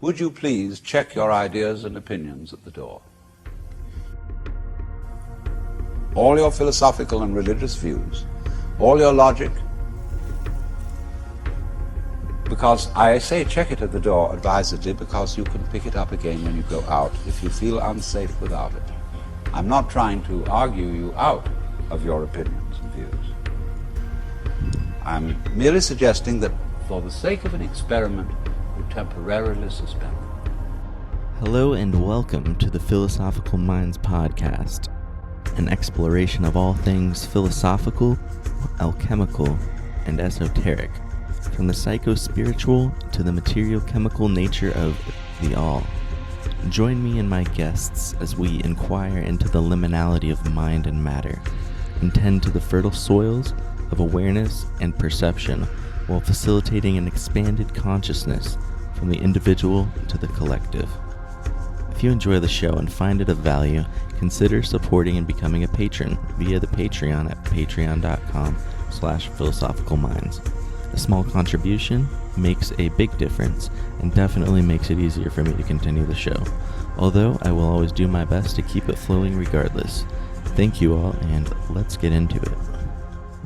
would you please check your ideas and opinions at the door? All your philosophical and religious views, all your logic, because I say check it at the door advisedly because you can pick it up again when you go out if you feel unsafe without it. I'm not trying to argue you out of your opinions and views. I'm merely suggesting that for the sake of an experiment, you temporarily suspend them. Hello and welcome to the Philosophical Minds podcast, an exploration of all things philosophical, alchemical, and esoteric, from the psycho-spiritual to the material-chemical nature of the all. Join me and my guests as we inquire into the liminality of mind and matter, and tend to the fertile soils of awareness and perception while facilitating an expanded consciousness from the individual to the collective. If you enjoy the show and find it of value, consider supporting and becoming a patron via the Patreon at patreon.com/philosophicalminds. A small contribution makes a big difference and definitely makes it easier for me to continue the show, although I will always do my best to keep it flowing regardless. Thank you all, and let's get into it.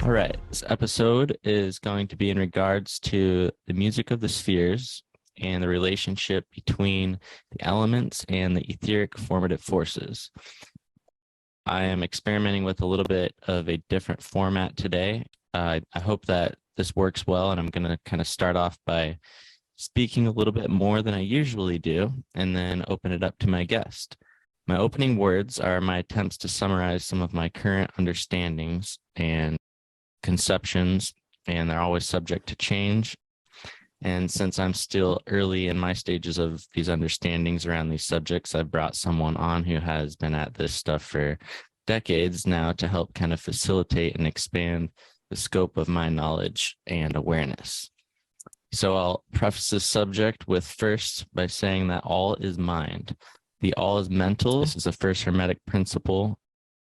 All right, this episode is going to be in regards to the music of the spheres and the relationship between the elements and the etheric formative forces. I am experimenting with a little bit of a different format today. I hope that this works well, and I'm going to kind of start off by speaking a little bit more than I usually do, and then open it up to my guest. My opening words are my attempts to summarize some of my current understandings and conceptions, and they're always subject to change. And since I'm still early in my stages of these understandings around these subjects, I brought someone on who has been at this stuff for decades now to help kind of facilitate and expand the scope of my knowledge and awareness. So I'll preface this subject with first by saying that all is mind. The all is mental. This is the first Hermetic principle.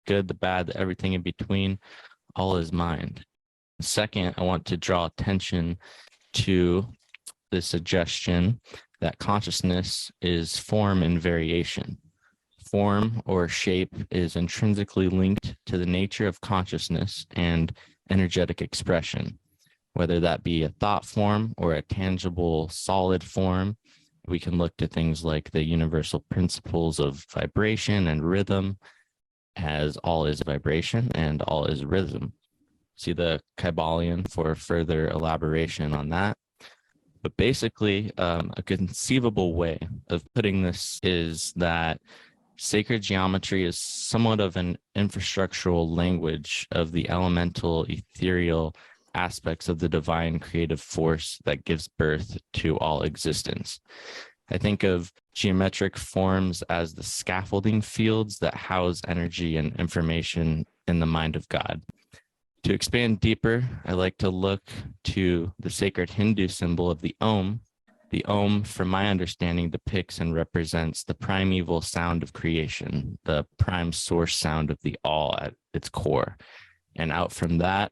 Good, the bad, the everything in between. All is mind. Second, I want to draw attention to the suggestion that consciousness is form and variation. Form or shape is intrinsically linked to the nature of consciousness and energetic expression, whether that be a thought form or a tangible solid form. We can look to things like the universal principles of vibration and rhythm, as all is vibration and all is rhythm. See the Kybalion for further elaboration on that. But basically, a conceivable way of putting this is that sacred geometry is somewhat of an infrastructural language of the elemental, ethereal aspects of the divine creative force that gives birth to all existence. I think of geometric forms as the scaffolding fields that house energy and information in the mind of God. To expand deeper, I like to look to the sacred Hindu symbol of the Om. The Om, from my understanding, depicts and represents the primeval sound of creation, the prime source sound of the all at its core. And out from that,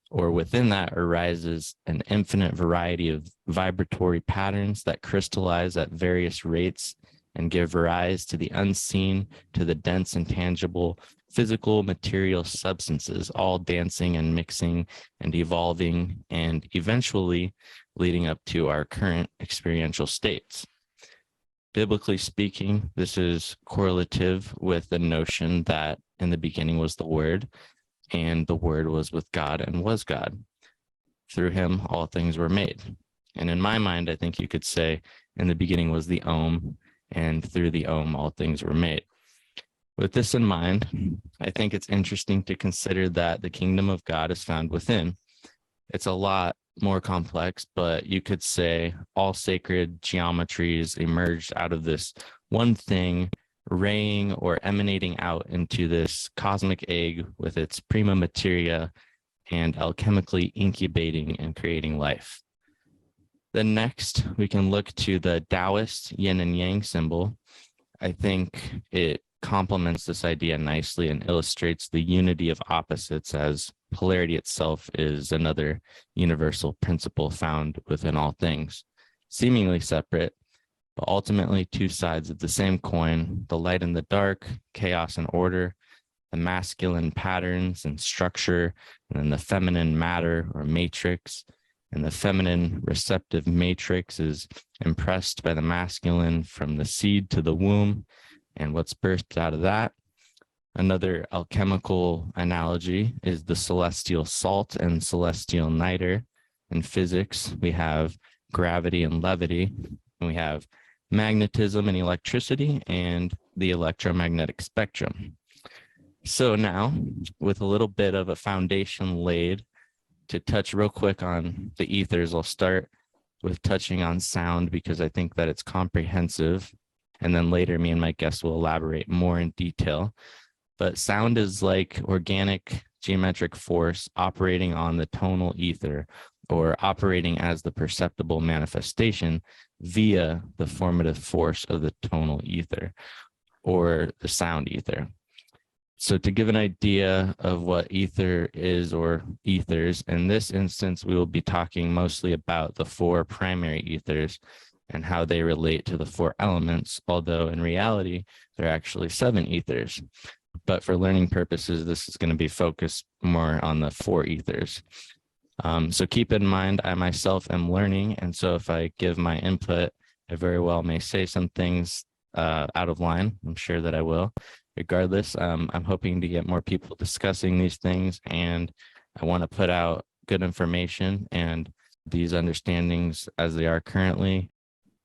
or within that, arises an infinite variety of vibratory patterns that crystallize at various rates and give rise to the unseen, to the dense and tangible, physical material substances, all dancing and mixing and evolving and eventually leading up to our current experiential states. Biblically speaking, this is correlative with the notion that in the beginning was the Word, and the Word was with God and was God. Through him, all things were made. And in my mind, I think you could say in the beginning was the Om, and through the Om, all things were made. With this in mind, I think it's interesting to consider that the kingdom of God is found within. It's a lot more complex, but you could say all sacred geometries emerged out of this one thing, raying or emanating out into this cosmic egg with its prima materia and alchemically incubating and creating life. Then next, we can look to the Taoist yin and yang symbol. I think it complements this idea nicely and illustrates the unity of opposites, as polarity itself is another universal principle found within all things, seemingly separate, but ultimately two sides of the same coin: the light and the dark, chaos and order, the masculine patterns and structure, and then the feminine matter or matrix. And the feminine receptive matrix is impressed by the masculine from the seed to the womb and what's birthed out of that. Another alchemical analogy is the celestial salt and celestial niter. In physics, we have gravity and levity, and we have magnetism and electricity, and the electromagnetic spectrum. So now, with a little bit of a foundation laid, to touch real quick on the ethers, I'll start with touching on sound because I think that it's comprehensive. And then later, me and my guests will elaborate more in detail. But sound is like organic geometric force operating on the tonal ether, or operating as the perceptible manifestation via the formative force of the tonal ether, or the sound ether. So to give an idea of what ether is, or ethers, in this instance, we will be talking mostly about the four primary ethers and how they relate to the four elements, although in reality, there are actually 7 ethers. But for learning purposes, this is going to be focused more on the 4 ethers. So keep in mind, I myself am learning, and so if I give my input, I very well may say some things out of line. I'm sure that I will. Regardless, I'm hoping to get more people discussing these things, and I want to put out good information and these understandings as they are currently,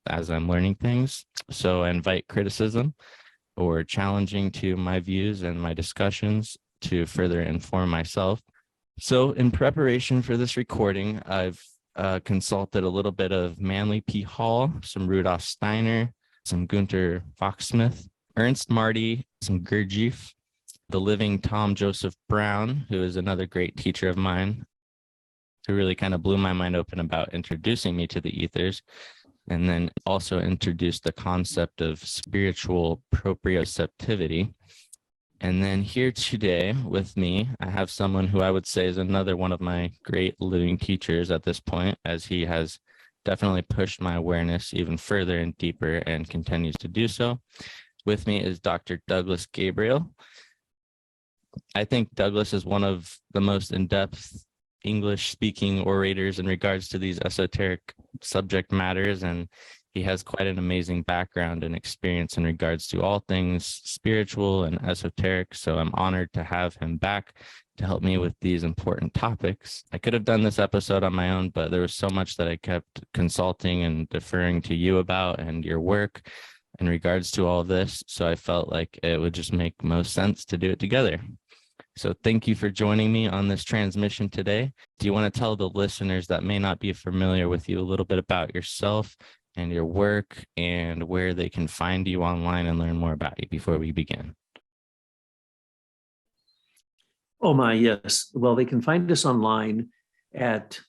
as I'm learning things. So I invite criticism or challenging to my views and my discussions to further inform myself. So in preparation for this recording, I've consulted a little bit of Manly P. Hall, some Rudolf Steiner, some Gunther Foxsmith, Ernst Marty, some Gurdjieff, the living Tom Joseph Brown, who is another great teacher of mine, who really kind of blew my mind open about introducing me to the ethers, and then also introduced the concept of spiritual proprioceptivity. And then here today with me, I have someone who I would say is another one of my great living teachers at this point, as he has definitely pushed my awareness even further and deeper and continues to do so. With me is Dr. Douglas Gabriel. I think Douglas is one of the most in-depth English-speaking orators in regards to these esoteric subject matters, and he has quite an amazing background and experience in regards to all things spiritual and esoteric, so I'm honored to have him back to help me with these important topics. I could have done this episode on my own, but there was so much that I kept consulting and deferring to you about and your work in regards to all of this, so I felt like it would just make most sense to do it together. So thank you for joining me on this transmission today. Do you want to tell the listeners that may not be familiar with you a little bit about yourself and your work and where they can find you online and learn more about you before we begin? Oh my, yes. Well, they can find us online at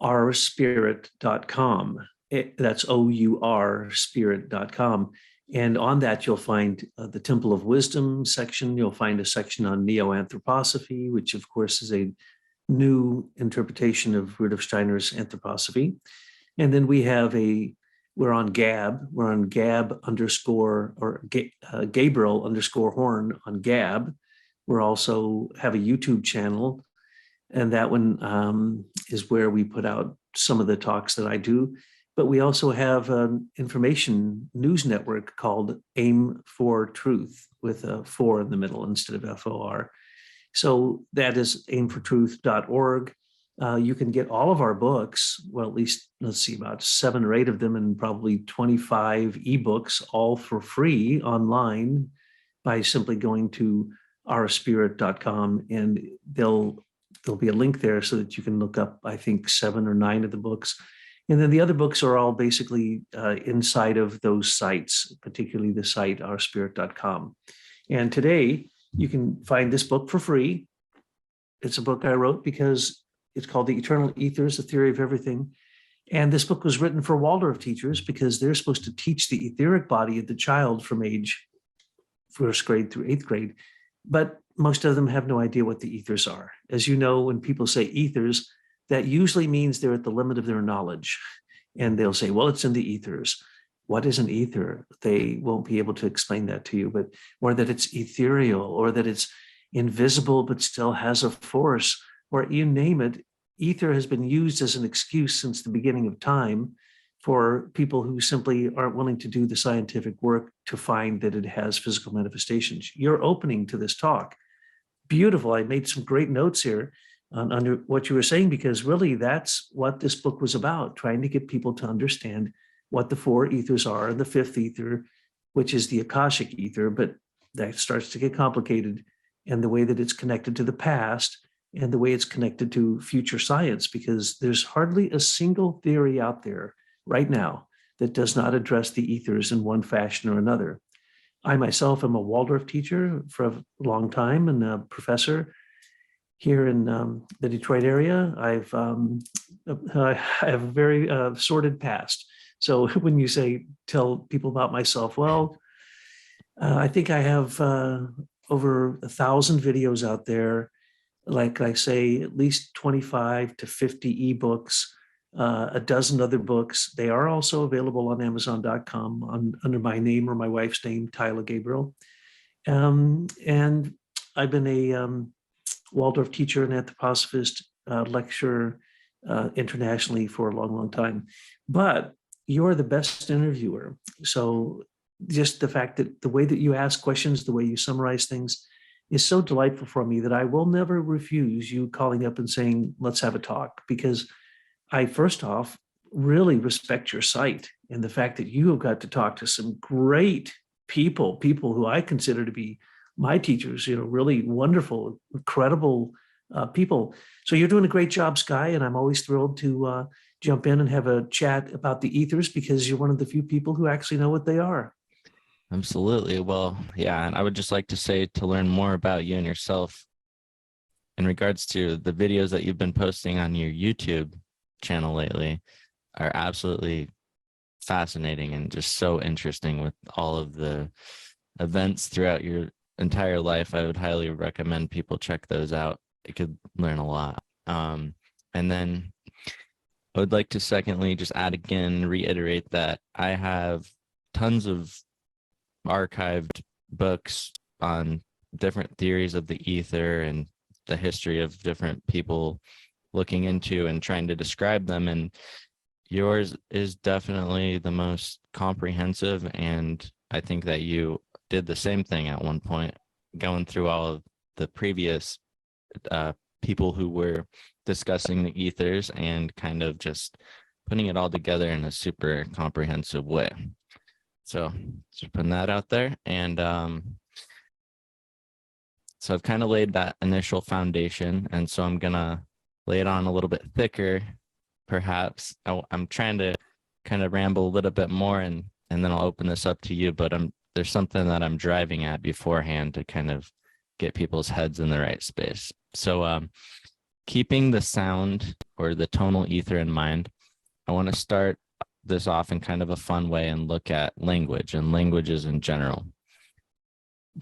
ourspirit.com. That's O-U-R spirit.com. And on that, you'll find the Temple of Wisdom section. You'll find a section on neo-anthroposophy, which of course is a new interpretation of Rudolf Steiner's anthroposophy. And then we're on Gab. We're on Gabriel _Horn on Gab. We also have a YouTube channel, and that one is where we put out some of the talks that I do. But we also have an information news network called Aim for Truth, with a 4 in the middle instead of FOR. So that is aimfortruth.org. You can get all of our books, well, at least, let's see, about 7 or 8 of them, and probably 25 ebooks, all for free online by simply going to ourspirit.com, and there'll be a link there so that you can look up, I think, 7 or 9 of the books. And then the other books are all basically inside of those sites, particularly the site ourspirit.com. And today you can find this book for free. It's a book I wrote because it's called The Eternal Ethers, A Theory of Everything. And this book was written for Waldorf teachers because they're supposed to teach the etheric body of the child from age 1st grade through 8th grade. But most of them have no idea what the ethers are. As you know, when people say ethers, that usually means they're at the limit of their knowledge. And they'll say, well, it's in the ethers. what is an ether? They won't be able to explain that to you, but or that it's ethereal, or that it's invisible but still has a force, or you name it. Ether has been used as an excuse since the beginning of time for people who simply aren't willing to do the scientific work to find that it has physical manifestations. You're opening to this talk. Beautiful. I made some great notes here under what you were saying, because really that's what this book was about, trying to get people to understand what the four ethers are, and the fifth ether, which is the Akashic ether, but that starts to get complicated, and the way that it's connected to the past and the way it's connected to future science, because there's hardly a single theory out there right now that does not address the ethers in one fashion or another. I myself am a Waldorf teacher for a long time and a professor here in the Detroit area. I have a very sordid past. So when you say, tell people about myself, well, I think I have over 1,000 videos out there. Like I say, at least 25 to 50 ebooks, a dozen other books. They are also available on Amazon.com under my name or my wife's name, Tyler Gabriel. And I've been a Waldorf teacher and anthroposophist, lecturer internationally for a long, long time. But you're the best interviewer. So just the fact that the way that you ask questions, the way you summarize things is so delightful for me that I will never refuse you calling up and saying, let's have a talk, because I, first off, really respect your site and the fact that you have got to talk to some great people who I consider to be my teachers, really wonderful, incredible people. So you're doing a great job, Sky, and I'm always thrilled to jump in and have a chat about the ethers, because you're one of the few people who actually know what they are. Absolutely. Well, yeah, and I would just like to say, to learn more about you and yourself in regards to the videos that you've been posting on your YouTube channel lately are absolutely fascinating and just so interesting with all of the events throughout your entire life. I would highly recommend people check those out. You could learn a lot. And then I would like to secondly just add again, reiterate that I have tons of archived books on different theories of the ether and the history of different people looking into and trying to describe them. And yours is definitely the most comprehensive. And I think that you did the same thing at one point, going through all of the previous people who were discussing the ethers and kind of just putting it all together in a super comprehensive way. So just putting that out there. And so I've kind of laid that initial foundation. And so I'm going to lay it on a little bit thicker, perhaps. I'm trying to kind of ramble a little bit more, and then I'll open this up to you. But there's something that I'm driving at beforehand to kind of get people's heads in the right space. So keeping the sound or the tonal ether in mind, I want to start this off in kind of a fun way and look at language and languages in general.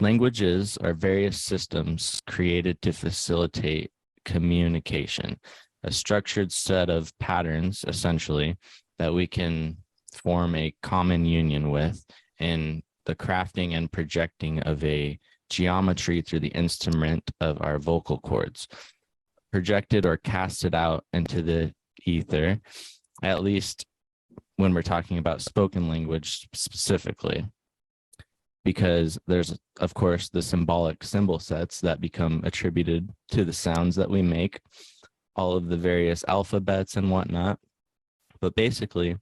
Languages are various systems created to facilitate communication, a structured set of patterns, essentially, that we can form a common union with in the crafting and projecting of a geometry through the instrument of our vocal cords, projected or casted out into the ether, at least when we're talking about spoken language specifically, because there's, of course, the symbolic symbol sets that become attributed to the sounds that we make, all of the various alphabets and whatnot. But basically,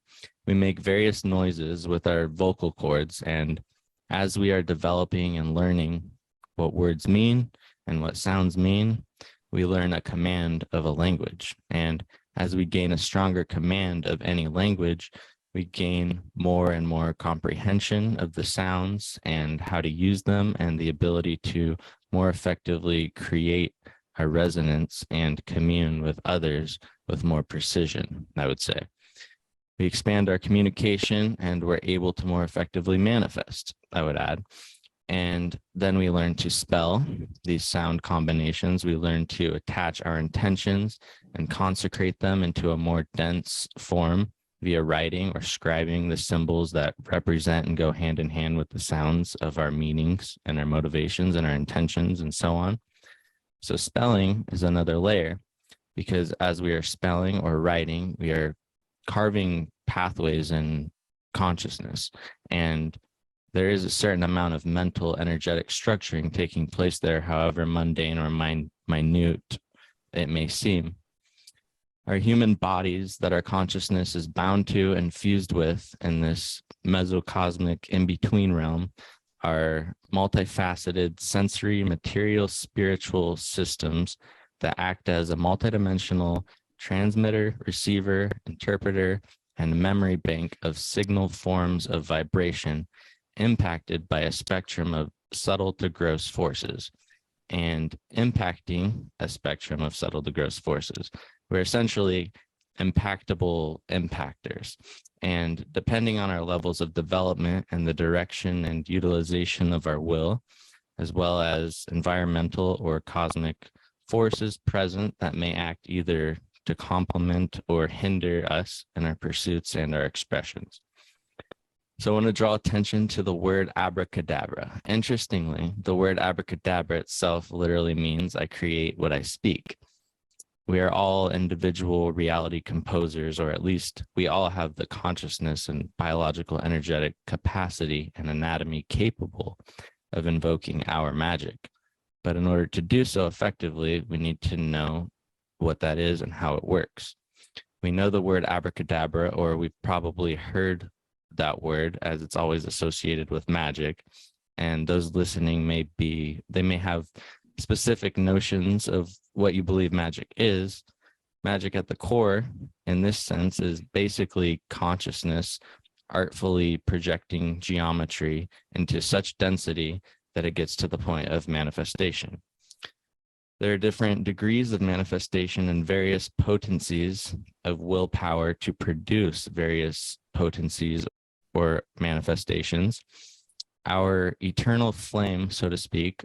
we make various noises with our vocal cords, and as we are developing and learning what words mean and what sounds mean, we learn a command of a language. And as we gain a stronger command of any language, we gain more and more comprehension of the sounds and how to use them, and the ability to more effectively create a resonance and commune with others with more precision, I would say. We expand our communication, and we're able to more effectively manifest, I would add. And then we learn to spell these sound combinations. We learn to attach our intentions and consecrate them into a more dense form via writing or scribing the symbols that represent and go hand in hand with the sounds of our meanings and our motivations and our intentions and so on. So spelling is another layer, because as we are spelling or writing, we are carving pathways in consciousness. And there is a certain amount of mental energetic structuring taking place there, however mundane or minute it may seem. Our human bodies that our consciousness is bound to and fused with in this mesocosmic in-between realm are multifaceted sensory, material, spiritual systems that act as a multidimensional transmitter, receiver, interpreter, and memory bank of signal forms of vibration impacted by a spectrum of subtle to gross forces and impacting a spectrum of subtle to gross forces. We're essentially impactable impactors. And depending on our levels of development and the direction and utilization of our will, as well as environmental or cosmic forces present that may act either to complement or hinder us in our pursuits and our expressions. So I want to draw attention to the word abracadabra. Interestingly, the word abracadabra itself literally means I create what I speak. We are all individual reality composers, or at least we all have the consciousness and biological energetic capacity and anatomy capable of invoking our magic. But in order to do so effectively, we need to know what that is and how it works. We know the word abracadabra, or we've probably heard that word as it's always associated with magic. And those listening may have specific notions of what you believe magic is. Magic at the core, in this sense, is basically consciousness artfully projecting geometry into such density that it gets to the point of manifestation. There are different degrees of manifestation and various potencies of willpower to produce various potencies or manifestations. Our eternal flame, so to speak,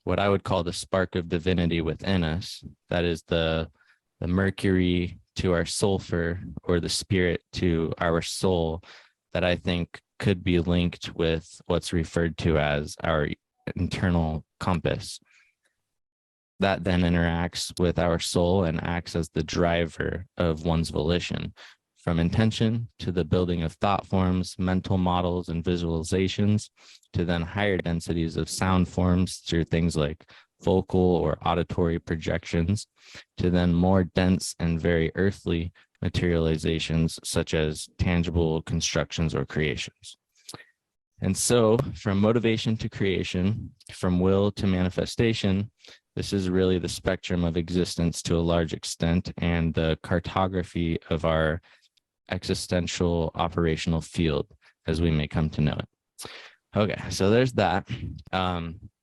what I would call the spark of divinity within us, that is the mercury to our sulfur, or the spirit to our soul, that I think could be linked with what's referred to as our internal compass. That then interacts with our soul and acts as the driver of one's volition, from intention to the building of thought forms, mental models, and visualizations, to then higher densities of sound forms through things like vocal or auditory projections, to then more dense and very earthly materializations such as tangible constructions or creations. And so from motivation to creation, from will to manifestation, this is really the spectrum of existence to a large extent, and the cartography of our existential operational field as we may come to know it. Okay, so there's that.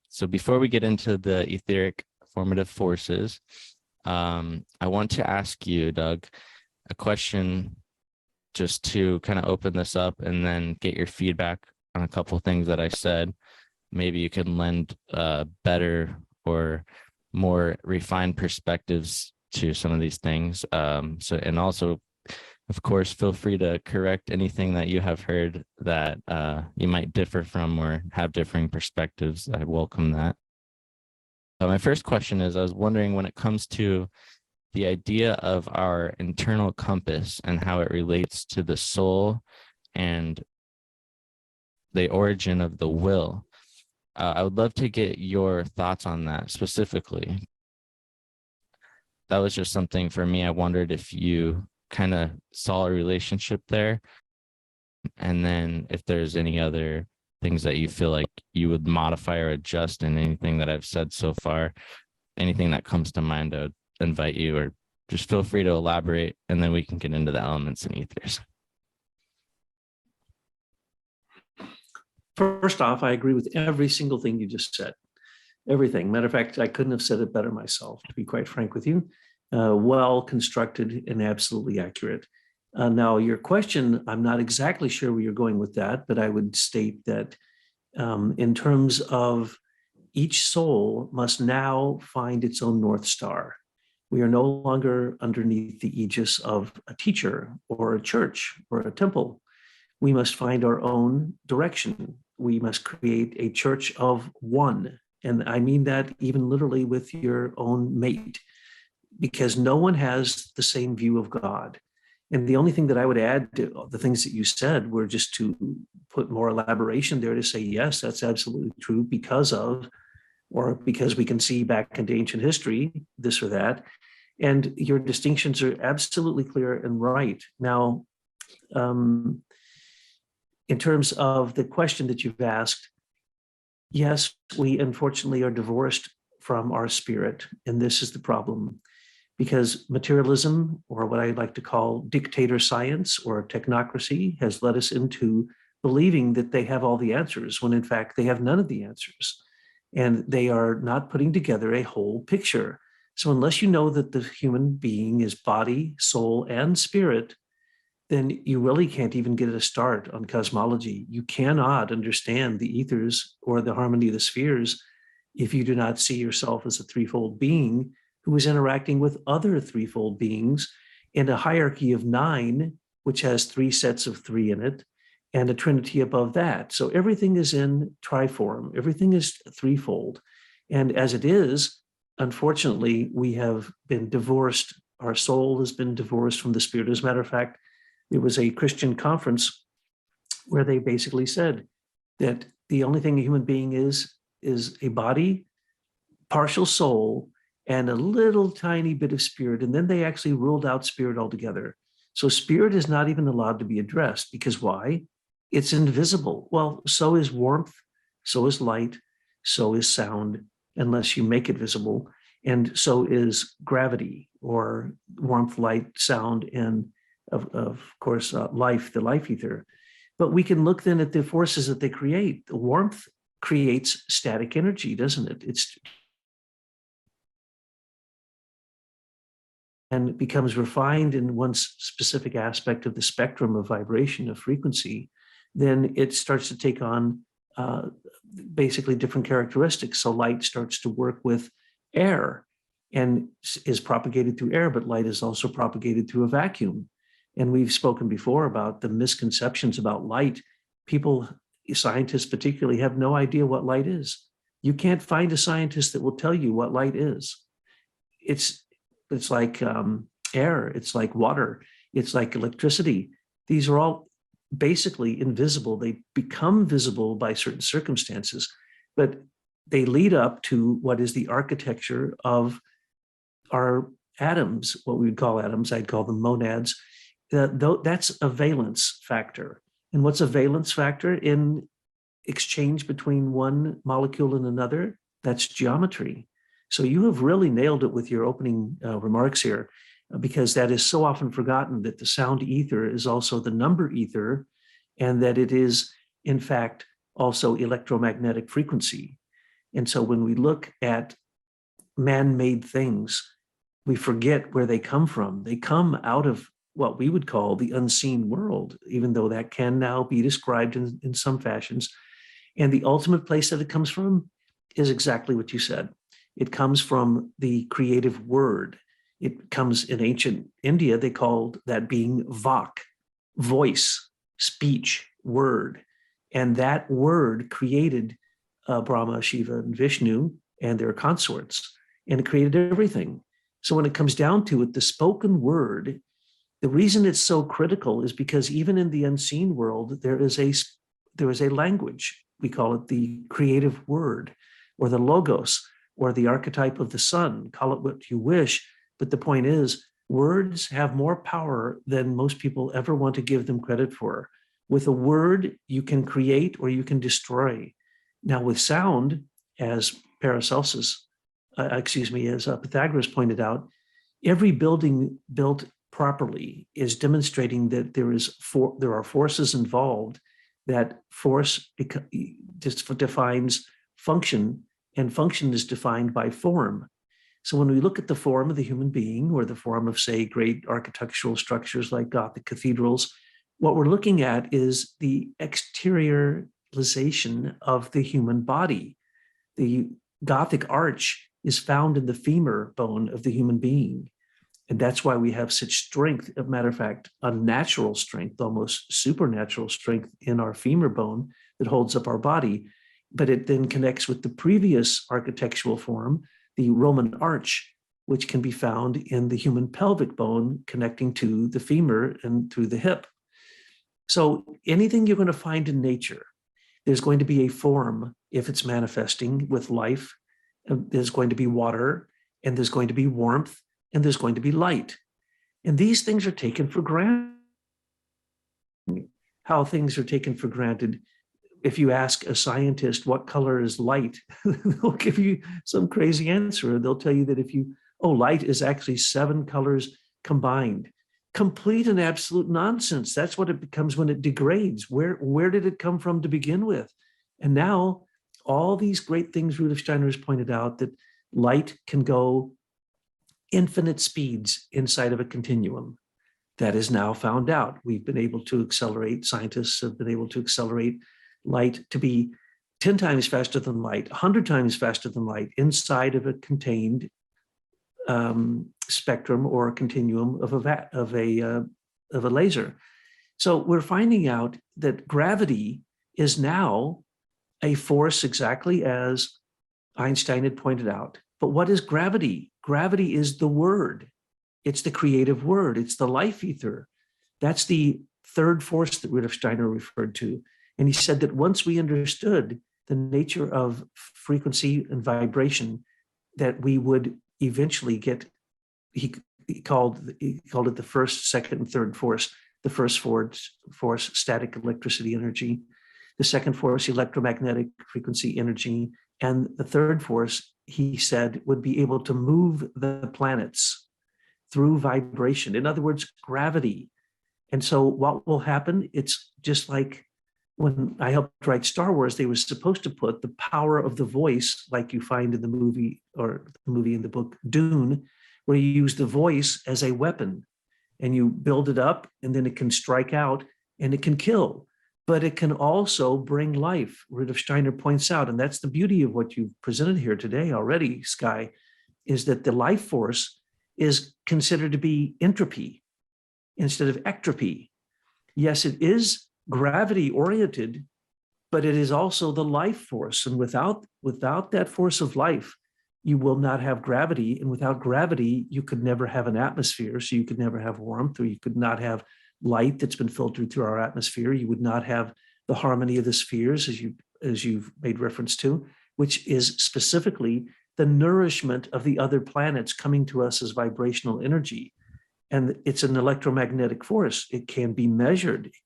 So before we get into the etheric formative forces, I want to ask you, Doug, a question just to kind of open this up and then get your feedback on a couple of things that I said. Maybe you can lend better or more refined perspectives to some of these things. And also, of course, feel free to correct anything that you have heard that you might differ from or have differing perspectives. I welcome that. My first question is, I was wondering, when it comes to the idea of our internal compass and how it relates to the soul and the origin of the will, I would love to get your thoughts on that specifically. That was just something for me. I wondered if you kind of saw a relationship there, and then if there's any other things that you feel like you would modify or adjust in anything that I've said so far. Anything that comes to mind, I would invite you, or just feel free to elaborate, and then we can get into the elements and ethers. First off, I agree with every single thing you just said. Everything. Matter of fact, I couldn't have said it better myself, to be quite frank with you. Well constructed and absolutely accurate. Now, your question, I'm not exactly sure where you're going with that, but I would state that in terms of each soul must now find its own North Star. We are no longer underneath the aegis of a teacher or a church or a temple. We must find our own direction. We must create a church of one. And I mean that even literally with your own mate, because no one has the same view of God. And the only thing that I would add to the things that you said were just to put more elaboration there to say, yes, that's absolutely true because of, or because we can see back into ancient history, this or that. And your distinctions are absolutely clear and right. Now, in terms of the question that you've asked, yes, we unfortunately are divorced from our spirit. And this is the problem, because materialism, or what I like to call dictator science or technocracy, has led us into believing that they have all the answers, when in fact they have none of the answers. And they are not putting together a whole picture. So unless you know that the human being is body, soul, and spirit, then you really can't even get a start on cosmology. You cannot understand the ethers or the harmony of the spheres if you do not see yourself as a threefold being who is interacting with other threefold beings in a hierarchy of 9, which has 3 sets of 3 in it, and a trinity above that. So everything is in triform, everything is threefold. And as it is, unfortunately, we have been divorced. Our soul has been divorced from the spirit. As a matter of fact, there was a Christian conference where they basically said that the only thing a human being is a body, partial soul, and a little tiny bit of spirit. And then they actually ruled out spirit altogether. So spirit is not even allowed to be addressed, because why? It's invisible. Well, so is warmth, so is light, so is sound, unless you make it visible. And so is gravity, or warmth, light, sound, and of course, life, the life ether. But we can look then at the forces that they create. The warmth creates static energy, doesn't it? And it becomes refined in one specific aspect of the spectrum of vibration, of frequency. Then it starts to take on basically different characteristics. So light starts to work with air and is propagated through air, but light is also propagated through a vacuum. And we've spoken before about the misconceptions about light. People, scientists particularly, have no idea what light is. You can't find a scientist that will tell you what light is. It's like air, it's like water, it's like electricity. These are all basically invisible. They become visible by certain circumstances, but they lead up to what is the architecture of our atoms, what we would call atoms. I'd call them monads. That's a valence factor. And what's a valence factor? In exchange between one molecule and another, that's geometry. So you have really nailed it with your opening remarks here, because that is so often forgotten, that the sound ether is also the number ether, and that it is, in fact, also electromagnetic frequency. And so when we look at man-made things, we forget where they come from. They come out of what we would call the unseen world, even though that can now be described in some fashions. And the ultimate place that it comes from is exactly what you said. It comes from the creative word. It comes in ancient India, they called that being Vak, voice, speech, word. And that word created Brahma, Shiva, and Vishnu and their consorts, and it created everything. So when it comes down to it, the spoken word, the reason it's so critical is because even in the unseen world, there is a language. We call it the creative word, or the logos, or the archetype of the sun. Call it what you wish. But the point is, words have more power than most people ever want to give them credit for. With a word, you can create or you can destroy. Now with sound, as Paracelsus, as Pythagoras pointed out, every building built properly is demonstrating that there are forces involved. That force defines function, and function is defined by form. So when we look at the form of the human being, or the form of, say, great architectural structures like Gothic cathedrals, what we're looking at is the exteriorization of the human body. The Gothic arch is found in the femur bone of the human being. And that's why we have such strength, as a matter of fact, unnatural strength, almost supernatural strength in our femur bone that holds up our body. But it then connects with the previous architectural form, the Roman arch, which can be found in the human pelvic bone connecting to the femur and through the hip. So anything you're going to find in nature, there's going to be a form if it's manifesting with life. There's going to be water, and there's going to be warmth, and there's going to be light. And these things are taken for granted. How things are taken for granted. If you ask a scientist what color is light, they'll give you some crazy answer. They'll tell you that light is actually 7 colors combined. Complete and absolute nonsense. That's what it becomes when it degrades. Where did it come from to begin with? And now all these great things Rudolf Steiner has pointed out, that light can go infinite speeds inside of a continuum. That is now found out. We've been able to accelerate, scientists have been able to accelerate light to be 10 times faster than light, 100 times faster than light inside of a contained spectrum or a continuum of a laser. So we're finding out that gravity is now a force exactly as Einstein had pointed out. But what is gravity? Gravity is the word. It's the creative word. It's the life ether. That's the third force that Rudolf Steiner referred to. And he said that once we understood the nature of frequency and vibration, that we would eventually get, he called it the first, second, and third force. The first force, static electricity energy. The second force, electromagnetic frequency energy. And the third force, he said, would be able to move the planets through vibration. In other words, gravity. And so what will happen? It's just like when I helped write Star Wars, they were supposed to put the power of the voice, like you find in the movie, or the movie in the book Dune, where you use the voice as a weapon and you build it up, and then it can strike out and it can kill, but it can also bring life. Rudolf Steiner points out, and that's the beauty of what you've presented here today already, Sky, is that the life force is considered to be entropy instead of ectropy. Yes, it is gravity oriented, but it is also the life force. And without that force of life, you will not have gravity. And without gravity, you could never have an atmosphere. So you could never have warmth, or you could not have light that's been filtered through our atmosphere. You would not have the harmony of the spheres, as you've made reference to, which is specifically the nourishment of the other planets coming to us as vibrational energy. And it's an electromagnetic force. It can be measured. It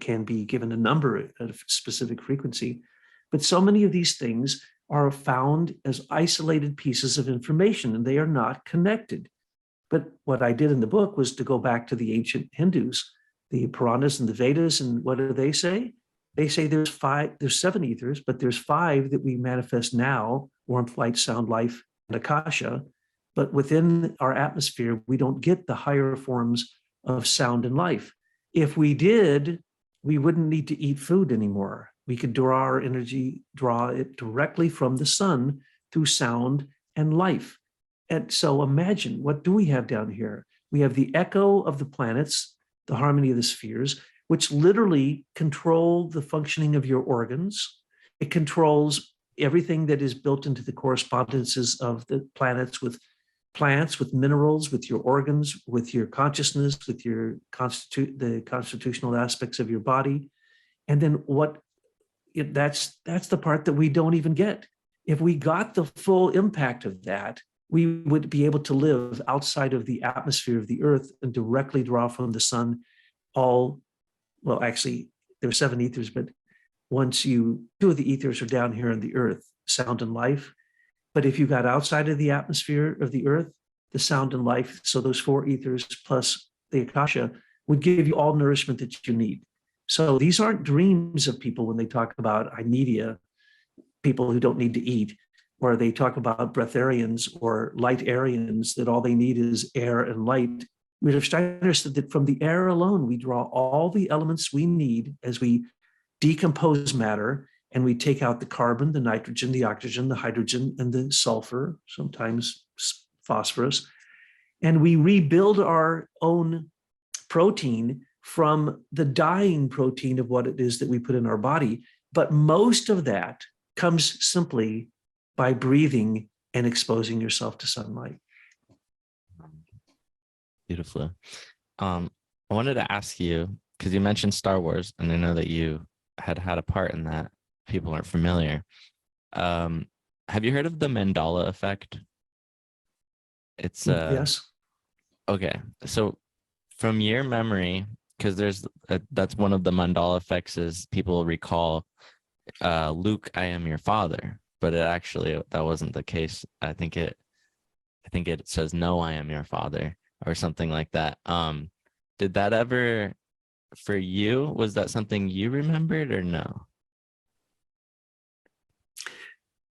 can be given a number at a specific frequency. But so many of these things are found as isolated pieces of information, and they are not connected. But what I did in the book was to go back to the ancient Hindus, the Puranas and the Vedas, and what do they say? They say there's 7 ethers, but there's 5 that we manifest now: warmth, light, sound, life, and akasha. But within our atmosphere, we don't get the higher forms of sound and life. If we did, we wouldn't need to eat food anymore. We could draw our energy, draw it directly from the sun through sound and life. And so imagine, what do we have down here? We have the echo of the planets, the harmony of the spheres, which literally control the functioning of your organs. It controls everything that is built into the correspondences of the planets with plants, with minerals, with your organs, with your consciousness, with your the constitutional aspects of your body. And then that's the part that we don't even get. If we got the full impact of that, we would be able to live outside of the atmosphere of the earth and directly draw from the sun actually, there are 7 ethers, but 2 of the ethers are down here on the earth, sound and life. But if you got outside of the atmosphere of the earth, the sound and life, so those 4 ethers plus the akasha, would give you all nourishment that you need. So these aren't dreams of people when they talk about Imedia, people who don't need to eat, or they talk about breatharians or light-arians, that all they need is air and light. Rudolf Steiner said that from the air alone, we draw all the elements we need as we decompose matter and we take out the carbon, the nitrogen, the oxygen, the hydrogen, and the sulfur, sometimes phosphorus, and we rebuild our own protein from the dying protein of what it is that we put in our body. But most of that comes simply by breathing and exposing yourself to sunlight. Beautiful. I wanted to ask you, because you mentioned Star Wars, and I know that you had a part in that. People aren't familiar. Have you heard of the Mandela effect? It's Yes. Okay. So from your memory, because that's one of the Mandela effects, is people recall, Luke, I am your father, but that wasn't the case. I think it says, no, I am your father, or something like that. Did that ever, for you, was that something you remembered or no?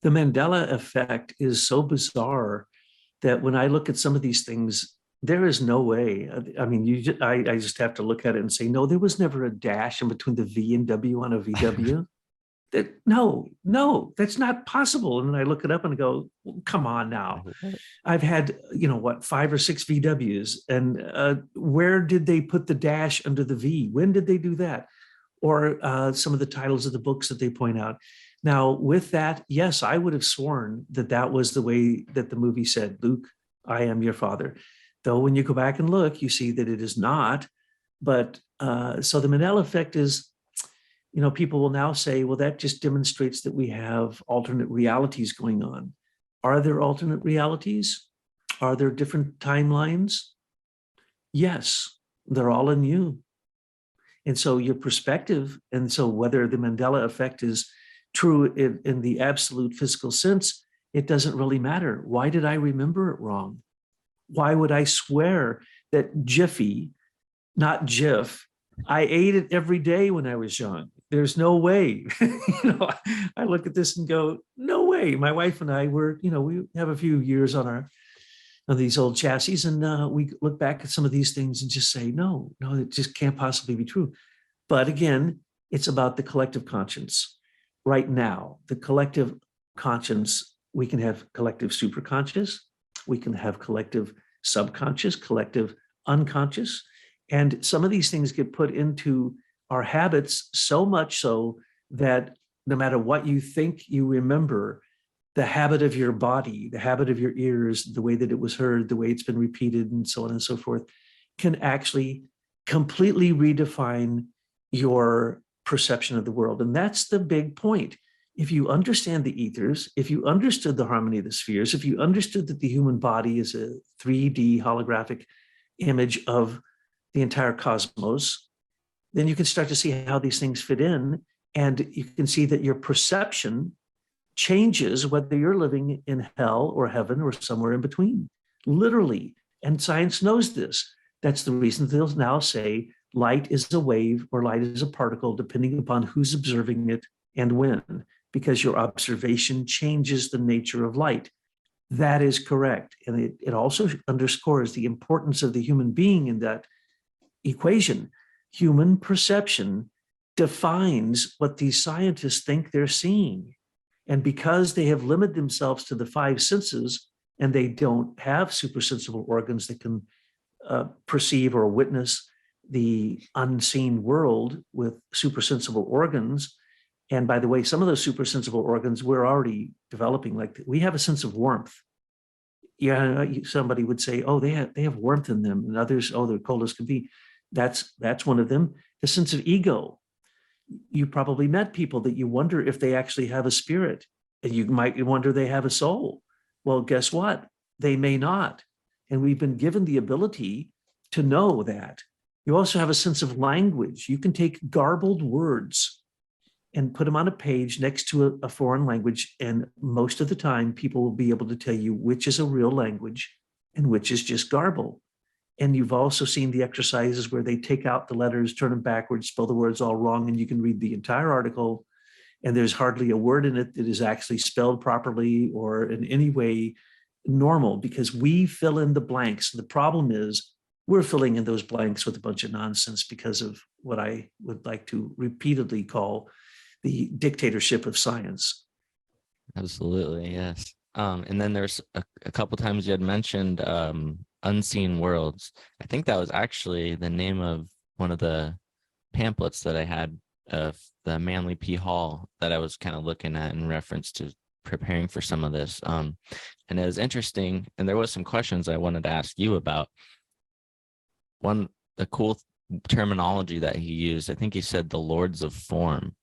The Mandela effect is so bizarre that when I look at some of these things, there is no way. I mean, I just have to look at it and say, no, there was never a dash in between the V and W on a VW. No, that's not possible. And then I look it up and go, well, come on now. I've had, 5 or 6 VWs, and where did they put the dash under the V? When did they do that? Or some of the titles of the books that they point out. Now, with that, yes, I would have sworn that was the way that the movie said, Luke, I am your father. Though when you go back and look, you see that it is not. But so the Mandela effect is, people will now say, well, that just demonstrates that we have alternate realities going on. Are there alternate realities? Are there different timelines? Yes, they're all in you. And so your perspective, and so whether the Mandela effect is true in the absolute physical sense, it doesn't really matter. Why did I remember it wrong? Why would I swear that Jiffy, not Jif, I ate it every day when I was young? There's no way. I look at this and go, no way. My wife and I were, we have a few years on these old chassis, and we look back at some of these things and just say, no, it just can't possibly be true. But again, it's about the collective conscience. Right now, the collective conscience, we can have collective superconscious, we can have collective subconscious, collective unconscious. And some of these things get put into our habits so much so that no matter what you think you remember, the habit of your body, the habit of your ears, the way that it was heard, the way it's been repeated, and so on and so forth, can actually completely redefine your perception of the world. And that's the big point. If you understand the ethers, if you understood the harmony of the spheres, if you understood that the human body is a 3D holographic image of the entire cosmos, then you can start to see how these things fit in. And you can see that your perception changes whether you're living in hell or heaven or somewhere in between, literally. And science knows this. That's the reason they'll now say light is a wave or light is a particle, depending upon who's observing it and when, because your observation changes the nature of light. That is correct. And it also underscores the importance of the human being in that equation. Human perception defines what these scientists think they're seeing. And because they have limited themselves to the 5 senses, and they don't have supersensible organs that can perceive or witness the unseen world with supersensible organs. And by the way, some of those supersensible organs we're already developing. Like we have a sense of warmth. Yeah, somebody would say, oh, they have warmth in them, and others, oh, they're cold as can be. That's one of them. The sense of ego. You probably met people that you wonder if they actually have a spirit, and you might wonder they have a soul. Well, guess what? They may not. And we've been given the ability to know that. You also have a sense of language. You can take garbled words and put them on a page next to a foreign language, and most of the time, people will be able to tell you which is a real language and which is just garble. And you've also seen the exercises where they take out the letters, turn them backwards, spell the words all wrong, and you can read the entire article, and there's hardly a word in it that is actually spelled properly or in any way normal, because we fill in the blanks. The problem is we're filling in those blanks with a bunch of nonsense because of what I would like to repeatedly call the dictatorship of science. Absolutely, yes. And then there's a couple times you had mentioned unseen worlds. I think that was actually the name of one of the pamphlets that I had of the Manly P. Hall that I was kind of looking at in reference to preparing for some of this. And it was interesting, and there was some questions I wanted to ask you about. One, the cool terminology that he used, I think he said the Lords of Form.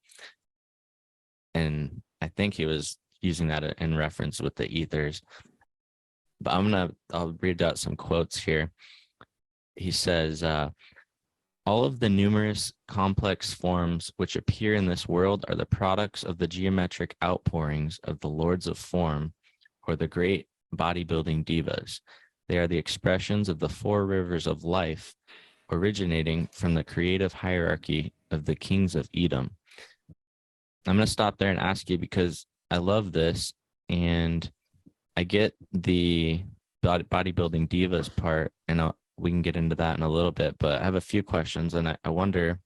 And I think he was using that in reference with the ethers. But I'll read out some quotes here. He says, all of the numerous complex forms which appear in this world are the products of the geometric outpourings of the Lords of Form, or the great bodybuilding divas. They are the expressions of the four rivers of life, originating from the creative hierarchy of the kings of Edom. I'm going to stop there and ask you, because I love this, and I get the bodybuilding divas part, and we can get into that in a little bit, but I have a few questions, and I wonder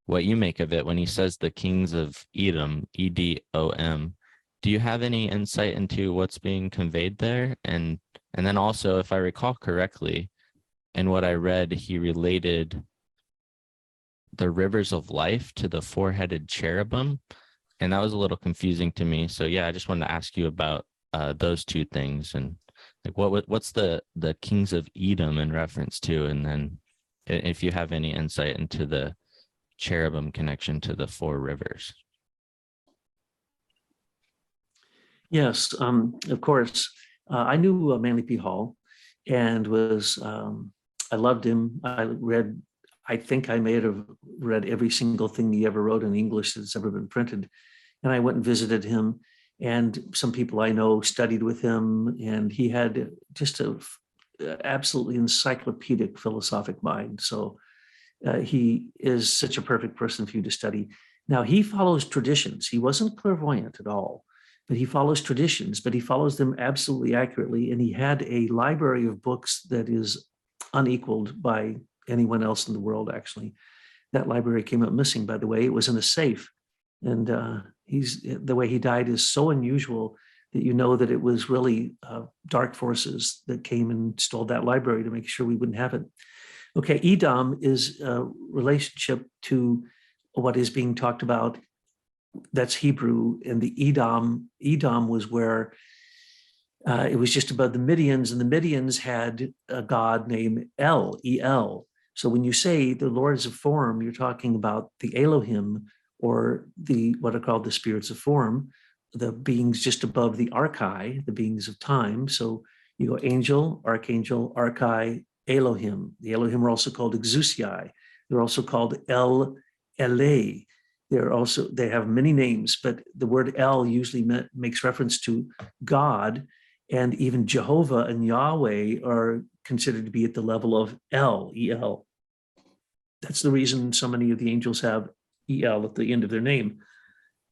what you make of it when he says the kings of Edom, Edom. Do you have any insight into what's being conveyed there? And then also, if I recall correctly, in what I read, he related the rivers of life to the four-headed cherubim, and that was a little confusing to me. So yeah, I just wanted to ask you about those two things, and like what's the kings of Edom in reference to, and then if you have any insight into the cherubim connection to the four rivers. Yes, of course. I knew Manly P. Hall, and I loved him. I think I may have read every single thing he ever wrote in English that's ever been printed. And I went and visited him, and some people I know studied with him, and he had just a absolutely encyclopedic philosophic mind. So he is such a perfect person for you to study. Now, he follows traditions. He wasn't clairvoyant at all, but he follows traditions, but he follows them absolutely accurately. And he had a library of books that is unequaled by anyone else in the world, actually. That library came up missing, by the way. It was in a safe. And the way he died is so unusual that you know that it was really dark forces that came and stole that library to make sure we wouldn't have it. Okay, Edom is a relationship to what is being talked about. That's Hebrew, and the Edom was where it was just above the Midians, and the Midians had a god named El, E-L. So when you say the Lords of Form, you're talking about the Elohim, or what are called the spirits of form, the beings just above the archai, the beings of time. So you go angel, archangel, archai, Elohim. The Elohim are also called Exousiai. They're also called El Eleh. They have many names, but the word El usually makes reference to God, and even Jehovah and Yahweh are considered to be at the level of El, E-L. That's the reason so many of the angels have E-L at the end of their name.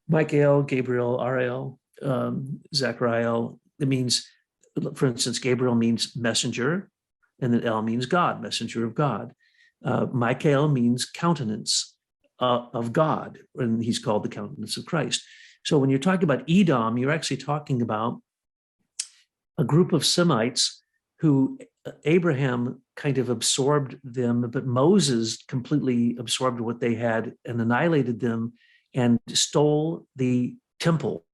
Michael, Gabriel, Ariel, Zachariel. It means, for instance, Gabriel means messenger, and then El means God, messenger of God. Michael means countenance of God, and he's called the countenance of Christ. So when you're talking about Edom, you're actually talking about a group of Semites who Abraham kind of absorbed them, but Moses completely absorbed what they had and annihilated them and stole the temple,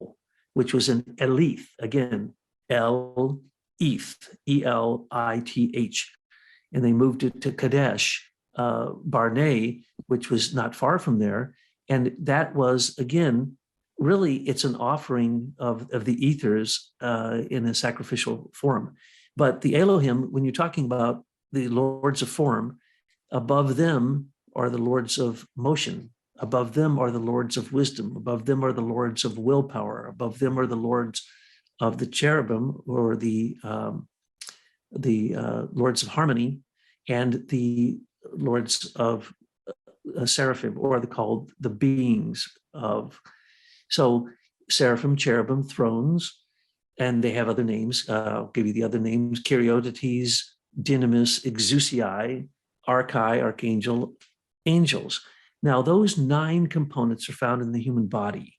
which was in Elith, again, El-Eth, E-L-I-T-H. And they moved it to Kadesh, Barnea, which was not far from there. And that was, again, really, it's an offering of the ethers in a sacrificial form. But the Elohim, when you're talking about the Lords of Form, above them are the Lords of Motion. Above them are the Lords of Wisdom. Above them are the Lords of Willpower. Above them are the Lords of the Cherubim, or the Lords of Harmony, and the Lords of Seraphim, or they're called the beings of. So Seraphim, Cherubim, thrones, and they have other names. I'll give you the other names: Kyrieutetes, Dynamis, Exousiai, Archai, Archangel, angels. Now, those 9 components are found in the human body.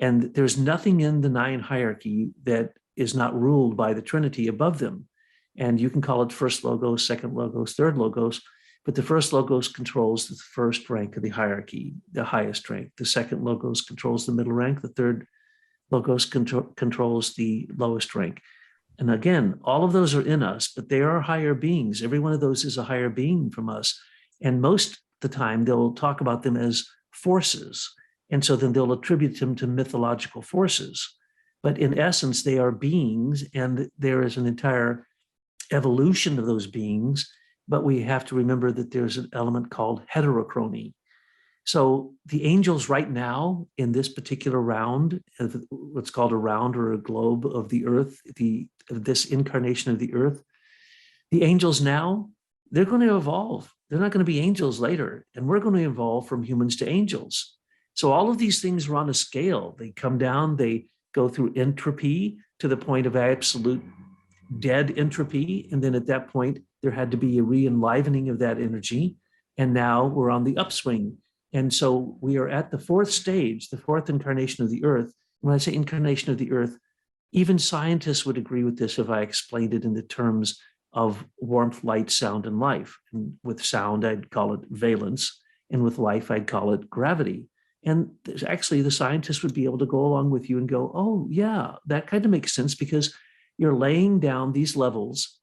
And there's nothing in the 9 hierarchy that is not ruled by the Trinity above them. And you can call it first logos, second logos, third logos, but the first logos controls the first rank of the hierarchy, the highest rank. The second logos controls the middle rank. The third logos controls the lowest rank. And again, all of those are in us, but they are higher beings. Every one of those is a higher being from us. And most of the time, they'll talk about them as forces. And so then they'll attribute them to mythological forces. But in essence, they are beings, and there is an entire evolution of those beings. But we have to remember that there's an element called heterochrony. So the angels right now in this particular round, what's called a round or a globe of the earth, this incarnation of the earth, the angels now, they're going to evolve. They're not going to be angels later, and we're going to evolve from humans to angels. So all of these things are on a scale. They come down, they go through entropy to the point of absolute dead entropy. And then at that point, there had to be a re-enlivening of that energy. And now we're on the upswing. And so we are at the 4th stage, the 4th incarnation of the earth. When I say incarnation of the earth, even scientists would agree with this if I explained it in the terms of warmth, light, sound, and life. And with sound, I'd call it valence. And with life, I'd call it gravity. And actually, the scientists would be able to go along with you and go, oh, yeah, that kind of makes sense, because you're laying down these levels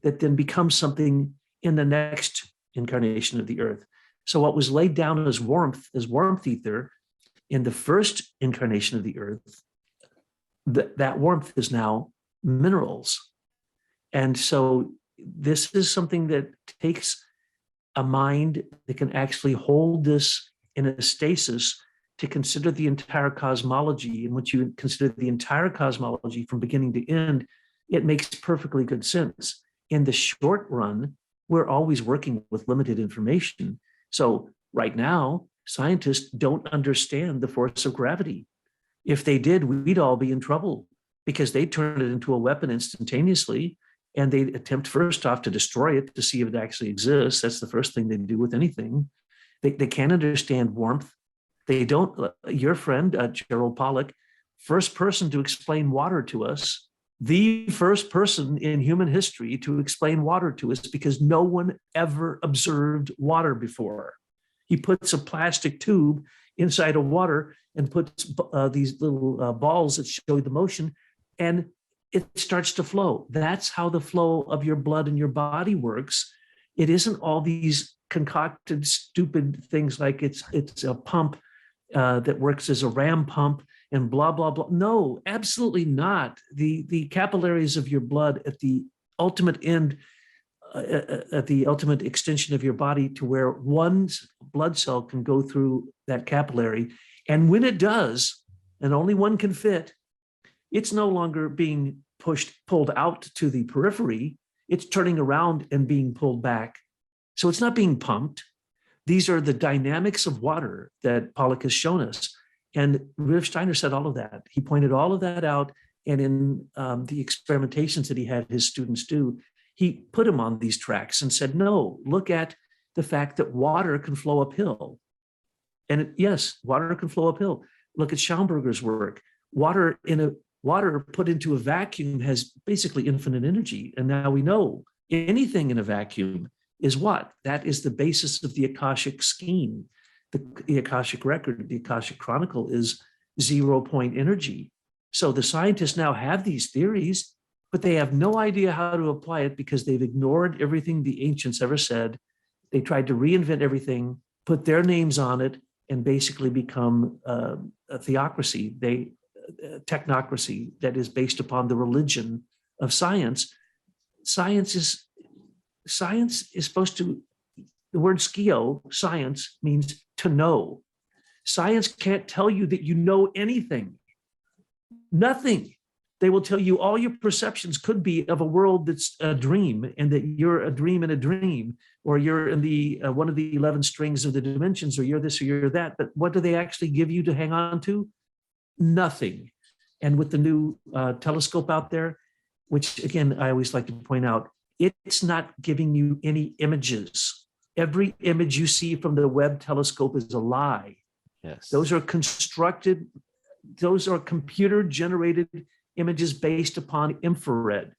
that then become something in the next incarnation of the earth. So what was laid down as warmth ether in the first incarnation of the earth, that warmth is now minerals. And so this is something that takes a mind that can actually hold this in a stasis to consider the entire cosmology. And once you consider the entire cosmology from beginning to end, it makes perfectly good sense. In the short run, we're always working with limited information. So right now, scientists don't understand the force of gravity. If they did, we'd all be in trouble, because they turn it into a weapon instantaneously, and they attempt first off to destroy it to see if it actually exists. That's the first thing they do with anything. They can't understand warmth. They don't. Your friend, Gerald Pollack, first person to explain water to us, the first person in human history to explain water to us, because no one ever observed water before. He puts a plastic tube inside of water and puts these little balls that show the motion, and it starts to flow. That's how the flow of your blood in your body works. It isn't all these concocted, stupid things like it's a pump that works as a ram pump and blah, blah, blah. No, absolutely not. The capillaries of your blood at the ultimate end, at the ultimate extension of your body, to where one blood cell can go through that capillary. And when it does, and only one can fit, it's no longer being pulled out to the periphery. It's turning around and being pulled back. So it's not being pumped. These are the dynamics of water that Pollack has shown us. And Rudolf Steiner said all of that. He pointed all of that out. And in the experimentations that he had his students do, he put them on these tracks and said, no, look at the fact that water can flow uphill. And yes, water can flow uphill. Look at Schaumburger's work. Water put into a vacuum has basically infinite energy. And now we know anything in a vacuum is what? That is the basis of the Akashic scheme. The Akashic record, the Akashic chronicle is 0-point energy. So the scientists now have these theories, but they have no idea how to apply it, because they've ignored everything the ancients ever said. They tried to reinvent everything, put their names on it, and basically become a theocracy, technocracy that is based upon the religion of science. Science is supposed to, the word skio, science, means to know. Science can't tell you that you know anything. Nothing. They will tell you all your perceptions could be of a world that's a dream, and that you're a dream in a dream, or you're in the one of the 11 strings of the dimensions, or you're this or you're that. But what do they actually give you to hang on to? Nothing. And with the new telescope out there, which again, I always like to point out, it's not giving you any images. Every image you see from the Webb telescope is a lie. Yes. Those are constructed those are computer generated images based upon infrared.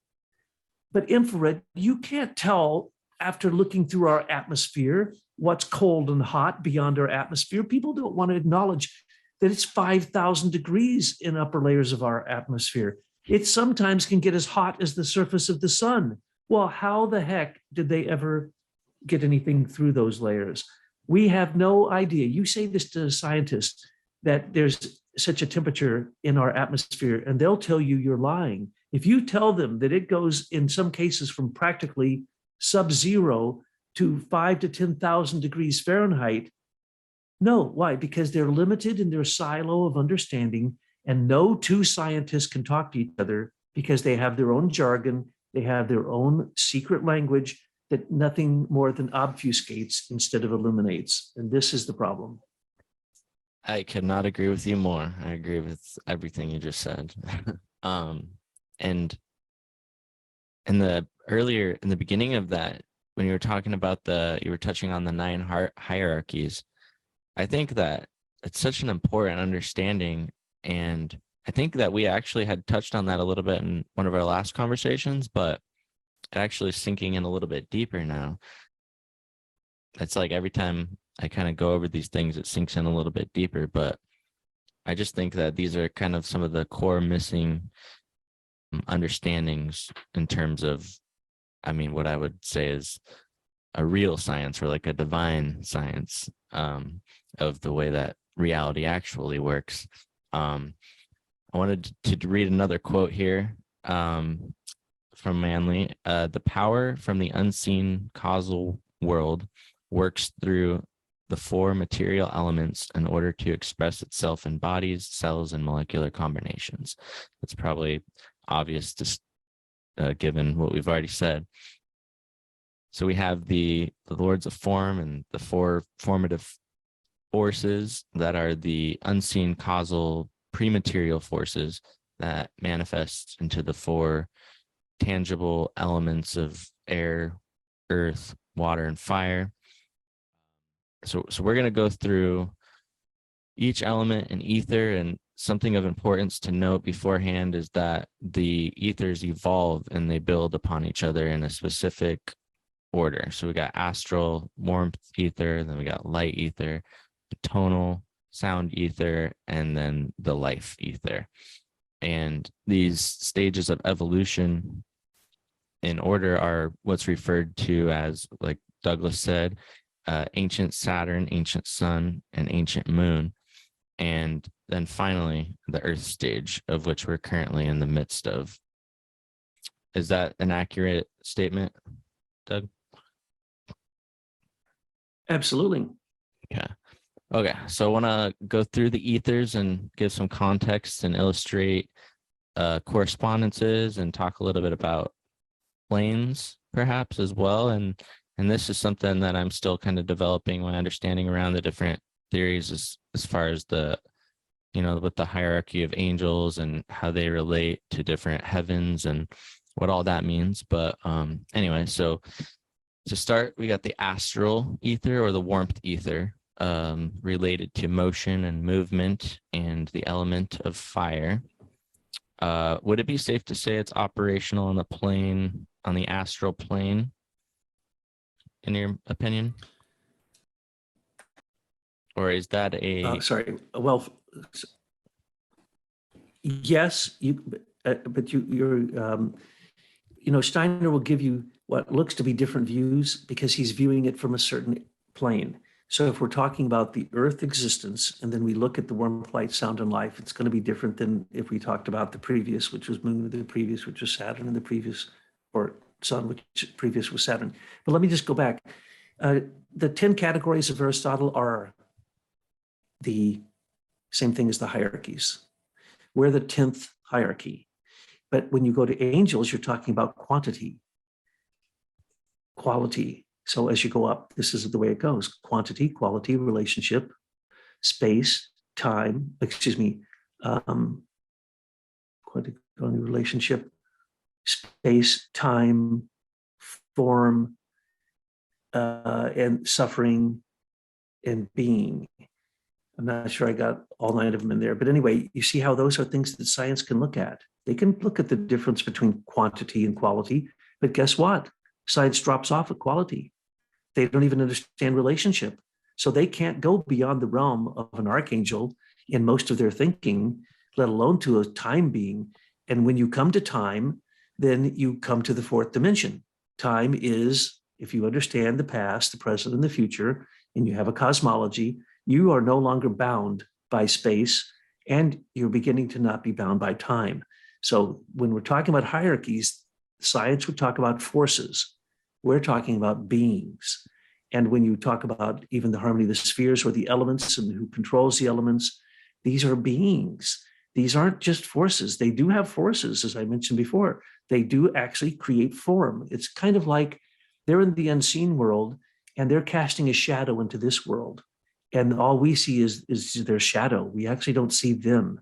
But infrared, you can't tell after looking through our atmosphere what's cold and hot beyond our atmosphere. People don't want to acknowledge that it's 5,000 degrees in upper layers of our atmosphere. It sometimes can get as hot as the surface of the sun. Well, how the heck did they ever get anything through those layers? We have no idea. You say this to scientists that there's such a temperature in our atmosphere, and they'll tell you you're lying. If you tell them that it goes in some cases from practically sub-zero to 5 to 10,000 degrees Fahrenheit, no, why? Because they're limited in their silo of understanding, and no two scientists can talk to each other because they have their own jargon, they have their own secret language that nothing more than obfuscates instead of illuminates. And this is the problem. I could not agree with you more. I agree with everything you just said. And in the beginning of that, when you were talking about you were touching on the 9 hierarchies, I think that it's such an important understanding. And I think that we actually had touched on that a little bit in one of our last conversations, but it actually is sinking in a little bit deeper now. It's like every time I kind of go over these things, it sinks in a little bit deeper. But I just think that these are kind of some of the core missing understandings in terms of, what I would say is a real science, or like a divine science, of the way that reality actually works. I wanted to read another quote here from Manly. The power from the unseen causal world works through the 4 material elements in order to express itself in bodies, cells, and molecular combinations. That's probably obvious, just given what we've already said. So we have the lords of form and the 4 formative forces that are the unseen causal pre-material forces that manifest into the 4 tangible elements of air, earth, water, and fire. So we're going to go through each element in ether, and something of importance to note beforehand is that the ethers evolve and they build upon each other in a specific order. So we got astral, warmth ether, then we got light ether, tonal, sound ether, and then the life ether. And these stages of evolution in order are what's referred to as, like Douglas said, ancient Saturn, ancient sun, and ancient moon. And then finally, the Earth stage, of which we're currently in the midst of. Is that an accurate statement, Doug? Absolutely. Okay. So I want to go through the ethers and give some context and illustrate correspondences and talk a little bit about planes, perhaps, as well. And this is something that I'm still kind of developing my understanding around the different theories as far as the, with the hierarchy of angels and how they relate to different heavens and what all that means. But anyway, so to start, we got the astral ether, or the warmth ether, related to motion and movement and the element of fire. Would it be safe to say it's operational on the astral plane, in your opinion? Or is that a... sorry. Well, yes, Steiner will give you what looks to be different views because he's viewing it from a certain plane. So if we're talking about the Earth existence, and then we look at the warmth, light, sound, and life, it's going to be different than if we talked about the previous, which was moon, the previous, which was Saturn, and the previous, or sun, which previous was Saturn. But let me just go back. The 10 categories of Aristotle are the same thing as the hierarchies. We're the 10th hierarchy. But when you go to angels, you're talking about quantity, quality. So as you go up, this is the way it goes: quantity, quality, relationship, space, time, quantity, relationship, space, time, form, and suffering, and being. I'm not sure I got all 9 of them in there, but anyway, you see how those are things that science can look at. They can look at the difference between quantity and quality, but guess what? Science drops off at quality. They don't even understand relationship. So they can't go beyond the realm of an archangel in most of their thinking, let alone to a time being. And when you come to time, then you come to the 4th dimension. Time is, if you understand the past, the present, and the future, and you have a cosmology, you are no longer bound by space, and you're beginning to not be bound by time. So when we're talking about hierarchies, science would talk about forces. We're talking about beings. And when you talk about even the harmony of the spheres or the elements and who controls the elements, these are beings. These aren't just forces. They do have forces, as I mentioned before. They do actually create form. It's kind of like they're in the unseen world and they're casting a shadow into this world. And all we see is their shadow. We actually don't see them.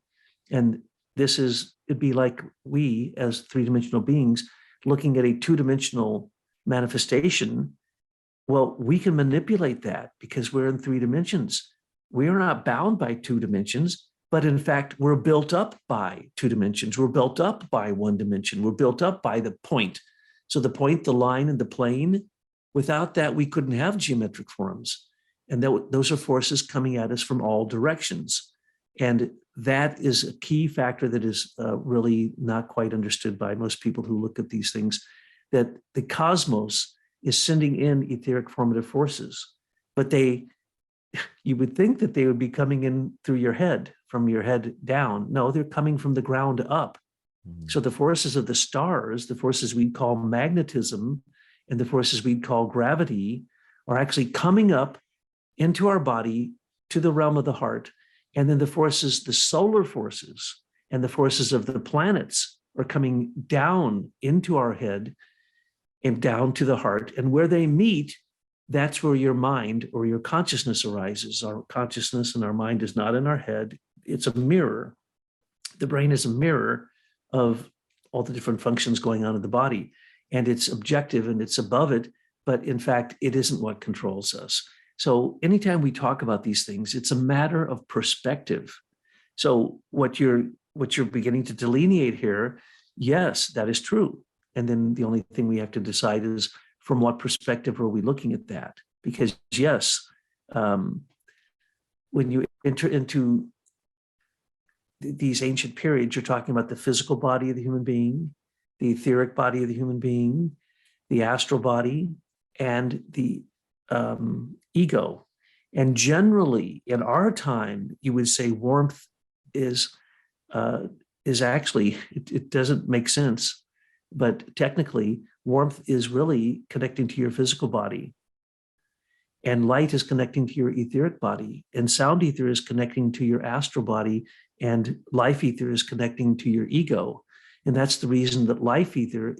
And it'd be like we as 3-dimensional beings looking at a 2-dimensional manifestation. Well, we can manipulate that because we're in 3 dimensions. We are not bound by 2 dimensions, but in fact, we're built up by 2 dimensions. We're built up by 1 dimension. We're built up by the point. So the point, the line, and the plane, without that, we couldn't have geometric forms. And those are forces coming at us from all directions. And that is a key factor that is really not quite understood by most people who look at these things, that the cosmos is sending in etheric formative forces, but you would think that they would be coming in through your head, from your head down. No, they're coming from the ground up. Mm-hmm. So the forces of the stars, the forces we'd call magnetism, and the forces we'd call gravity are actually coming up into our body to the realm of the heart. And then the forces, the solar forces and the forces of the planets are coming down into our head and down to the heart. And where they meet, that's where your mind or your consciousness arises. Our consciousness and our mind is not in our head. It's a mirror. The brain is a mirror of all the different functions going on in the body. And it's objective and it's above it, but in fact, it isn't what controls us. So anytime we talk about these things, it's a matter of perspective. So what you're beginning to delineate here, yes, that is true. And then the only thing we have to decide is from what perspective are we looking at that? Because yes, when you enter into these ancient periods, you're talking about the physical body of the human being, the etheric body of the human being, the astral body, and the ego. And generally, in our time, you would say warmth is actually, it doesn't make sense, but technically, warmth is really connecting to your physical body. And light is connecting to your etheric body. And sound ether is connecting to your astral body. And life ether is connecting to your ego. And that's the reason that life ether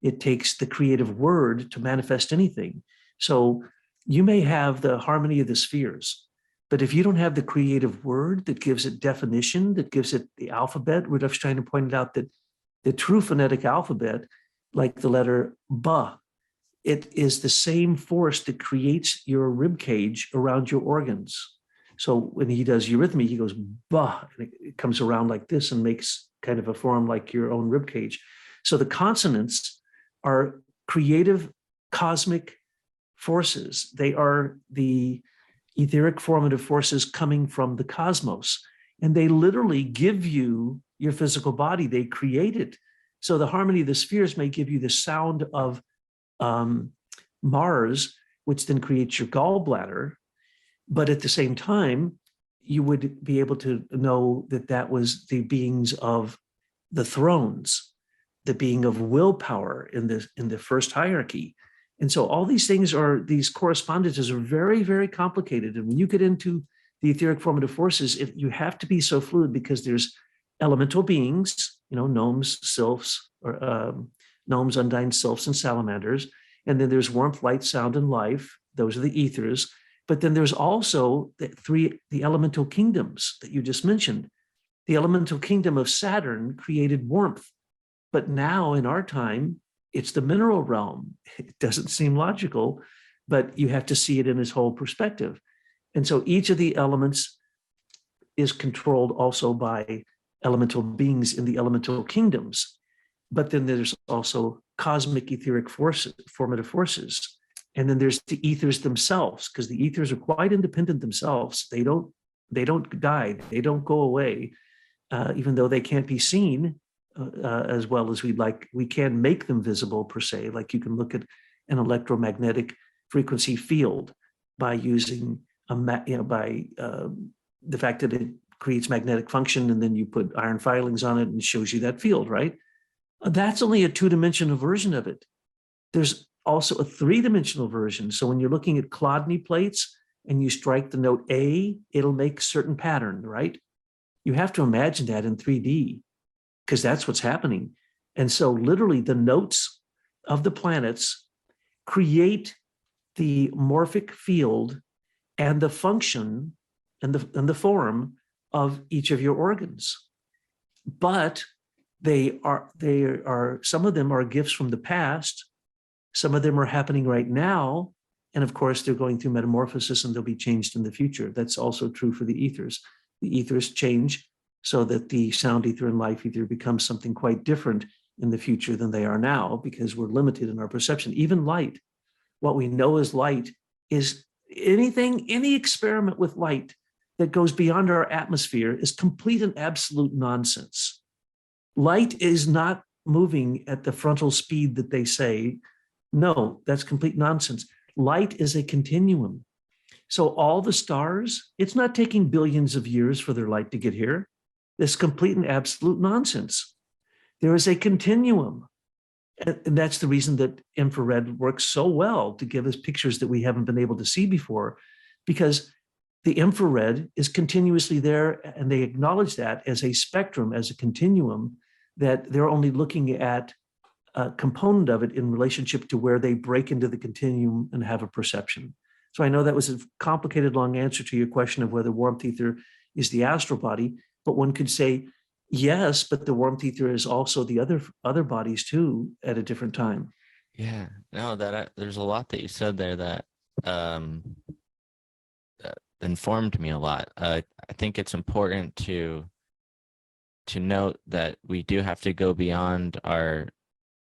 it takes the creative word to manifest anything. So you may have the harmony of the spheres, but if you don't have the creative word that gives it definition, that gives it the alphabet, Rudolf Steiner pointed out that the true phonetic alphabet, like the letter ba, it is the same force that creates your rib cage around your organs. So when he does eurythmy, he goes ba, and it comes around like this and makes kind of a form like your own rib cage. So the consonants are creative cosmic forces. They are the etheric formative forces coming from the cosmos, and they literally give you your physical body. They create it. So the harmony of the spheres may give you the sound of Mars, which then creates your gallbladder. But at the same time, you would be able to know that that was the beings of the thrones, the being of willpower in the first hierarchy. And so all these things these correspondences are very, very complicated. And when you get into the etheric formative forces, you have to be so fluid because there's elemental beings, gnomes, sylphs, or gnomes, undine sylphs, and salamanders. And then there's warmth, light, sound, and life. Those are the ethers. But then there's also the elemental kingdoms that you just mentioned. The elemental kingdom of Saturn created warmth. But now in our time, it's the mineral realm. It doesn't seem logical, but you have to see it in its whole perspective. And so each of the elements is controlled also by elemental beings in the elemental kingdoms. But then there's also cosmic etheric forces, formative forces. And then there's the ethers themselves, because the ethers are quite independent themselves. They don't die, they don't go away, even though they can't be seen as well as we'd like. We can make them visible per se, like you can look at an electromagnetic frequency field by using the fact that it creates magnetic function, and then you put iron filings on it and it shows you that field, right? That's only a two-dimensional version of it. There's also a three-dimensional version. So when you're looking at Chladni plates and you strike the note A, it'll make a certain pattern, right? You have to imagine that in 3D, because that's what's happening. And so literally the notes of the planets create the morphic field and the function and the form of each of your organs. But they are some of them are gifts from the past, some of them are happening right now, and of course they're going through metamorphosis and they'll be changed in the future. That's also true for the ethers. The ethers change so that the sound ether and life ether becomes something quite different in the future than they are now, because we're limited in our perception. Even light, what we know as light, is any experiment with light that goes beyond our atmosphere is complete and absolute nonsense. Light is not moving at the frontal speed that they say. No, that's complete nonsense. Light is a continuum. So all the stars, it's not taking billions of years for their light to get here. It's complete and absolute nonsense. There is a continuum. And that's the reason that infrared works so well to give us pictures that we haven't been able to see before, because the infrared is continuously there, and they acknowledge that as a spectrum, as a continuum, that they're only looking at a component of it in relationship to where they break into the continuum and have a perception. So I know that was a complicated, long answer to your question of whether warmth ether is the astral body, but one could say, yes, but the warmth ether is also the other bodies too at a different time. Yeah, no, there's a lot that you said there that informed me a lot. I think it's important to note that we do have to go beyond our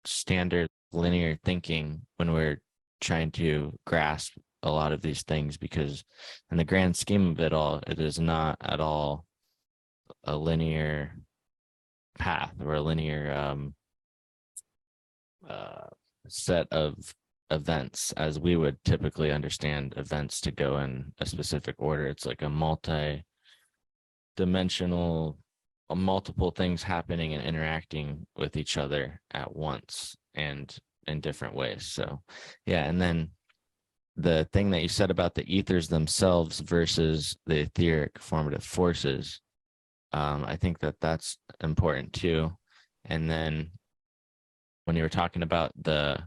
standard linear thinking when we're trying to grasp a lot of these things, because in the grand scheme of it all, it is not at all a linear path or a linear set of events as we would typically understand events to go in a specific order. It's like a multi-dimensional, multiple things happening and interacting with each other at once and in different ways. So yeah, and then the thing that you said about the ethers themselves versus the etheric formative forces, I think that that's important too. And then when you were talking about the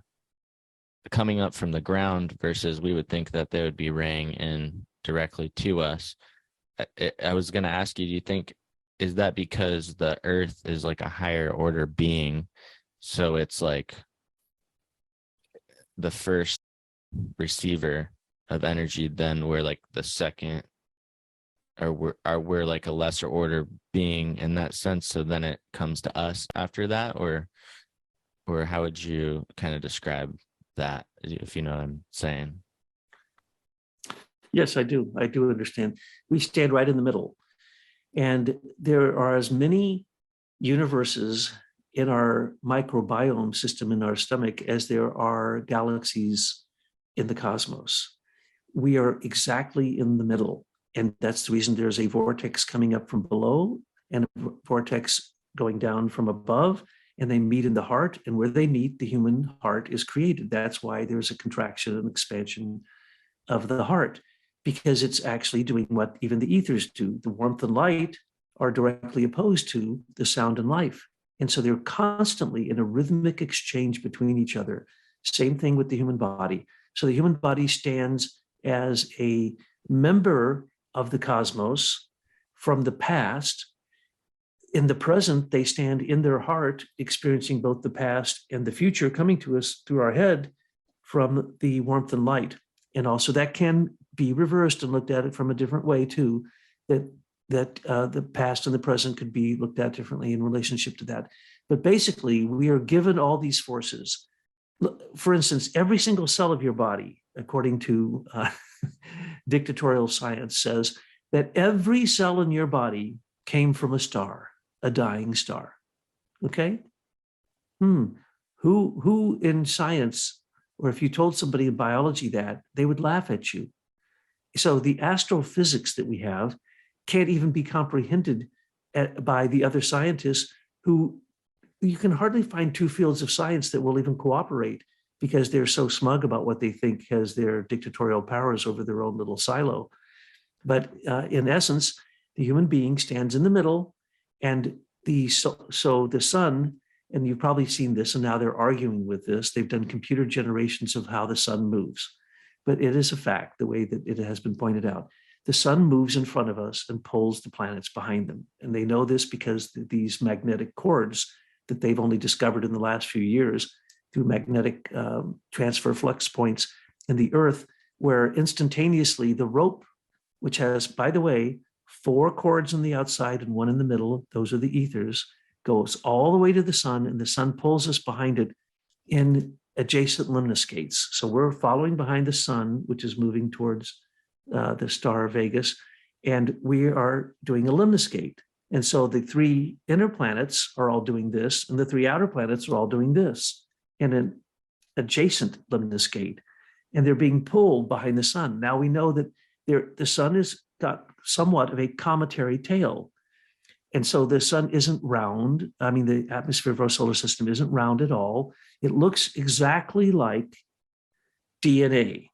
coming up from the ground versus we would think that they would be raying in directly to us, I was going to ask you, do you think, is that because the earth is like a higher order being, so it's like the first receiver of energy, then we're like the second, or we're like a lesser order being in that sense, so then it comes to us after that? Or how would you kind of describe that, if you know what I'm saying? Yes, I do understand. We stand right in the middle, and there are as many universes in our microbiome system in our stomach as there are galaxies in the cosmos. We are exactly in the middle, and that's the reason there's a vortex coming up from below and a vortex going down from above, and they meet in the heart, and where they meet, the human heart is created. That's why there's a contraction and expansion of the heart, because it's actually doing what even the ethers do. The warmth and light are directly opposed to the sound and life. And so they're constantly in a rhythmic exchange between each other. Same thing with the human body. So the human body stands as a member of the cosmos from the past. In the present, they stand in their heart, experiencing both the past and the future coming to us through our head from the warmth and light. And also that can be reversed and looked at it from a different way too, that that the past and the present could be looked at differently in relationship to that. But basically, we are given all these forces. For instance, every single cell of your body, according to dictatorial science, says that every cell in your body came from a star, a dying star. Okay? Who in science, or if you told somebody in biology that, they would laugh at you. So the astrophysics that we have can't even be comprehended by the other scientists, who you can hardly find two fields of science that will even cooperate, because they're so smug about what they think has their dictatorial powers over their own little silo. But in essence, the human being stands in the middle, and so the sun, and you've probably seen this, and now they're arguing with this. They've done computer generations of how the sun moves. But it is a fact, the way that it has been pointed out. The sun moves in front of us and pulls the planets behind them. And they know this because these magnetic cords that they've only discovered in the last few years through magnetic transfer flux points in the Earth, where instantaneously the rope, which has, by the way, 4 cords on the outside and 1 in the middle, those are the ethers, goes all the way to the sun, and the sun pulls us behind it in adjacent lemniscates. So we're following behind the sun, which is moving towards the star Vegas, and we are doing a lemniscate. And so the 3 inner planets are all doing this, and the 3 outer planets are all doing this in an adjacent lemniscate, and they're being pulled behind the sun. Now we know that the sun has got somewhat of a cometary tail. And so the sun isn't round. I mean, the atmosphere of our solar system isn't round at all. It looks exactly like DNA.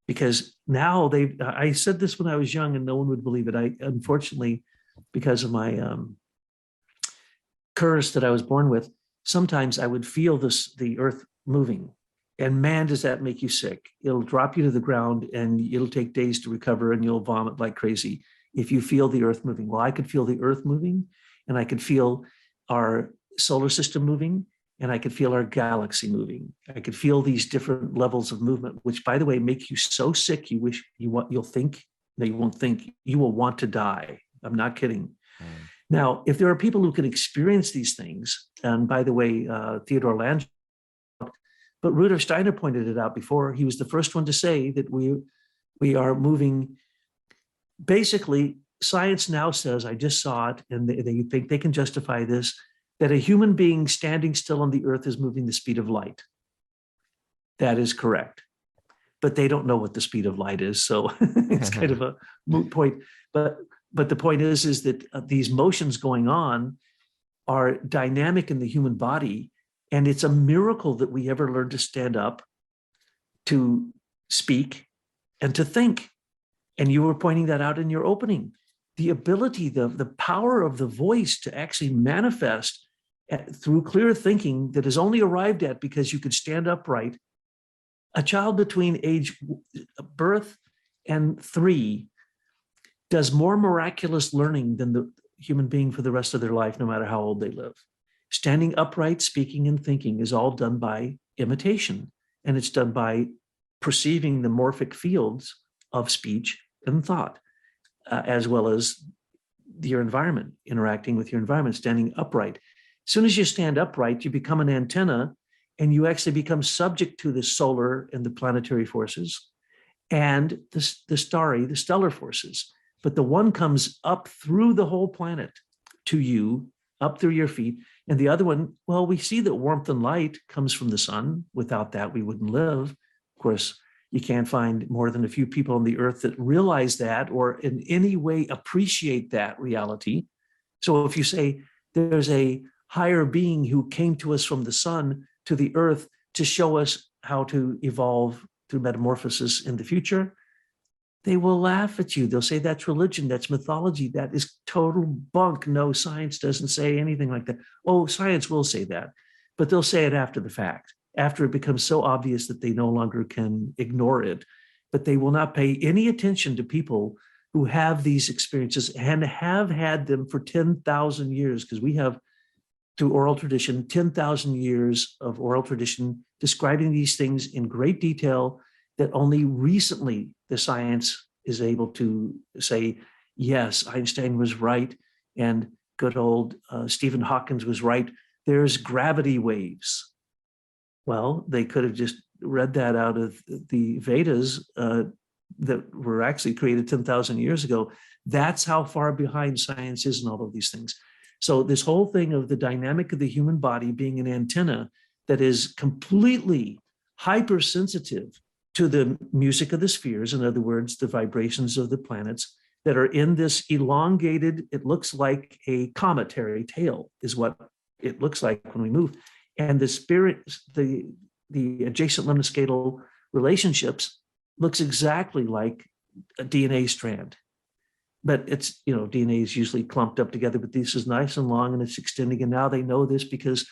Because now I said this when I was young and no one would believe it. Unfortunately, because of my curse that I was born with, sometimes I would feel the earth moving. And man, does that make you sick. It'll drop you to the ground and it'll take days to recover, and you'll vomit like crazy if you feel the earth moving. Well, I could feel the earth moving, and I could feel our solar system moving, and I could feel our galaxy moving. I could feel these different levels of movement, which, by the way, make you so sick you will want to die. I'm not kidding. Now, if there are people who can experience these things, and by the way, Theodore Land, but Rudolf Steiner pointed it out before. He was the first one to say that we are moving. Basically, science now says, I just saw it, and they think they can justify this, that a human being standing still on the earth is moving the speed of light. That is correct. But they don't know what the speed of light is, so it's kind of a moot point. But the point is that these motions going on are dynamic in the human body, and it's a miracle that we ever learned to stand up, to speak, and to think. And you were pointing that out in your opening. The ability, the power of the voice to actually manifest through clear thinking that is only arrived at because you could stand upright. A child between age birth and 3 does more miraculous learning than the human being for the rest of their life, no matter how old they live. Standing upright, speaking and thinking is all done by imitation, and it's done by perceiving the morphic fields of speech and thought, as well as your environment, interacting with your environment, standing upright. As soon as you stand upright, you become an antenna, and you actually become subject to the solar and the planetary forces and the stellar forces. But the one comes up through the whole planet to you, up through your feet. And the other one, well, we see that warmth and light comes from the sun. Without that, we wouldn't live. Of course, you can't find more than a few people on the earth that realize that or in any way appreciate that reality. So if you say there's a higher being who came to us from the sun to the earth to show us how to evolve through metamorphosis in the future, they will laugh at you. They'll say that's religion, that's mythology, that is total bunk. No, science doesn't say anything like that. Oh, science will say that, but they'll say it after the fact, after it becomes so obvious that they no longer can ignore it. But they will not pay any attention to people who have these experiences and have had them for 10,000 years, because we have, through oral tradition, 10,000 years of oral tradition describing these things in great detail that only recently the science is able to say, yes, Einstein was right, and good old Stephen Hawking was right. There's gravity waves. Well, they could have just read that out of the Vedas that were actually created 10,000 years ago. That's how far behind science is in all of these things. So this whole thing of the dynamic of the human body being an antenna that is completely hypersensitive to the music of the spheres, in other words, the vibrations of the planets that are in this elongated, it looks like a cometary tail is what it looks like when we move. And the spirit, the adjacent lemniscatal relationships looks exactly like a DNA strand. But it's, DNA is usually clumped up together, but this is nice and long and it's extending. And now they know this because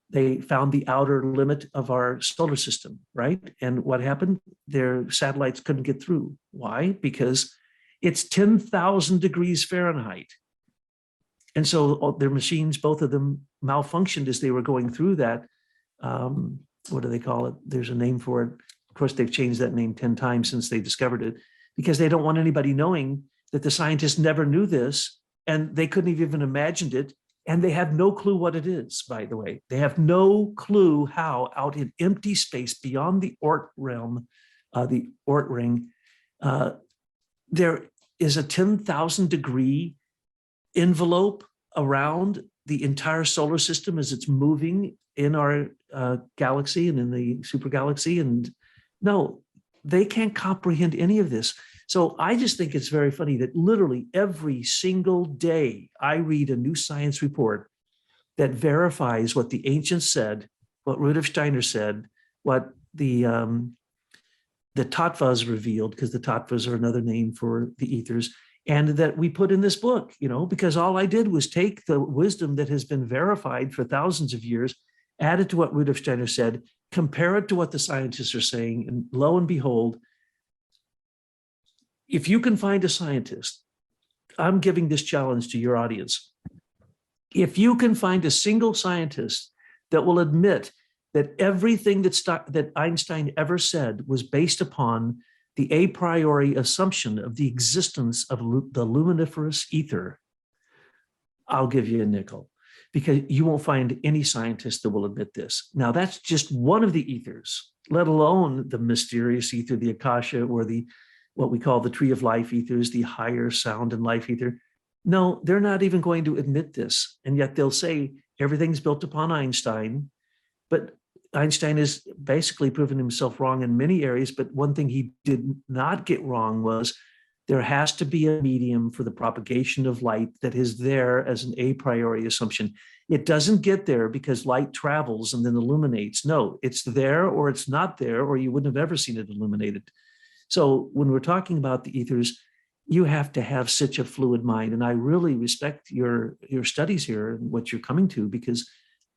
they found the outer limit of our solar system, right? And what happened? Their satellites couldn't get through. Why? Because it's 10,000 degrees Fahrenheit. And so their machines, both of them, malfunctioned as they were going through that. What do they call it? There's a name for it. Of course, they've changed that name 10 times since they discovered it, because they don't want anybody knowing that the scientists never knew this, and they couldn't have even imagined it. And they have no clue what it is, by the way. They have no clue how out in empty space beyond the Oort realm, the Oort ring, there is a 10,000 degree envelope around the entire solar system as it's moving in our galaxy and in the super galaxy. And no, they can't comprehend any of this. So I just think it's very funny that literally every single day I read a new science report that verifies what the ancients said, what Rudolf Steiner said, what the tattvas revealed, because the tattvas are another name for the ethers, and that we put in this book, because all I did was take the wisdom that has been verified for thousands of years, add it to what Rudolf Steiner said, compare it to what the scientists are saying, and lo and behold, if you can find a scientist, I'm giving this challenge to your audience. If you can find a single scientist that will admit that everything that Einstein ever said was based upon the a priori assumption of the existence of the luminiferous ether, I'll give you a nickel, because you won't find any scientist that will admit this. Now, that's just one of the ethers, let alone the mysterious ether, the Akasha, or what we call the tree of life ethers, the higher sound and life ether. No, they're not even going to admit this. And yet they'll say everything's built upon Einstein, but Einstein has basically proven himself wrong in many areas. But one thing he did not get wrong was there has to be a medium for the propagation of light that is there as an a priori assumption. It doesn't get there because light travels and then illuminates. No, it's there or it's not there, or you wouldn't have ever seen it illuminated. So when we're talking about the ethers, you have to have such a fluid mind. And I really respect your studies here and what you're coming to, because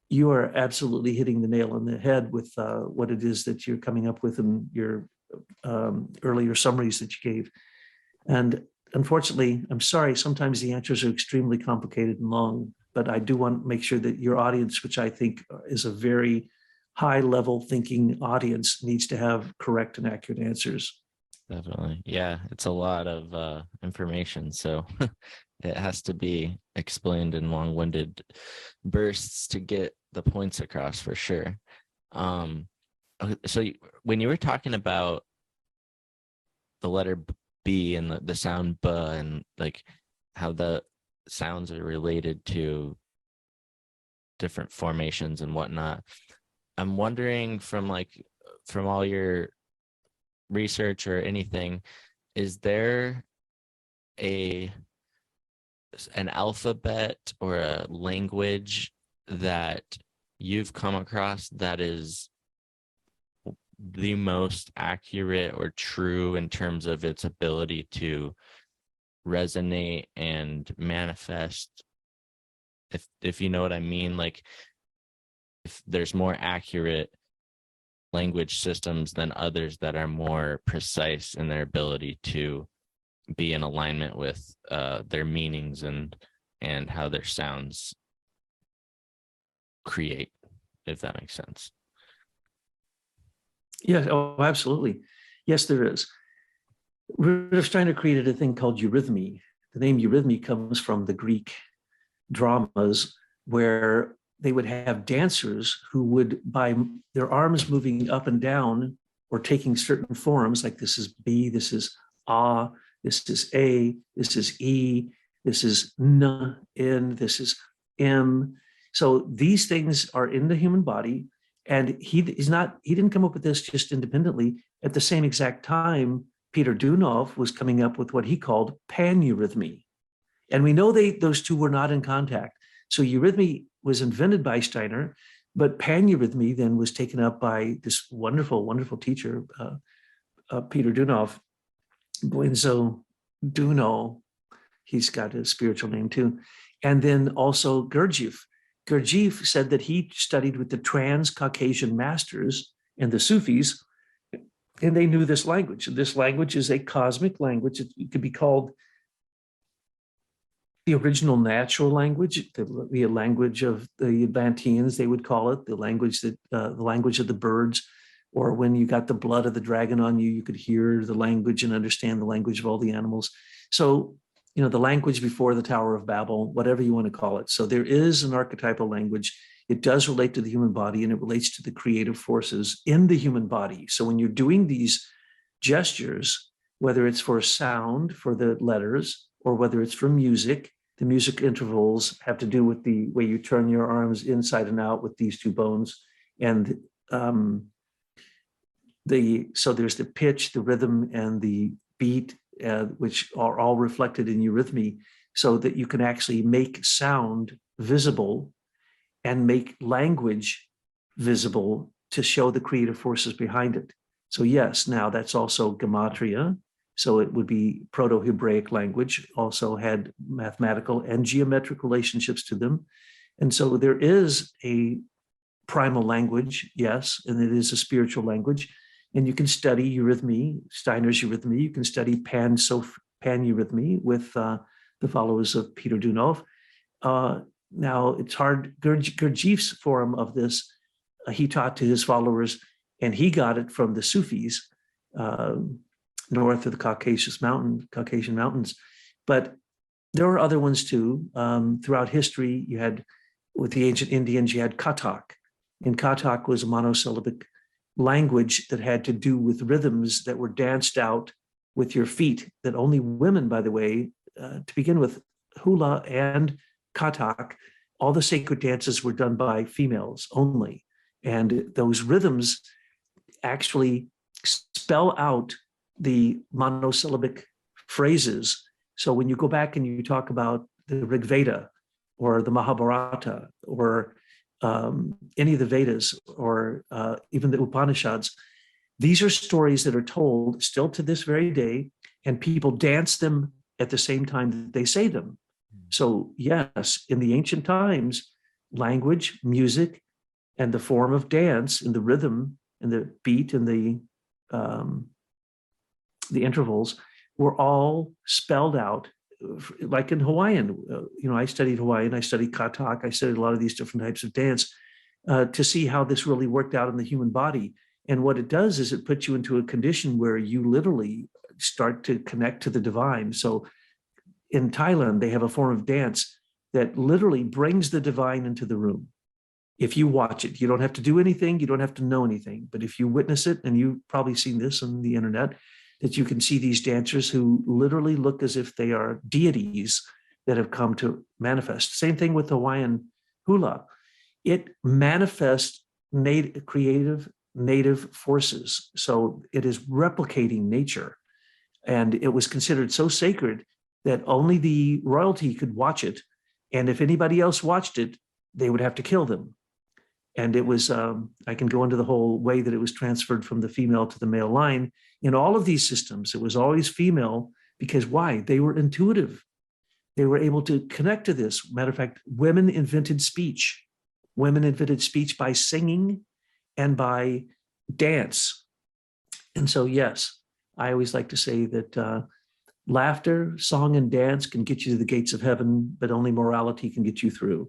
you are absolutely hitting the nail on the head with what it is that you're coming up with in your earlier summaries that you gave. And unfortunately, I'm sorry, sometimes the answers are extremely complicated and long, but I do want to make sure that your audience, which I think is a very high level thinking audience, needs to have correct and accurate answers. Definitely. Yeah, it's a lot of information. So it has to be explained in long-winded bursts to get the points across, for sure. So when you were talking about the letter B and the sound B, and like how the sounds are related to different formations and whatnot, I'm wondering from all your research or anything, is there an alphabet or a language that you've come across that is the most accurate or true in terms of its ability to resonate and manifest, if you know what I mean? Like, if there's more accurate language systems than others that are more precise in their ability to be in alignment with their meanings and how their sounds create, if that makes sense. Yeah, oh, absolutely. Yes, there is. Rudolf Steiner created a thing called eurythmy, the name eurythmy comes from the Greek dramas, where they would have dancers who would, by their arms moving up and down or taking certain forms, like this is B, this is A, this is A, this is E, this is N, N, this is M. So these things are in the human body, and he didn't come up with this just independently. At the same exact time, Peter Dunov was coming up with what he called paneurythmy. And we know those two were not in contact. So eurythmy was invented by Steiner, but paneurythmy then was taken up by this wonderful, wonderful teacher, Peter Dunov, Buenzo Duno. He's got a spiritual name too. And then also Gurdjieff. Gurdjieff said that he studied with the trans-Caucasian masters and the Sufis, and they knew this language. This language is a cosmic language. It could be called the original natural language, the language of the Atlanteans, they would call it, the language of the birds, or when you got the blood of the dragon on you, you could hear the language and understand the language of all the animals. So, the language before the Tower of Babel, whatever you want to call it. So there is an archetypal language. It does relate to the human body, and it relates to the creative forces in the human body. So when you're doing these gestures, whether it's for sound, for the letters, or whether it's for music, the music intervals have to do with the way you turn your arms inside and out with these two bones. And so there's the pitch, the rhythm, and the beat, which are all reflected in eurythmy, so that you can actually make sound visible and make language visible to show the creative forces behind it. So yes, now that's also gematria. So it would be Proto-Hebraic language, also had mathematical and geometric relationships to them. And so there is a primal language, yes, and it is a spiritual language. And you can study eurythmy, Steiner's eurythmy. You can study pan-eurythmy with the followers of Peter Dunov. Now, it's hard. Gurdjieff's form of this, he taught to his followers, and he got it from the Sufis, north of the Caucasian mountains. But there were other ones too. Throughout history, you had, with the ancient Indians, you had Kathak. And Kathak was a monosyllabic language that had to do with rhythms that were danced out with your feet, that only women, by the way, to begin with, hula and Kathak, all the sacred dances were done by females only. And those rhythms actually spell out the monosyllabic phrases. So when you go back and you talk about the Rig Veda or the Mahabharata or any of the Vedas or even the Upanishads, these are stories that are told still to this very day, and people dance them at the same time that they say them. So yes, in the ancient times, language, music, and the form of dance and the rhythm and the beat and the intervals were all spelled out, like in Hawaiian. I studied Hawaiian, I studied Kathak, I studied a lot of these different types of dance to see how this really worked out in the human body. And what it does is it puts you into a condition where you literally start to connect to the divine. So in Thailand, they have a form of dance that literally brings the divine into the room. If you watch it, you don't have to do anything, you don't have to know anything, but if you witness it, and you've probably seen this on the internet, that you can see these dancers who literally look as if they are deities that have come to manifest. Same thing with Hawaiian hula. It manifests creative native forces. So it is replicating nature. And it was considered so sacred that only the royalty could watch it. And if anybody else watched it, they would have to kill them. And it was, I can go into the whole way that it was transferred from the female to the male line. In all of these systems, it was always female, because why? They were intuitive. They were able to connect to this. Matter of fact, women invented speech. Women invented speech by singing and by dance. And so, yes, I always like to say that laughter, song, and dance can get you to the gates of heaven, but only morality can get you through.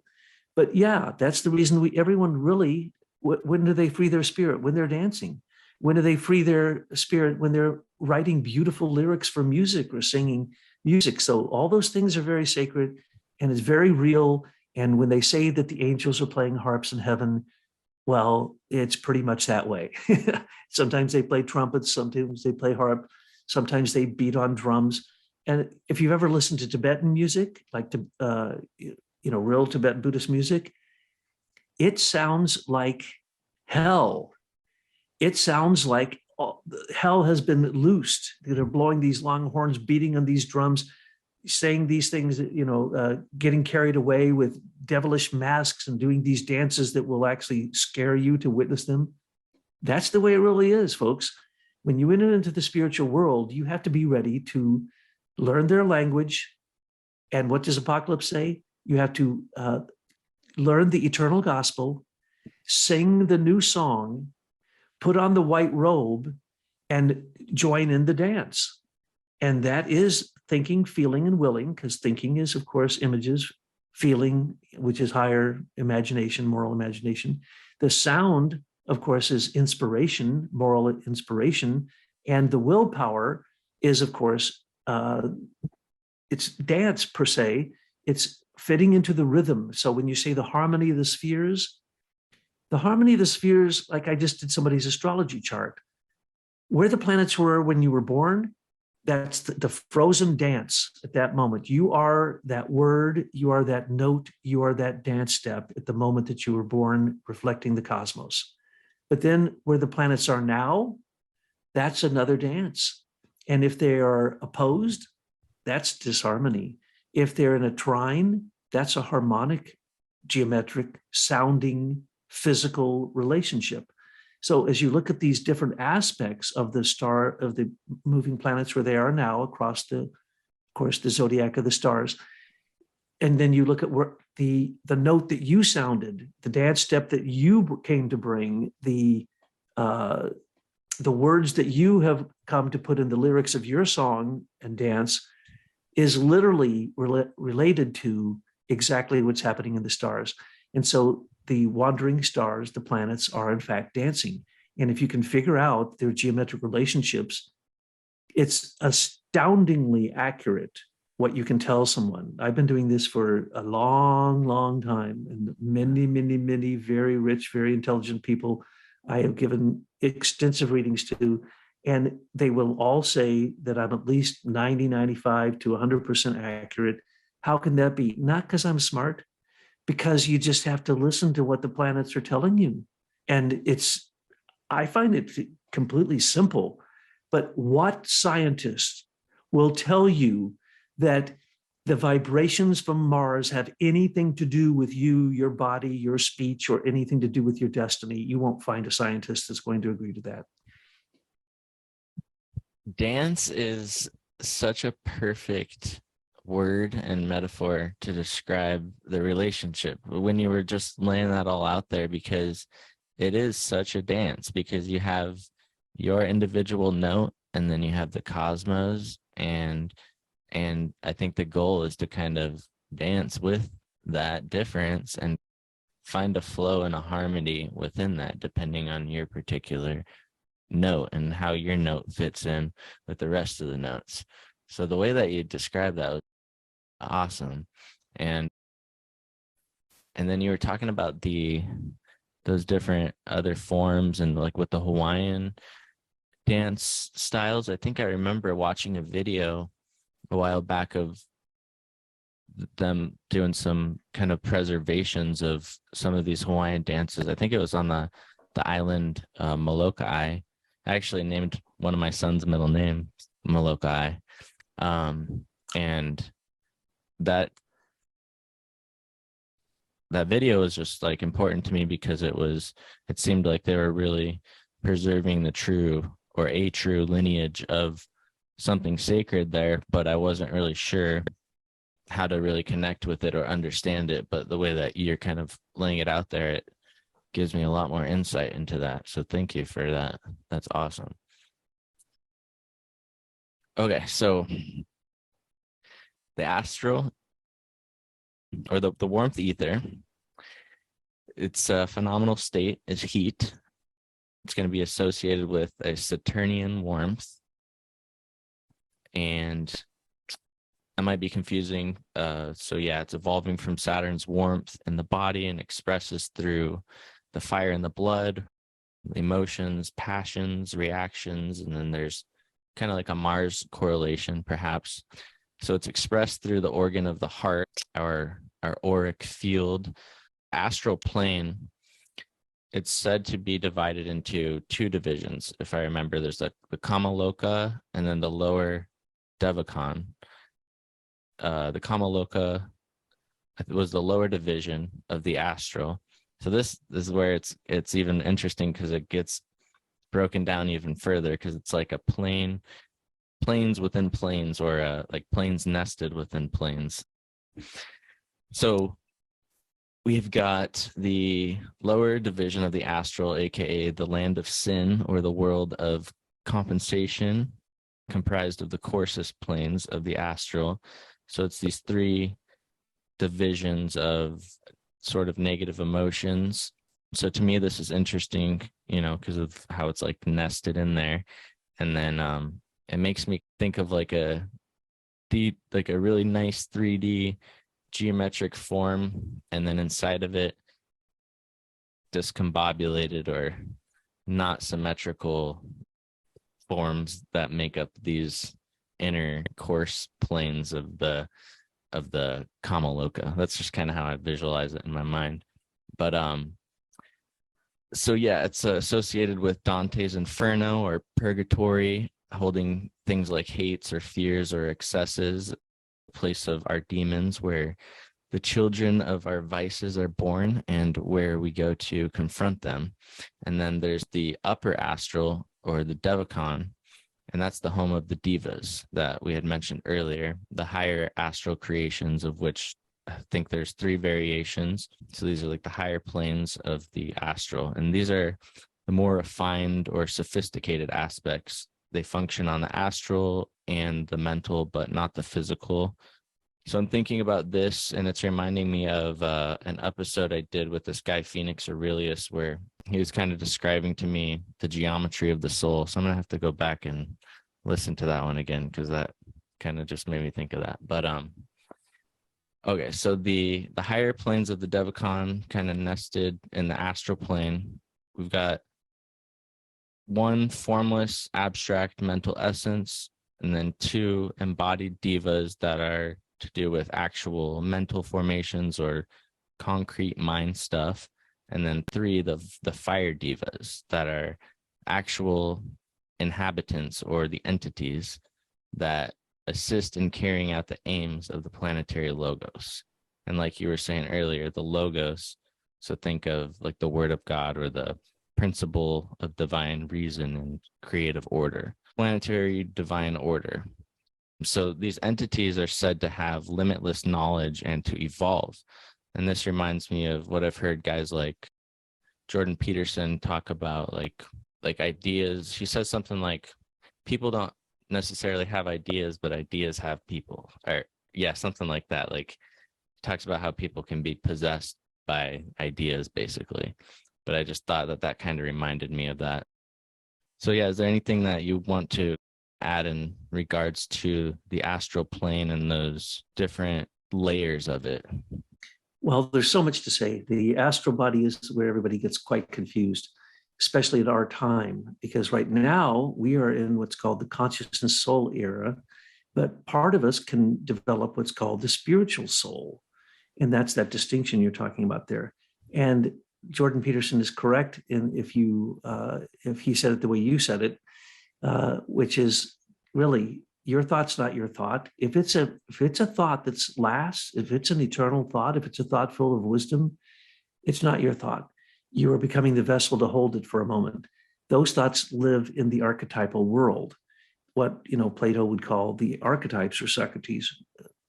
But yeah, that's the reason everyone really, when do they free their spirit? When they're dancing. When do they free their spirit? When they're writing beautiful lyrics for music or singing music. So all those things are very sacred and it's very real. And when they say that the angels are playing harps in heaven, well, it's pretty much that way. Sometimes they play trumpets, sometimes they play harp, sometimes they beat on drums. And if you've ever listened to Tibetan music, like real Tibetan Buddhist music, it sounds like hell. It sounds like hell has been loosed. They're blowing these long horns, beating on these drums, saying these things, getting carried away with devilish masks and doing these dances that will actually scare you to witness them. That's the way it really is, folks. When you enter into the spiritual world, you have to be ready to learn their language. And what does Apocalypse say? You have to learn the eternal gospel, sing the new song, put on the white robe, and join in the dance. And that is thinking, feeling, and willing, because thinking is, of course, images, feeling, which is higher imagination, moral imagination. The sound, of course, is inspiration, moral inspiration. And the willpower is, of course, it's dance per se. It's fitting into the rhythm. So when you say the harmony of the spheres, like I just did somebody's astrology chart, where the planets were when you were born, that's the frozen dance at that moment. You are that word, you are that note, you are that dance step at the moment that you were born, reflecting the cosmos. But then where the planets are now, that's another dance. And if they are opposed, that's disharmony. If they're in a trine, that's a harmonic, geometric, sounding, physical relationship. So as you look at these different aspects of the moving planets where they are now across the zodiac of the stars, and then you look at where the note that you sounded, the dance step that you came to bring, the words that you have come to put in the lyrics of your song and dance is literally related to exactly what's happening in the stars. And so the wandering stars, the planets, are in fact dancing. And if you can figure out their geometric relationships, it's astoundingly accurate what you can tell someone. I've been doing this for a long, long time, and many, many, many very rich, very intelligent people I have given extensive readings to, and they will all say that I'm at least 90, 95 to 100% accurate. How can that be? Not because I'm smart, because you just have to listen to what the planets are telling you. And I find it completely simple, but what scientist will tell you that the vibrations from Mars have anything to do with you, your body, your speech, or anything to do with your destiny? You won't find a scientist that's going to agree to that. Dance is such a perfect word and metaphor to describe the relationship when you were just laying that all out there, because it is such a dance, because you have your individual note and then you have the cosmos, and I think the goal is to kind of dance with that difference and find a flow and a harmony within that, depending on your particular note and how your note fits in with the rest of the notes. So the way that you described that was awesome. And then you were talking about those different other forms, and like with the Hawaiian dance styles. I think I remember watching a video a while back of them doing some kind of preservations of some of these Hawaiian dances. I think it was on the island Molokai. I actually named one of my son's middle name Molokai. And that video was just like important to me, because it seemed like they were really preserving a true lineage of something sacred there, but I wasn't really sure how to really connect with it or understand it. But the way that you're kind of laying it out there, it gives me a lot more insight into that. So thank you for that. That's awesome. Okay, so the astral, or the warmth ether, its a phenomenal state is heat. It's going to be associated with a Saturnian warmth. And that might be confusing. So yeah, it's evolving from Saturn's warmth in the body and expresses through the fire in the blood, emotions, passions, reactions, and then there's kind of like a Mars correlation, perhaps. So it's expressed through the organ of the heart, our auric field. Astral plane, it's said to be divided into two divisions. If I remember, there's the Kamaloka and then the lower Devachan. The Kamaloka was the lower division of the astral. So this is where it's even interesting, because it gets broken down even further, because it's like a planes within planes, or like planes nested within planes. So we've got the lower division of the astral, aka the land of sin, or the world of compensation, comprised of the coarsest planes of the astral. So it's these three divisions of sort of negative emotions. So to me, this is interesting, because of how it's like nested in there. And then it makes me think of like a really nice 3D geometric form, and then inside of it, discombobulated or not symmetrical forms that make up these inner coarse planes of the Kamaloka. That's just kind of how I visualize it in my mind. But so yeah, it's associated with Dante's Inferno or purgatory, holding things like hates or fears or excesses, place of our demons, where the children of our vices are born and where we go to confront them. And then there's the upper astral, or the Devachan, and that's the home of the divas that we had mentioned earlier, the higher astral creations, of which I think there's 3 variations. So these are like the higher planes of the astral, and these are the more refined or sophisticated aspects. They function on the astral and the mental, but not the physical. So I'm thinking about this, and it's reminding me of an episode I did with this guy, Phoenix Aurelius, where he was kind of describing to me the geometry of the soul. So I'm going to have to go back and listen to that one again, because that kind of just made me think of that. But okay, so the higher planes of the Devachan kind of nested in the astral plane. We've got 1 formless, abstract mental essence, and then 2 embodied divas that are to do with actual mental formations or concrete mind stuff, and then 3 the fire divas that are actual inhabitants or the entities that assist in carrying out the aims of the planetary logos. And like you were saying earlier, the logos, so think of like the word of God, or the principle of divine reason and creative order, planetary divine order. So these entities are said to have limitless knowledge and to evolve. And this reminds me of what I've heard guys like Jordan Peterson talk about, like ideas. He says something like, people don't necessarily have ideas, but ideas have people. Or yeah, something like that. Like, talks about how people can be possessed by ideas, basically. But I just thought that kind of reminded me of that. So yeah, is there anything that you want to add in regards to the astral plane and those different layers of it? Well, there's so much to say. The astral body is where everybody gets quite confused, especially at our time, because right now we are in what's called the consciousness soul era, but part of us can develop what's called the spiritual soul. And that's that distinction you're talking about there. And Jordan Peterson is correct if he said it the way you said it, which is really your thought's not your thought. If it's a thought that's lasts, if it's an eternal thought, if it's a thought full of wisdom, it's not your thought. You are becoming the vessel to hold it for a moment. Those thoughts live in the archetypal world, what Plato would call the archetypes, or Socrates.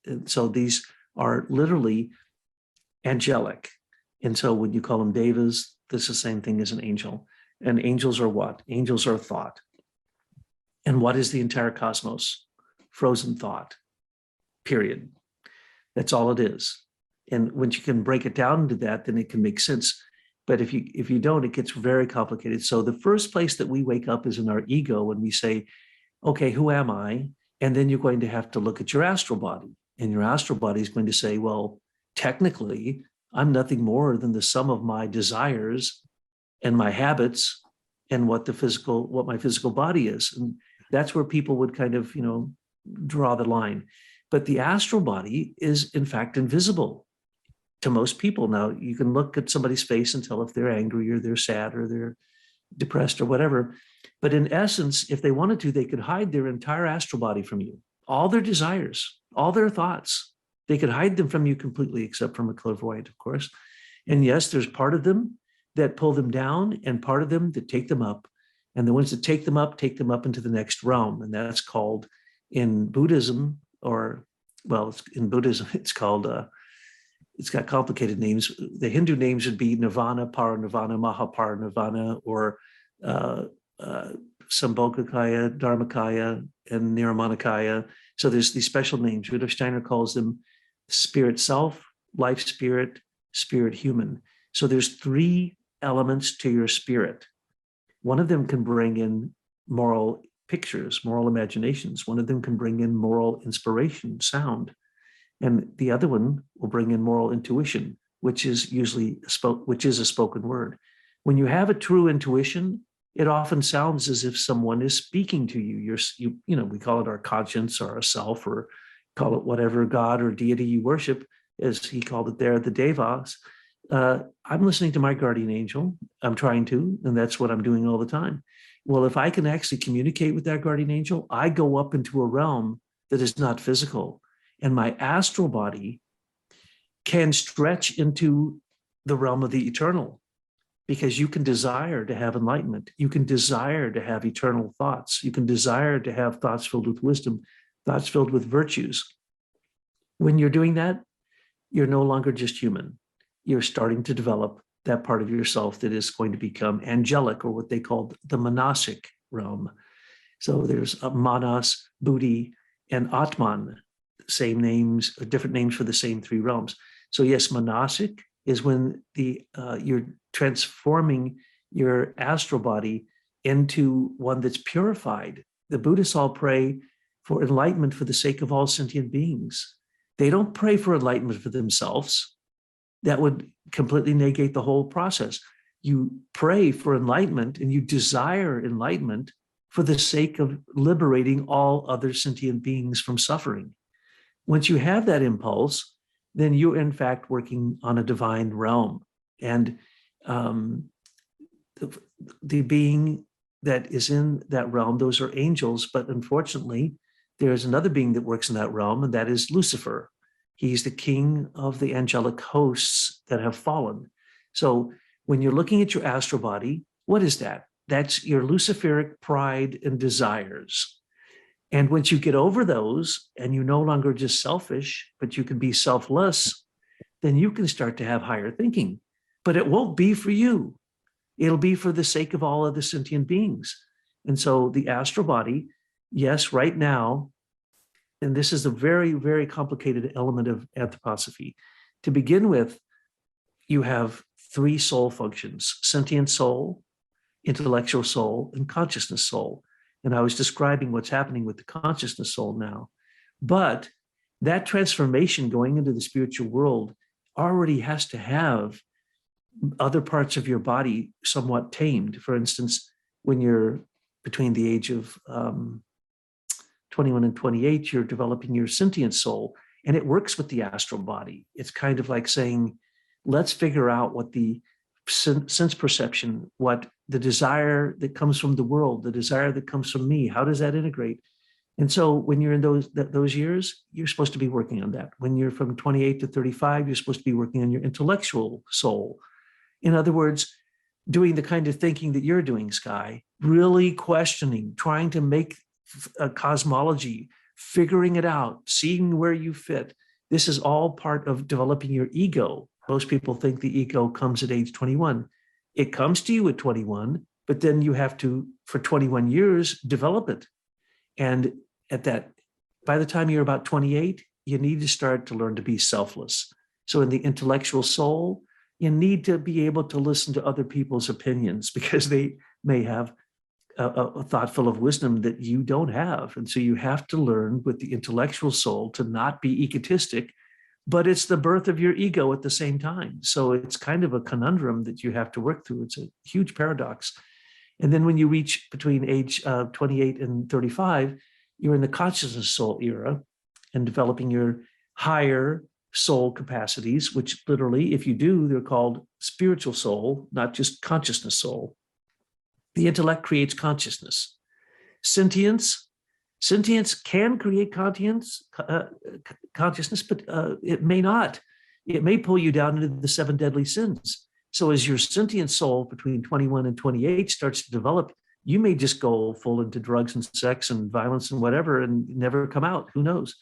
And so these are literally angelic. And so when you call them devas, this is the same thing as an angel. And angels are what? Angels are thought. And what is the entire cosmos? Frozen thought, period. That's all it is. And once you can break it down into that, then it can make sense. But if you don't, it gets very complicated. So the first place that we wake up is in our ego, when we say, okay, who am I? And then you're going to have to look at your astral body. And your astral body is going to say, well, technically, I'm nothing more than the sum of my desires and my habits and what my physical body is. And that's where people would kind of, draw the line. But the astral body is in fact invisible to most people. Now, you can look at somebody's face and tell if they're angry or they're sad or they're depressed or whatever. But in essence, if they wanted to, they could hide their entire astral body from you, all their desires, all their thoughts. They could hide them from you completely, except from a clairvoyant, of course. And yes, there's part of them that pull them down and part of them that take them up. And the ones that take them up into the next realm. And that's called in Buddhism, in Buddhism, it's called, it's got complicated names. The Hindu names would be Nirvana, Paranirvana, Mahaparanirvana, or Sambhogakaya, Dharmakaya, and Nirmanakaya. So there's these special names. Rudolf Steiner calls them spirit self, life spirit, spirit human. So there's 3 elements to your spirit. One of them can bring in moral pictures, moral imaginations. One of them can bring in moral inspiration, sound. And the other one will bring in moral intuition, which is usually a spoken word. When you have a true intuition, it often sounds as if someone is speaking to you. We call it our conscience or our self, or call it whatever God or deity you worship, as he called it there, the Devas. I'm listening to my guardian angel. I'm trying to, and that's what I'm doing all the time. Well, if I can actually communicate with that guardian angel, I go up into a realm that is not physical. And my astral body can stretch into the realm of the eternal, because you can desire to have enlightenment. You can desire to have eternal thoughts. You can desire to have thoughts filled with wisdom, thoughts filled with virtues. When you're doing that, you're no longer just human. You're starting to develop that part of yourself that is going to become angelic, or what they call the manasic realm. So there's Manas, Buddhi, and Atman, same names, different names for the same 3 realms. So yes, manasic is when you're transforming your astral body into one that's purified. The Buddhists all pray for enlightenment for the sake of all sentient beings. They don't pray for enlightenment for themselves. That would completely negate the whole process. You pray for enlightenment and you desire enlightenment for the sake of liberating all other sentient beings from suffering. Once you have that impulse, then you're in fact working on a divine realm. And the being that is in that realm, those are angels. But unfortunately, there's another being that works in that realm, and that is Lucifer. He's the king of the angelic hosts that have fallen. So when you're looking at your astral body, what is that? That's your Luciferic pride and desires. And once you get over those and you're no longer just selfish, but you can be selfless, then you can start to have higher thinking. But it won't be for you. It'll be for the sake of all other sentient beings. And so the astral body, yes, right now, and this is a very, very complicated element of anthroposophy. To begin with, you have 3 soul functions: sentient soul, intellectual soul, and consciousness soul. And I was describing what's happening with the consciousness soul now. But that transformation going into the spiritual world already has to have other parts of your body somewhat tamed. For instance, when you're between the age of 21 and 28, you're developing your sentient soul, and it works with the astral body. It's kind of like saying, let's figure out what the sense perception, what the desire that comes from the world, the desire that comes from me, how does that integrate? And so when you're in those years, you're supposed to be working on that. When you're from 28 to 35, you're supposed to be working on your intellectual soul. In other words, doing the kind of thinking that you're doing, Sky, really questioning, trying to make a cosmology, figuring it out, seeing where you fit. This is all part of developing your ego. Most people think the ego comes at age 21. It comes to you at 21, but then you have to, for 21 years, develop it. And by the time you're about 28, you need to start to learn to be selfless. So in the intellectual soul, you need to be able to listen to other people's opinions, because they may have a thought full of wisdom that you don't have. And so you have to learn with the intellectual soul to not be egotistic, but it's the birth of your ego at the same time. So it's kind of a conundrum that you have to work through. It's a huge paradox. And then when you reach between age 28 and 35, you're in the consciousness soul era and developing your higher soul capacities, which literally, if you do, they're called spiritual soul, not just consciousness soul. The intellect creates consciousness. Sentience can create consciousness, but it may not. It may pull you down into the 7 deadly sins. So as your sentient soul between 21 and 28 starts to develop, you may just go full into drugs and sex and violence and whatever and never come out. Who knows?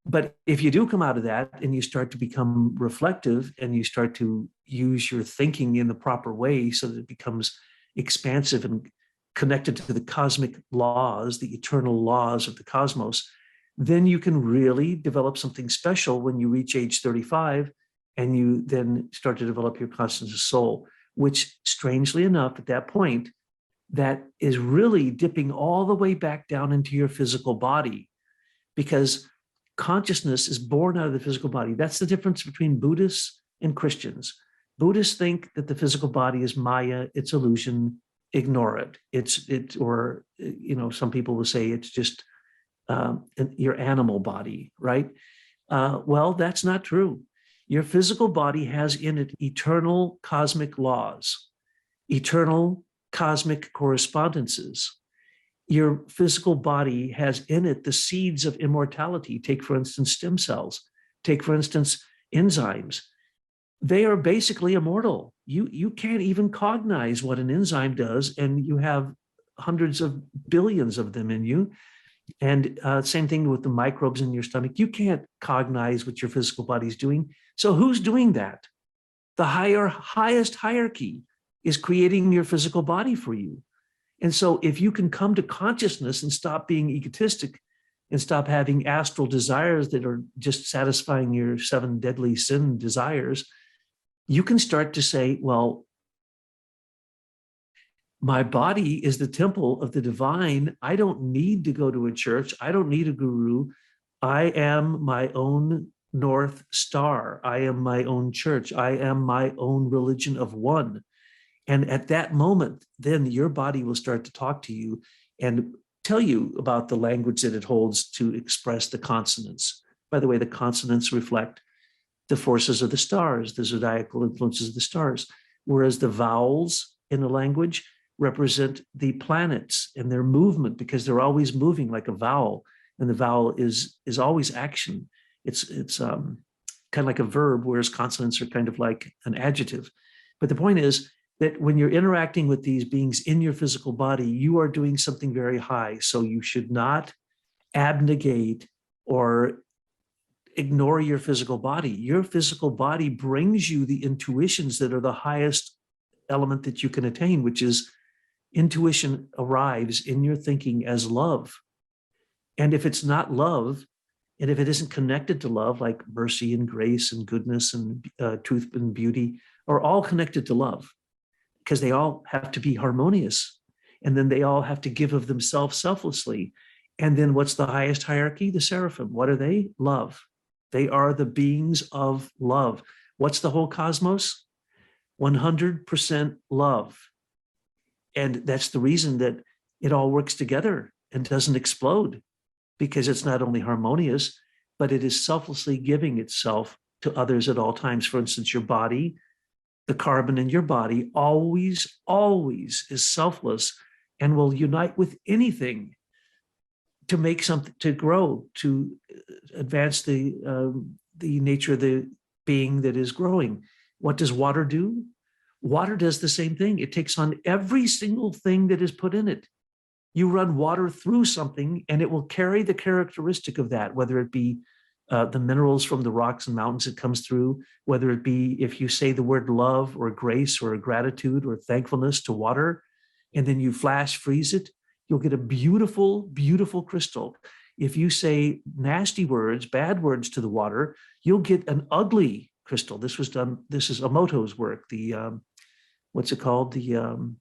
But if you do come out of that and you start to become reflective and you start to use your thinking in the proper way so that it becomes expansive and connected to the cosmic laws, the eternal laws of the cosmos, then you can really develop something special when you reach age 35 and you then start to develop your consciousness soul, which strangely enough at that point, that is really dipping all the way back down into your physical body, because consciousness is born out of the physical body. That's the difference between Buddhists and Christians. Buddhists think that the physical body is Maya, it's illusion, ignore it. Or some people will say it's just your animal body, right? Well, that's not true. Your physical body has in it eternal cosmic laws, eternal cosmic correspondences. Your physical body has in it the seeds of immortality. Take, for instance, stem cells. Take, for instance, enzymes. They are basically immortal. You can't even cognize what an enzyme does, and you have hundreds of billions of them in you. And same thing with the microbes in your stomach. You can't cognize what your physical body is doing. So who's doing that? The highest hierarchy is creating your physical body for you. And so if you can come to consciousness and stop being egotistic and stop having astral desires that are just satisfying your 7 deadly sin desires, you can start to say, well, my body is the temple of the divine. I don't need to go to a church. I don't need a guru. I am my own North Star. I am my own church. I am my own religion of one. And at that moment, then your body will start to talk to you and tell you about the language that it holds to express the consonants. By the way, the consonants reflect the forces of the stars, the zodiacal influences of the stars, whereas the vowels in the language represent the planets and their movement, because they're always moving like a vowel, and the vowel is always action. It's kind of like a verb, whereas consonants are kind of like an adjective. But the point is that when you're interacting with these beings in your physical body, you are doing something very high. So you should not abnegate or ignore your physical body. Your physical body brings you the intuitions that are the highest element that you can attain, which is intuition arrives in your thinking as love. And if it's not love, and if it isn't connected to love, like mercy and grace and goodness and truth and beauty are all connected to love, because they all have to be harmonious. And then they all have to give of themselves selflessly. And then what's the highest hierarchy? The seraphim. What are they? Love. They are the beings of love. What's the whole cosmos? 100% love. And that's the reason that it all works together and doesn't explode, because it's not only harmonious, but it is selflessly giving itself to others at all times. For instance, your body, the carbon in your body always is selfless and will unite with anything to make something, to grow, to advance the nature of the being that is growing. What does water do? Water does the same thing. It takes on every single thing that is put in it. You run water through something and it will carry the characteristic of that, whether it be the minerals from the rocks and mountains it comes through, whether it be if you say the word love or grace or gratitude or thankfulness to water, and then you flash freeze it, you'll get a beautiful, beautiful crystal. If you say nasty words, bad words to the water, you'll get an ugly crystal. This is Emoto's work, the, what's it called? The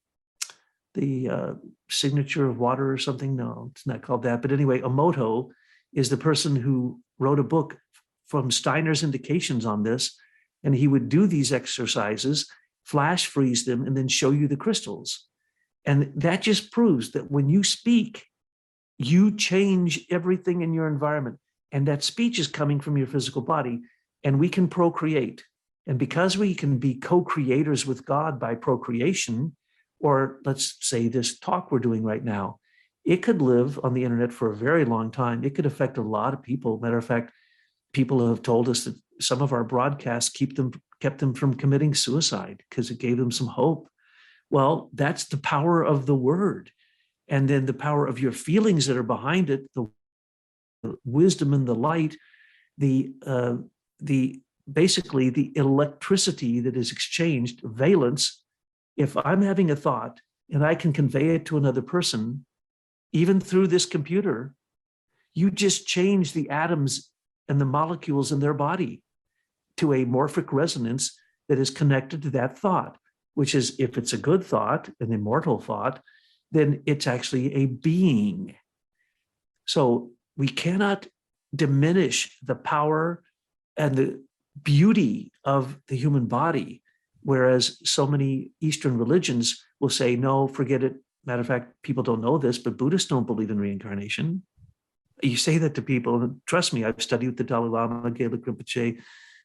signature of water or something. No, it's not called that. But anyway, Emoto is the person who wrote a book from Steiner's indications on this. And he would do these exercises, flash freeze them, and then show you the crystals. And that just proves that when you speak, you change everything in your environment. And that speech is coming from your physical body, and we can procreate. And because we can be co-creators with God by procreation, or let's say this talk we're doing right now, it could live on the internet for a very long time. It could affect a lot of people. Matter of fact, people have told us that some of our broadcasts kept them from committing suicide because it gave them some hope. Well, that's the power of the word. And then the power of your feelings that are behind it, the wisdom and the light, basically the electricity that is exchanged, valence. If I'm having a thought and I can convey it to another person, even through this computer, you just change the atoms and the molecules in their body to a morphic resonance that is connected to that thought, which is, if it's a good thought, an immortal thought, then it's actually a being. So we cannot diminish the power and the beauty of the human body, whereas so many Eastern religions will say, no, forget it. Matter of fact, people don't know this, but Buddhists don't believe in reincarnation. You say that to people, and trust me, I've studied with the Dalai Lama, Gabriel Rinpoche,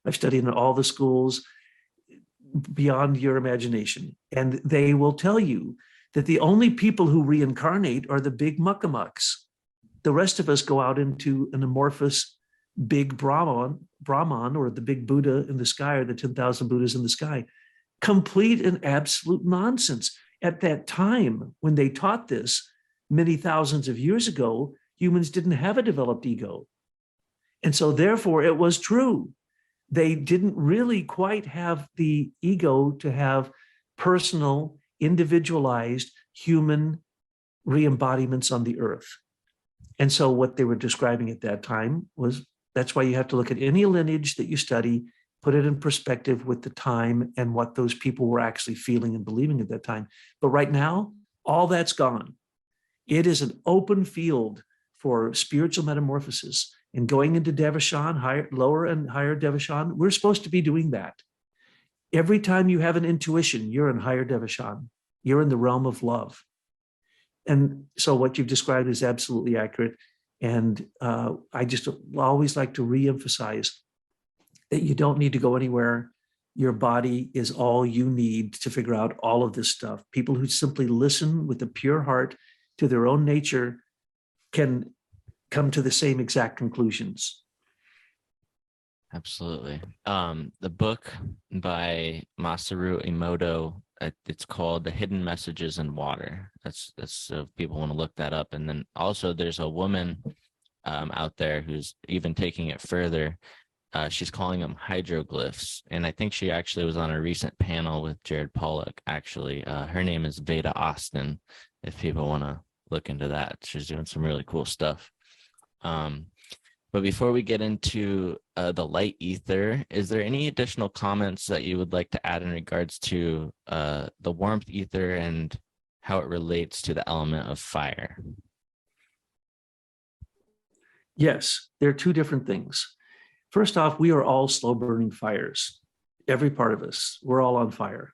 I've studied in all the schools beyond your imagination. And they will tell you that the only people who reincarnate are the big muckamucks. The rest of us go out into an amorphous big Brahman, or the big Buddha in the sky, or the 10,000 Buddhas in the sky. Complete and absolute nonsense. At that time, when they taught this many thousands of years ago, humans didn't have a developed ego. And so therefore it was true. They didn't really quite have the ego to have personal, individualized human re-embodiments on the earth. And so what they were describing at that time was, that's why you have to look at any lineage that you study, put it in perspective with the time and what those people were actually feeling and believing at that time. But right now, all that's gone. It is an open field for spiritual metamorphosis. And going into Devachan, lower and higher Devachan, we're supposed to be doing that. Every time you have an intuition, you're in higher Devachan. You're in the realm of love. And so what you've described is absolutely accurate. And I just always like to reemphasize that you don't need to go anywhere. Your body is all you need to figure out all of this stuff. People who simply listen with a pure heart to their own nature can come to the same exact conclusions. Absolutely. The book by Masaru Emoto, it's called The Hidden Messages in Water. That's so if people want to look that up. And then also there's a woman out there who's even taking it further. She's calling them hydroglyphs. And I think she actually was on a recent panel with Jared Pollock, actually. Her name is Veda Austin, if people want to look into that. She's doing some really cool stuff. But before we get into the light ether, is there any additional comments that you would like to add in regards to the warmth ether and how it relates to the element of fire? Yes, there are two different things. First off, we are all slow burning fires. Every part of us, we're all on fire.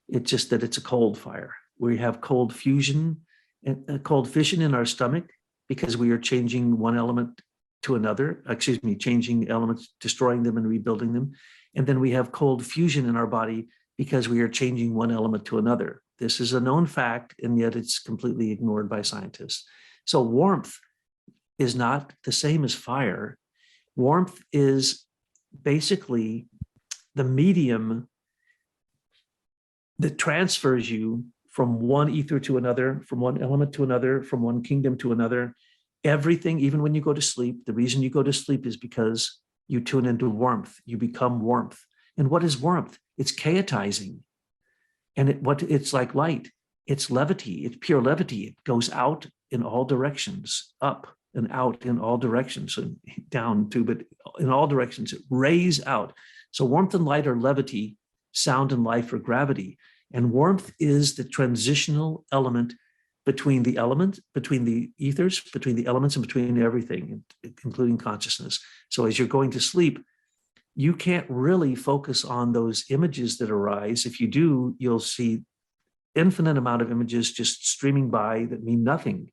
It's just that it's a cold fire. We have cold fusion and cold fission in our stomach because we are changing one element to another, changing elements, destroying them and rebuilding them. And then we have cold fusion in our body because we are changing one element to another. This is a known fact, and yet it's completely ignored by scientists. So warmth is not the same as fire. Warmth is basically the medium that transfers you from one ether to another, from one element to another, from one kingdom to another. Everything, even when you go to sleep, the reason you go to sleep is because you tune into warmth. You become warmth. And what is warmth? It's chaotizing. And it's like light. It's levity. It's pure levity. It goes out in all directions, up and out in all directions, and down too, but in all directions. It rays out. So warmth and light are levity, sound and life are gravity. And warmth is the transitional element between the ethers, between the elements, and between everything, including consciousness. So as you're going to sleep, you can't really focus on those images that arise. If you do, you'll see infinite amount of images just streaming by that mean nothing.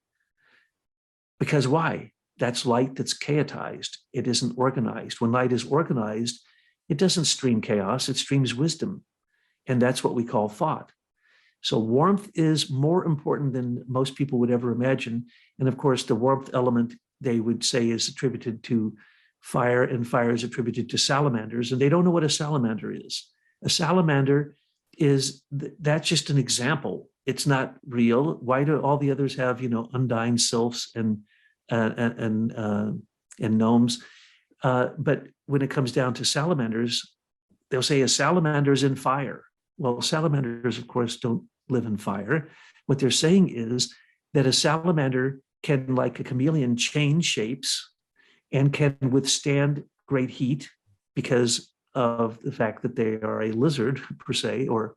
Because why? That's light that's chaotized. It isn't organized. When light is organized, it doesn't stream chaos, it streams wisdom. And that's what we call thought. So warmth is more important than most people would ever imagine. And of course, the warmth element, they would say, is attributed to fire, and fire is attributed to salamanders. And they don't know what a salamander is. A salamander is, that's just an example. It's not real. Why do all the others have, undying sylphs and gnomes? But when it comes down to salamanders, they'll say a salamander is in fire. Well, salamanders, of course, don't live in fire. What they're saying is that a salamander can, like a chameleon, change shapes and can withstand great heat because of the fact that they are a lizard, per se, or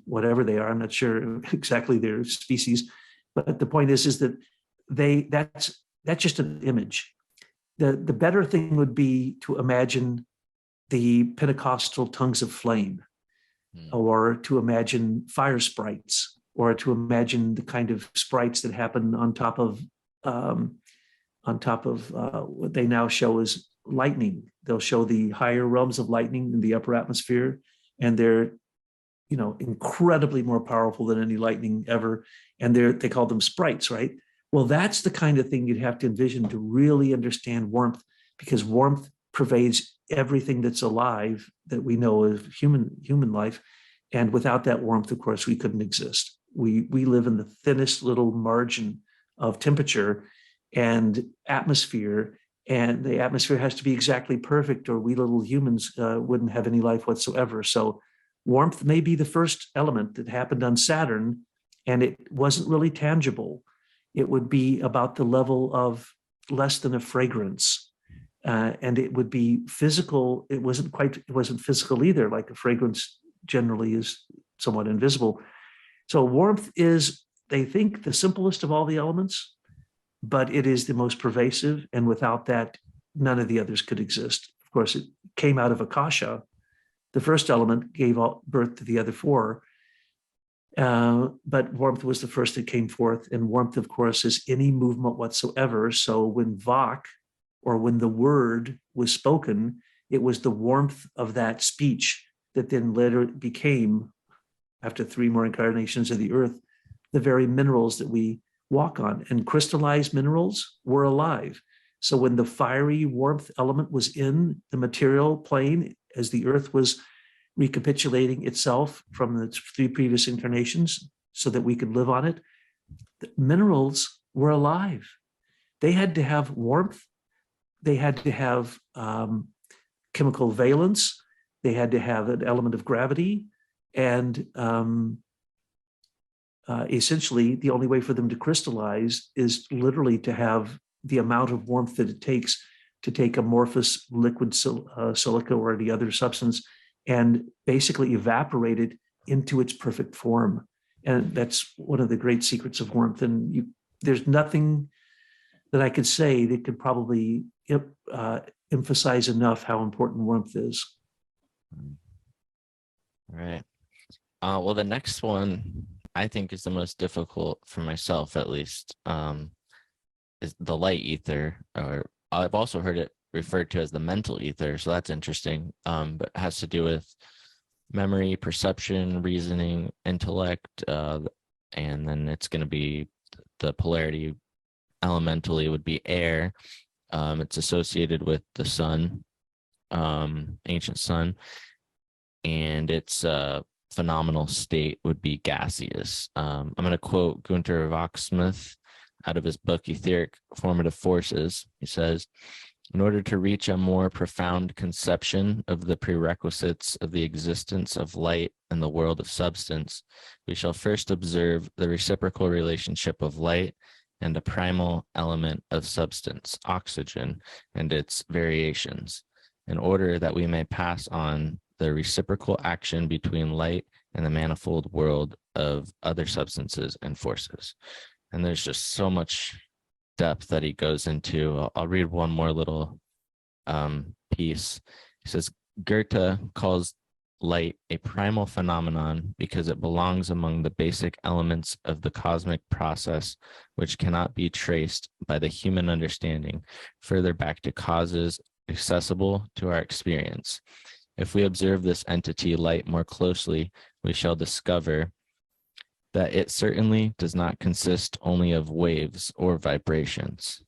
whatever they are. I'm not sure exactly their species, but the point is that that's just an image. The better thing would be to imagine the Pentecostal tongues of flame, or to imagine fire sprites, or to imagine the kind of sprites that happen on top of what they now show as lightning. They'll show the higher realms of lightning in the upper atmosphere, and they're incredibly more powerful than any lightning ever. And they call them sprites, right? Well, that's the kind of thing you'd have to envision to really understand warmth, because warmth pervades everything that's alive that we know of human life. And without that warmth, of course, we couldn't exist. We live in the thinnest little margin of temperature and atmosphere, and the atmosphere has to be exactly perfect, or we little humans wouldn't have any life whatsoever. So warmth may be the first element that happened on Saturn, and it wasn't really tangible. It would be about the level of less than a fragrance. And it would be physical. It wasn't physical either, like a fragrance generally is somewhat invisible. So warmth is, they think, the simplest of all the elements, but it is the most pervasive. And without that, none of the others could exist. Of course, it came out of Akasha. The first element gave birth to the other four. But warmth was the first that came forth. And warmth, of course, is any movement whatsoever. So when Vak, or when the word was spoken, it was the warmth of that speech that then later became, after 3 more incarnations of the earth, the very minerals that we walk on. And crystallized minerals were alive. So when the fiery warmth element was in the material plane, as the earth was recapitulating itself from the 3 previous incarnations so that we could live on it, the minerals were alive. They had to have warmth. They had to have chemical valence. They had to have an element of gravity. And essentially, the only way for them to crystallize is literally to have the amount of warmth that it takes to take amorphous liquid silica or any other substance and basically evaporate it into its perfect form. And that's one of the great secrets of warmth. And there's nothing that I could say that could probably emphasize enough how important warmth is. Right. Well, the next one I think is the most difficult for myself, at least, is the light ether, or I've also heard it referred to as the mental ether. So that's interesting. But it has to do with memory, perception, reasoning, intellect, and then it's going to be the polarity elementally would be air. It's associated with the sun, ancient sun, and its phenomenal state would be gaseous. I'm going to quote Gunther Vaxsmith out of his book Etheric Formative Forces. He says, "In order to reach a more profound conception of the prerequisites of the existence of light in the world of substance, we shall first observe the reciprocal relationship of light and a primal element of substance, oxygen, and its variations, in order that we may pass on the reciprocal action between light and the manifold world of other substances and forces. And there's just so much depth that he goes into. I'll read one more little piece. He says, Goethe calls light a primal phenomenon because it belongs among the basic elements of the cosmic process, which cannot be traced by the human understanding further back to causes accessible to our experience. If we observe this entity light more closely, we shall discover that it certainly does not consist only of waves or vibrations,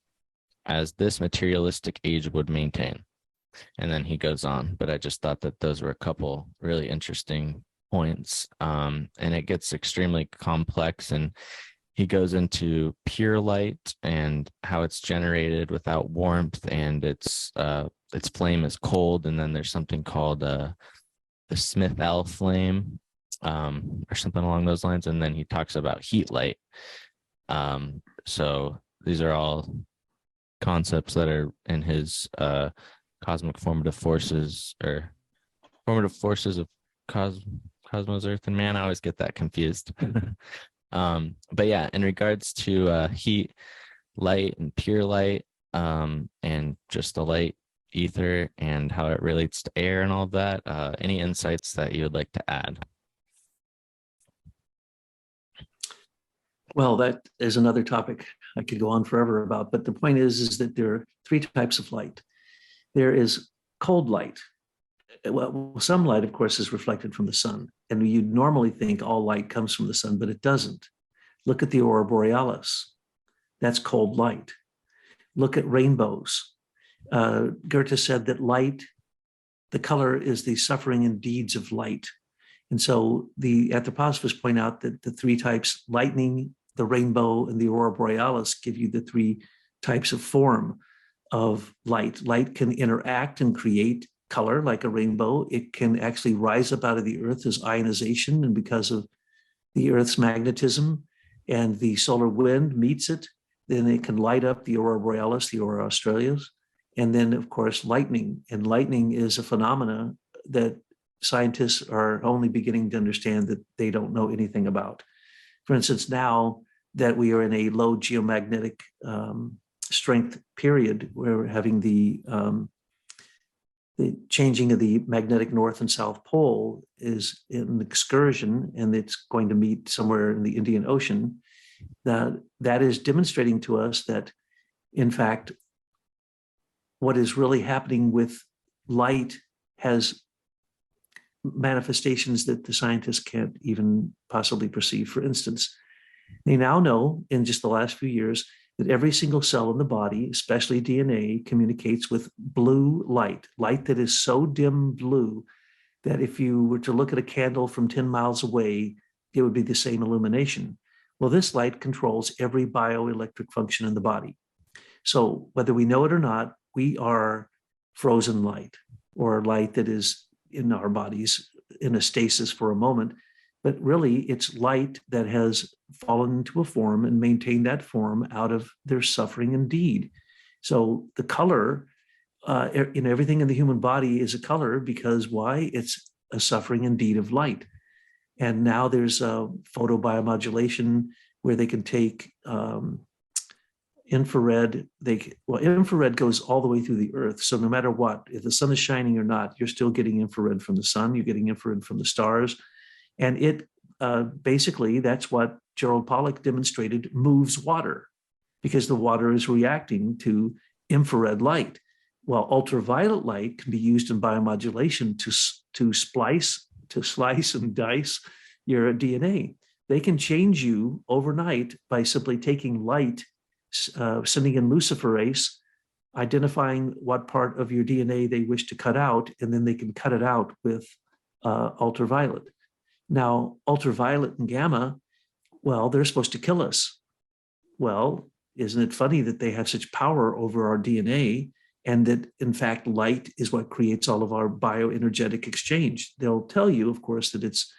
as this materialistic age would maintain. And then he goes on, but I just thought that those were a couple really interesting points. And it gets extremely complex, and he goes into pure light and how it's generated without warmth, and its flame is cold. And then there's something called the Smith-L flame, or something along those lines. And then he talks about heat light. So these are all concepts that are in his cosmic formative forces, or formative forces of cosmos, earth, and man. I always get that confused. But yeah, in regards to heat, light, and pure light, and just the light ether and how it relates to air and all of that, any insights that you would like to add? Well, that is another topic I could go on forever about. But the point is that there are three types of light. There is cold light. Well, some light, of course, is reflected from the sun. And you'd normally think all light comes from the sun, but it doesn't. Look at the aurora borealis. That's cold light. Look at rainbows. Goethe said that light, the color is the suffering and deeds of light. And so the anthroposophists point out that the three types, lightning, the rainbow, and the aurora borealis, give you the three types of form of light. Light can interact and create color like a rainbow. It can actually rise up out of the earth as ionization, and because of the earth's magnetism and the solar wind meets it, then it can light up the aurora borealis, the aurora australis, and then of course lightning. And lightning is a phenomena that scientists are only beginning to understand that they don't know anything about. For instance, now that we are in a low geomagnetic strength period, we're having the changing of the magnetic north and south pole is an excursion, and it's going to meet somewhere in the Indian Ocean. That is demonstrating to us that, in fact, what is really happening with light has manifestations that the scientists can't even possibly perceive. For instance, they now know in just the last few years that every single cell in the body, especially DNA, communicates with blue light, light that is so dim blue that if you were to look at a candle from 10 miles away, it would be the same illumination. Well, this light controls every bioelectric function in the body. So whether we know it or not, we are frozen light, or light that is in our bodies in a stasis for a moment. But really, it's light that has fallen into a form and maintained that form out of their suffering and deed. So the color in everything in the human body is a color because why? It's a suffering and deed of light. And now there's a photobiomodulation where they can take infrared. Infrared goes all the way through the earth. So no matter what, if the sun is shining or not, you're still getting infrared from the sun. You're getting infrared from the stars. And it basically, that's what Gerald Pollack demonstrated, moves water, because the water is reacting to infrared light. While ultraviolet light can be used in biomodulation to slice and dice your DNA. They can change you overnight by simply taking light, sending in luciferase, identifying what part of your DNA they wish to cut out, and then they can cut it out with ultraviolet. Now, ultraviolet and gamma, well, they're supposed to kill us. Well, isn't it funny that they have such power over our DNA, and that, in fact, light is what creates all of our bioenergetic exchange? They'll tell you, of course, that it's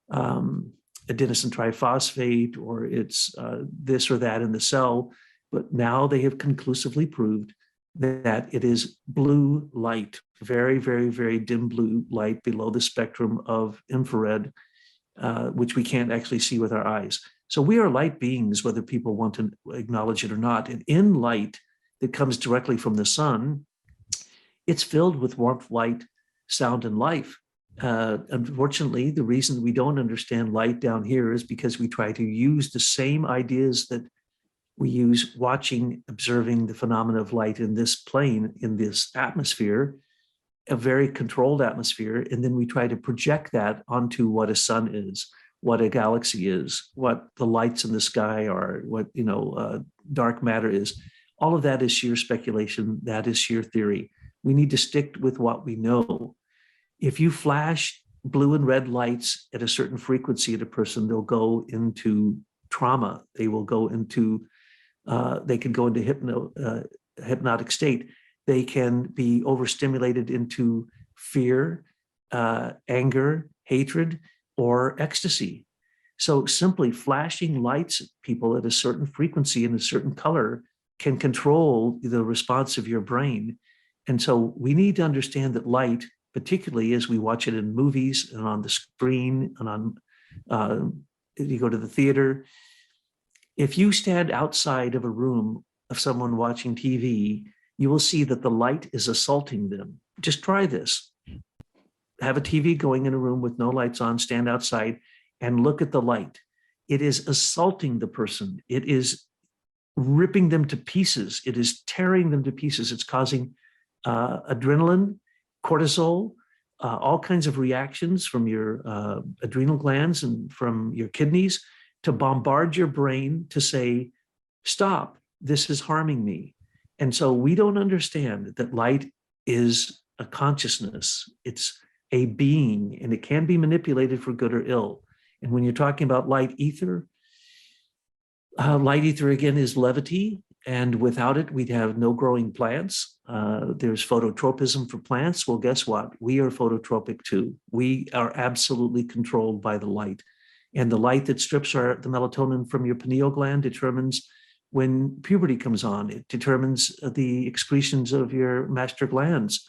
adenosine triphosphate, or it's this or that in the cell, but now they have conclusively proved that it is blue light, very, very, very dim blue light below the spectrum of infrared. which we can't actually see with our eyes. So we are light beings, whether people want to acknowledge it or not. And in light that comes directly from the sun, it's filled with warmth, light, sound, and life. Unfortunately, the reason we don't understand light down here is because we try to use the same ideas that we use watching, observing the phenomena of light in this plane, in this atmosphere, a very controlled atmosphere, and then we try to project that onto what a sun is, what a galaxy is, what the lights in the sky are, what dark matter is. All of that is sheer speculation. That is sheer theory. We need to stick with what we know. If you flash blue and red lights at a certain frequency at a person, they'll go into trauma. They will go into, they can go into hypnotic state. They can be overstimulated into fear, anger, hatred, or ecstasy. So simply flashing lights at people at a certain frequency and a certain color can control the response of your brain. And so we need to understand that light, particularly as we watch it in movies and on the screen and on, you go to the theater, if you stand outside of a room of someone watching TV, you will see that the light is assaulting them. Just try this. Have a TV going in a room with no lights on, stand outside and look at the light. It is assaulting the person. It is ripping them to pieces. It is tearing them to pieces. It's causing adrenaline, cortisol, all kinds of reactions from your adrenal glands and from your kidneys to bombard your brain to say, stop, this is harming me. And so we don't understand that light is a consciousness. It's a being, and it can be manipulated for good or ill. And when you're talking about light ether again is levity. And without it, we'd have no growing plants. There's phototropism for plants. Well, guess what? We are phototropic too. We are absolutely controlled by the light. And the light that strips the melatonin from your pineal gland determines when puberty comes on. It determines the excretions of your master glands.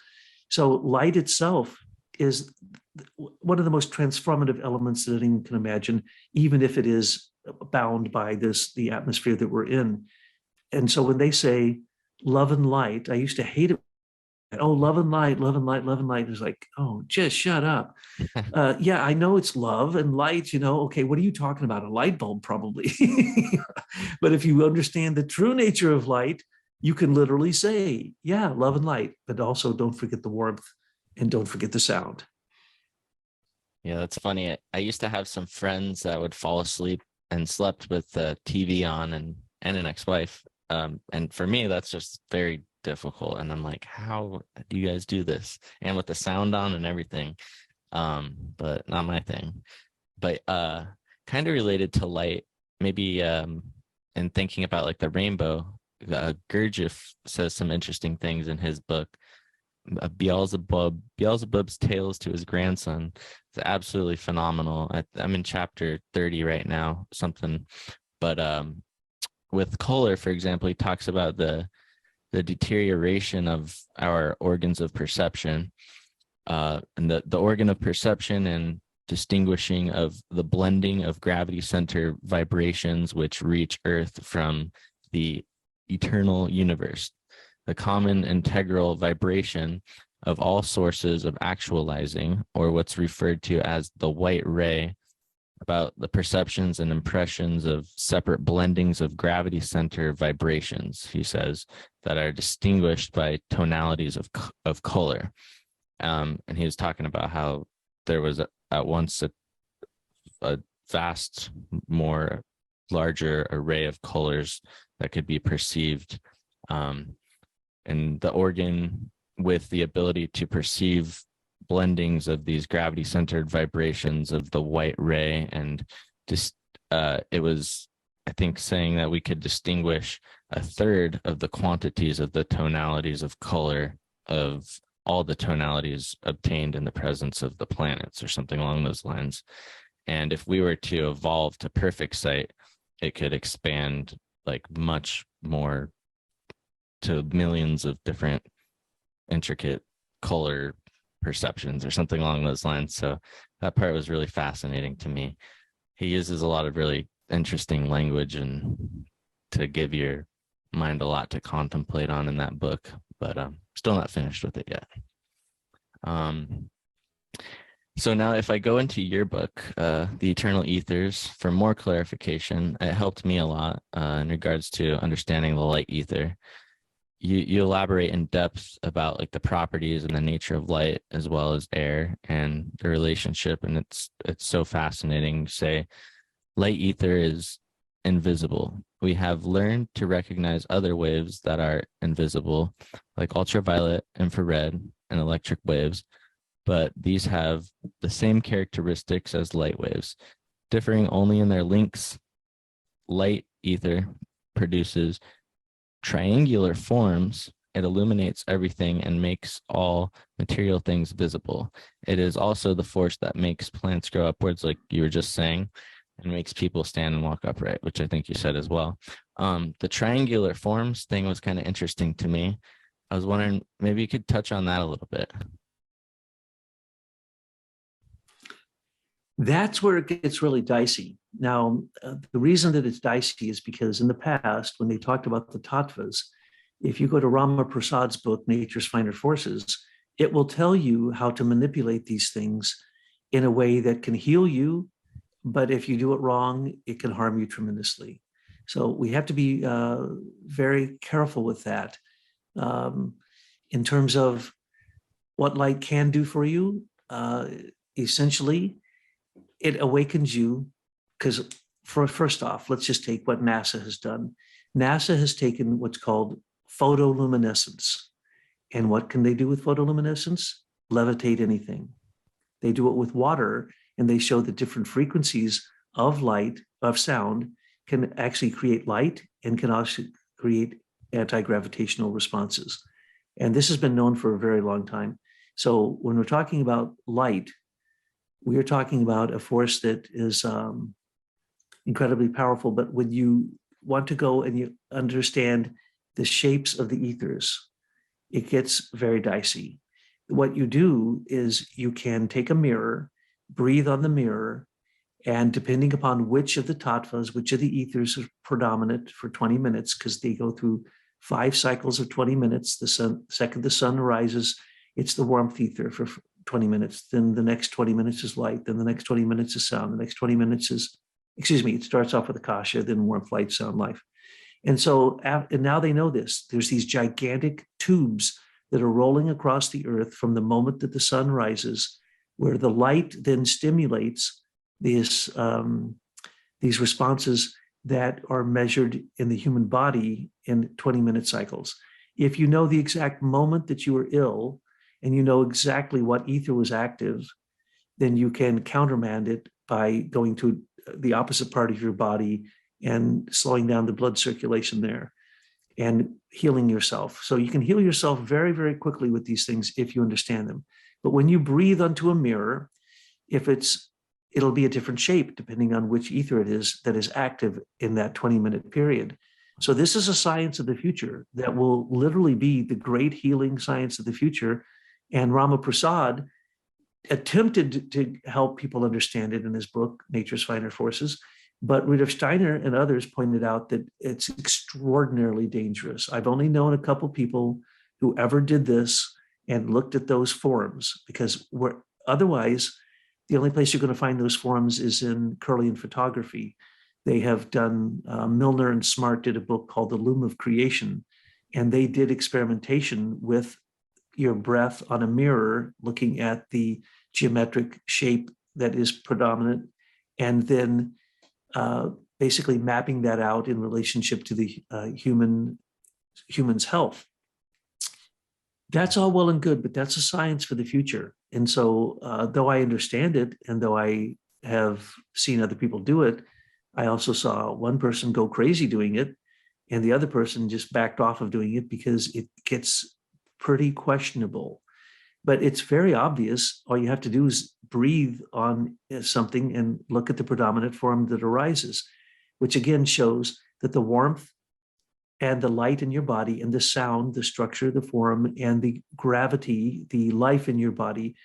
So light itself is one of the most transformative elements that anyone can imagine, even if it is bound by the atmosphere that we're in. And so when they say love and light, I used to hate it. Oh, love and light, love and light, love and light. It's like, oh, just shut up. Yeah, I know it's love and light, okay, what are you talking about? A light bulb, probably. But if you understand the true nature of light, you can literally say, yeah, love and light, but also don't forget the warmth and don't forget the sound. Yeah, that's funny. I used to have some friends that would fall asleep and slept with the TV on and an ex-wife. And for me, that's just very difficult. And I'm like, how do you guys do this? And with the sound on and everything, but not my thing. But kind of related to light, maybe in thinking about like the rainbow, Gurdjieff says some interesting things in his book. Beelzebub's tales to his grandson. It's absolutely phenomenal. I'm in chapter 30 right now, something. But with Kohler, for example, he talks about the deterioration of our organs of perception, and the organ of perception and distinguishing of the blending of gravity center vibrations which reach Earth from the eternal universe, the common integral vibration of all sources of actualizing, or what's referred to as the white ray, about the perceptions and impressions of separate blendings of gravity center vibrations, he says, that are distinguished by tonalities of color. And he was talking about how there was at once a vast, more larger array of colors that could be perceived. And the organ with the ability to perceive blendings of these gravity centered vibrations of the white ray, and just it was, I think, saying that we could distinguish a third of the quantities of the tonalities of color of all the tonalities obtained in the presence of the planets, or something along those lines. And if we were to evolve to perfect sight, it could expand like much more to millions of different intricate color perceptions or something along those lines. So that part was really fascinating to me. He uses a lot of really interesting language and to give your mind a lot to contemplate on in that book, but still not finished with it yet. So now if I go into your book, The Eternal Ethers, for more clarification, it helped me a lot in regards to understanding the light ether. You elaborate in depth about like the properties and the nature of light as well as air and the relationship, and it's so fascinating. You say light ether is invisible. We have learned to recognize other waves that are invisible, like ultraviolet, infrared, and electric waves, but these have the same characteristics as light waves, differing only in their links. Light ether produces triangular forms. It illuminates everything and makes all material things visible. It is also the force that makes plants grow upwards, like you were just saying, and makes people stand and walk upright, which I think you said as well. The triangular forms thing was kind of interesting to me. I was wondering, maybe you could touch on that a little bit. That's where it gets really dicey. Now, the reason that it's dicey is because in the past, when they talked about the tattvas, if you go to Rama Prasad's book, Nature's Finer Forces, it will tell you how to manipulate these things in a way that can heal you, but if you do it wrong, it can harm you tremendously. So we have to be very careful with that. In terms of what light can do for you, essentially, it awakens you, because first off, let's just take what NASA has done. NASA has taken what's called photoluminescence. And what can they do with photoluminescence? Levitate anything. They do it with water, and they show that different frequencies of light, of sound, can actually create light and can also create anti-gravitational responses. And this has been known for a very long time. So when we're talking about light, we are talking about a force that is incredibly powerful. But when you want to go and you understand the shapes of the ethers, it gets very dicey. What you do is you can take a mirror, breathe on the mirror, and depending upon which of the tattvas, which of the ethers are predominant for 20 minutes, because they go through 5 cycles of 20 minutes. The second the sun rises, it's the warmth ether for 20 minutes. Then the next 20 minutes is light. Then the next 20 minutes is sound. The next 20 minutes is, it starts off with akasha, then warmth, light, sound, life. And so, and now they know this. There's these gigantic tubes that are rolling across the earth from the moment that the sun rises, where the light then stimulates these responses that are measured in the human body in 20-minute cycles. If you know the exact moment that you were ill, and you know exactly what ether was active, then you can countermand it by going to the opposite part of your body and slowing down the blood circulation there and healing yourself. So you can heal yourself very, very quickly with these things if you understand them. But when you breathe onto a mirror, it'll be a different shape depending on which ether it is that is active in that 20-minute period. So this is a science of the future that will literally be the great healing science of the future. And Rama Prasad attempted to help people understand it in his book, Nature's Finer Forces. But Rudolf Steiner and others pointed out that it's extraordinarily dangerous. I've only known a couple people who ever did this and looked at those forums, because otherwise, the only place you're going to find those forums is in Kirlian photography. They have done, Milner and Smart did a book called The Loom of Creation, and they did experimentation with your breath on a mirror, looking at the geometric shape that is predominant, and then basically mapping that out in relationship to the human's health. That's all well and good, but that's a science for the future. And so though I understand it, and though I have seen other people do it, I also saw one person go crazy doing it, and the other person just backed off of doing it because it gets pretty questionable. But it's very obvious. All you have to do is breathe on something and look at the predominant form that arises, which again shows that the warmth and the light in your body and the sound, the structure, the form, and the gravity, the life in your body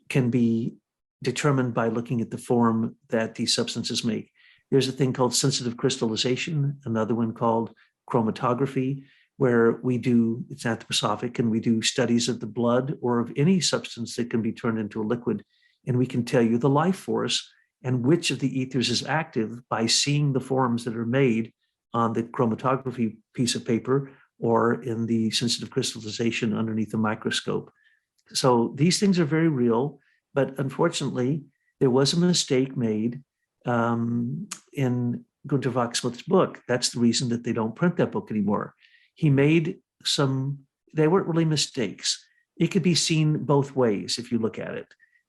can be determined by looking at the form that these substances make. There's a thing called sensitive crystallization, another one called chromatography, where we do, it's anthroposophic, and we do studies of the blood or of any substance that can be turned into a liquid. And we can tell you the life force and which of the ethers is active by seeing the forms that are made on the chromatography piece of paper or in the sensitive crystallization underneath the microscope. So these things are very real, but unfortunately, there was a mistake made in Gunther Wachsmuth's book. That's the reason that they don't print that book anymore. He made they weren't really mistakes. It could be seen both ways if you look at it,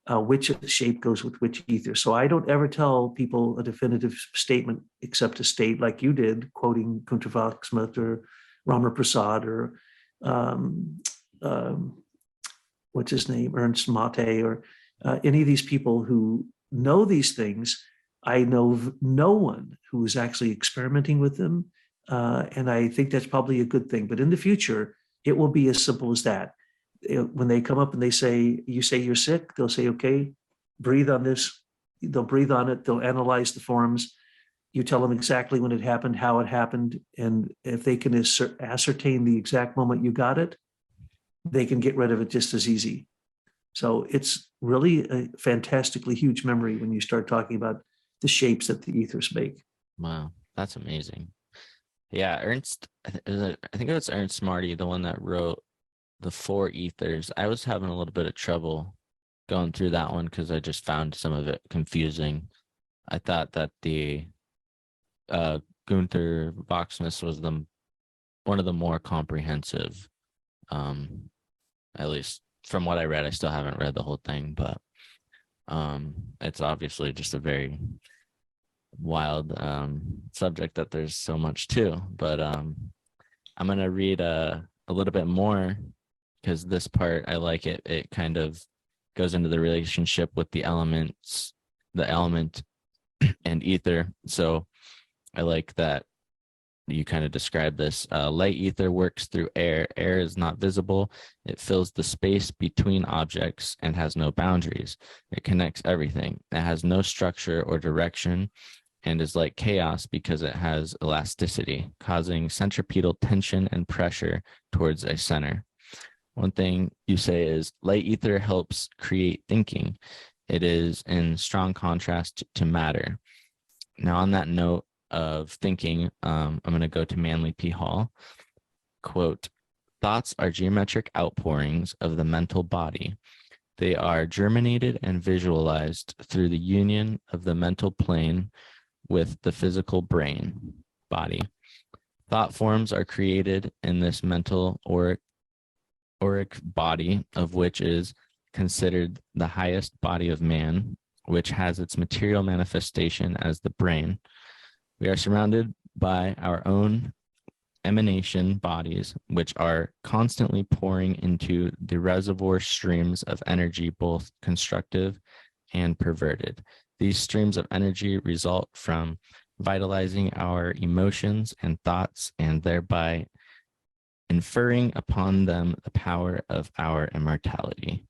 which shape goes with which ether. So I don't ever tell people a definitive statement except to state, like you did, quoting Gunther Wachsmuth or Rama Prasad or what's his name, Ernst Mate, or any of these people who know these things. I know no one who is actually experimenting with them. And I think that's probably a good thing. But in the future, it will be as simple as that. When they come up and they say, you say you're sick, they'll say, okay, breathe on this. They'll breathe on it. They'll analyze the forms. You tell them exactly when it happened, how it happened. And if they can ascertain the exact moment you got it, they can get rid of it just as easy. So it's really a fantastically huge memory when you start talking about the shapes that the ethers make. Wow, that's amazing. Yeah, Ernst, I think it was Ernst Marty, the one that wrote the 4 ethers. I was having a little bit of trouble going through that one because I just found some of it confusing. I thought that the Gunther Wachsmuth was one of the more comprehensive, at least from what I read. I still haven't read the whole thing, but it's obviously just a very wild subject that there's so much to. But I'm going to read a little bit more because this part, I like it. It kind of goes into the relationship with the element and ether. So I like that you kind of describe this. Light ether works through air. Air is not visible. It fills the space between objects and has no boundaries. It connects everything. It has no structure or direction and is like chaos because it has elasticity, causing centripetal tension and pressure towards a center. One thing you say is light ether helps create thinking. It is in strong contrast to matter. Now, on that note of thinking, I'm going to go to Manly P. Hall. Quote, thoughts are geometric outpourings of the mental body. They are germinated and visualized through the union of the mental plane with the physical brain body. Thought forms are created in this mental auric body, of which is considered the highest body of man, which has its material manifestation as the brain. We are surrounded by our own emanation bodies, which are constantly pouring into the reservoir streams of energy, both constructive and perverted. These streams of energy result from vitalizing our emotions and thoughts and thereby inferring upon them the power of our immortality.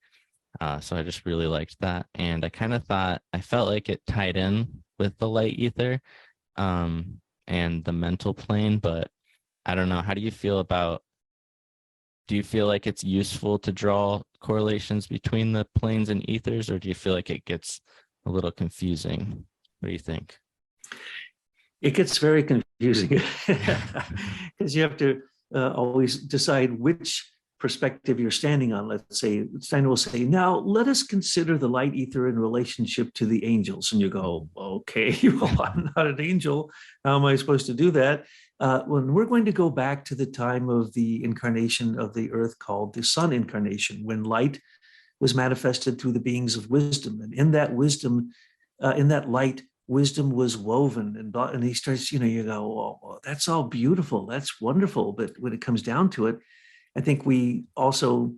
So I just really liked that. And I kind of I felt like it tied in with the light ether and the mental plane, but I don't know. How do you feel do you feel like it's useful to draw correlations between the planes and ethers, or do you feel like it gets a little confusing? What do you think? It gets very confusing because you have to always decide which perspective you're standing on. Let's say Steiner will say, now let us consider the light ether in relationship to the angels. And you go, okay, well, I'm not an angel. How am I supposed to do that? When we're going to go back to the time of the incarnation of the earth called the sun incarnation, when light was manifested through the beings of wisdom. And in that wisdom, in that light, wisdom was woven. And he starts, you go, oh, that's all beautiful. That's wonderful. But when it comes down to it, I think we also,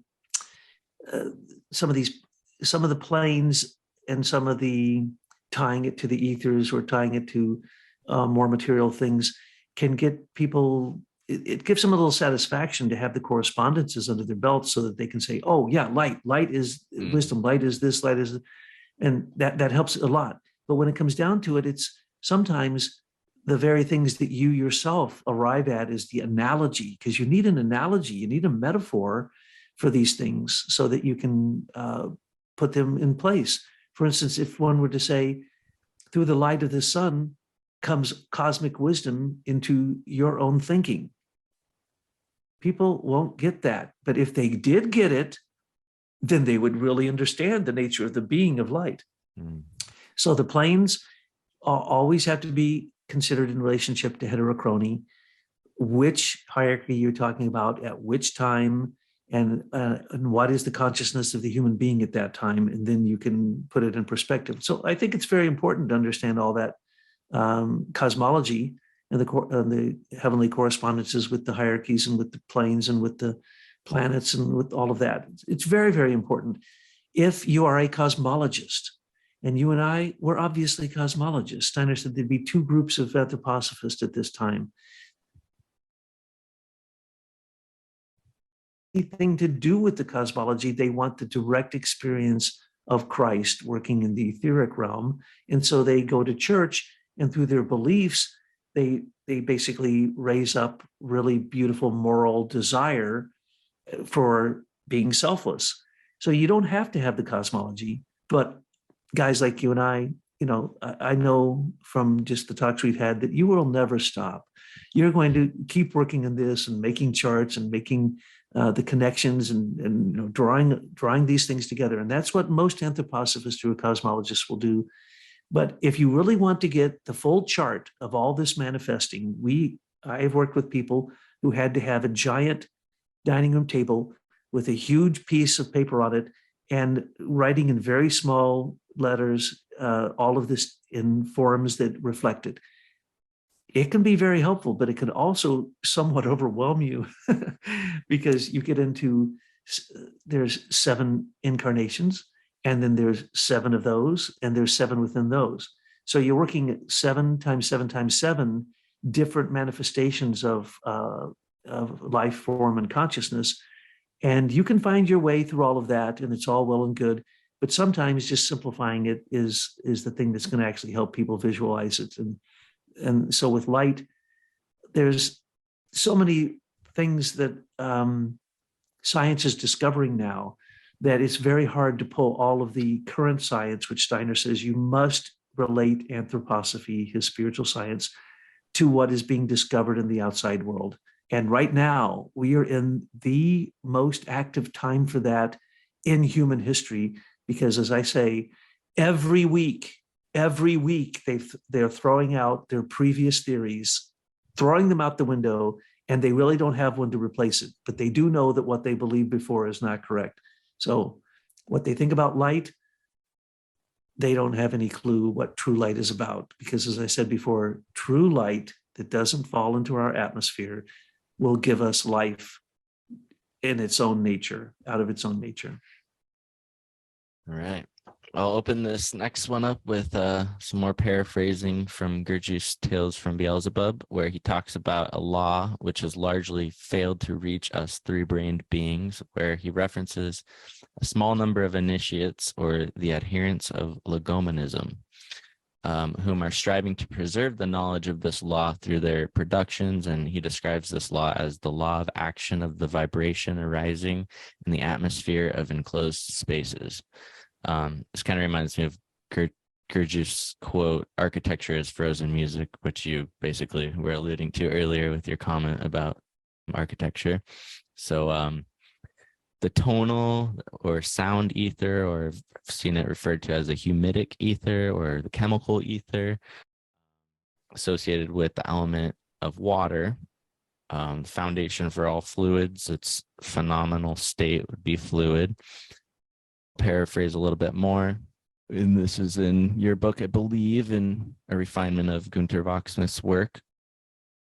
some of the planes and some of the tying it to the ethers or tying it to more material things can get people, it gives them a little satisfaction to have the correspondences under their belt so that they can say, oh yeah, light is wisdom, light is this, light is, And that helps a lot. But when it comes down to it, it's sometimes the very things that you yourself arrive at is the analogy, because you need an analogy, you need a metaphor for these things so that you can put them in place. For instance, if one were to say, through the light of the sun comes cosmic wisdom into your own thinking. People won't get that. But if they did get it, then they would really understand the nature of the being of light. Mm. So the planes always have to be considered in relationship to heterochrony, which hierarchy you're talking about, at which time, and what is the consciousness of the human being at that time, and then you can put it in perspective. So I think it's very important to understand all that cosmology and the heavenly correspondences with the hierarchies and with the planes and with the planets and with all of that. It's very, very important. If you are a cosmologist, and you and I were obviously cosmologists, Steiner said there'd be two groups of anthroposophists at this time. Anything to do with the cosmology, they want the direct experience of Christ working in the etheric realm. And so they go to church, and through their beliefs, they basically raise up really beautiful moral desire for being selfless. So you don't have to have the cosmology, but guys like you and I know from just the talks we've had that you will never stop. You're going to keep working on this and making charts and making the connections and drawing these things together. And that's what most anthroposophists or cosmologists will do. But if you really want to get the full chart of all this manifesting, I have worked with people who had to have a giant dining room table with a huge piece of paper on it and writing in very small letters, all of this in forms that reflect it. It can be very helpful, but it can also somewhat overwhelm you because you get into, there's 7 incarnations, and then there's 7 of those, and there's 7 within those. So you're working at 7 times 7 times 7 different manifestations of life form and consciousness. And you can find your way through all of that, and it's all well and good. But sometimes just simplifying it is the thing that's going to actually help people visualize it. And so with light, there's so many things that science is discovering now that it's very hard to pull all of the current science, which Steiner says you must relate anthroposophy, his spiritual science, to what is being discovered in the outside world. And right now, we are in the most active time for that in human history, because as I say, every week they're throwing out their previous theories, throwing them out the window, and they really don't have one to replace it. But they do know that what they believed before is not correct. So what they think about light, they don't have any clue what true light is about, because as I said before, true light that doesn't fall into our atmosphere will give us life in its own nature, out of its own nature. All right. I'll open this next one up with some more paraphrasing from Gurdjieff's Tales from Beelzebub, where he talks about a law which has largely failed to reach us 3-brained beings, where he references a small number of initiates or the adherents of legomanism, whom are striving to preserve the knowledge of this law through their productions. And he describes this law as the law of action of the vibration arising in the atmosphere of enclosed spaces. This kind of reminds me of Gurdjieff's quote, "Architecture is frozen music," which you basically were alluding to earlier with your comment about architecture. So the tonal or sound ether, or I've seen it referred to as a humidic ether or the chemical ether, associated with the element of water, the foundation for all fluids, its phenomenal state would be fluid. Paraphrase a little bit more, and this is in your book, I believe, in a refinement of Günter Wachsmuth's work.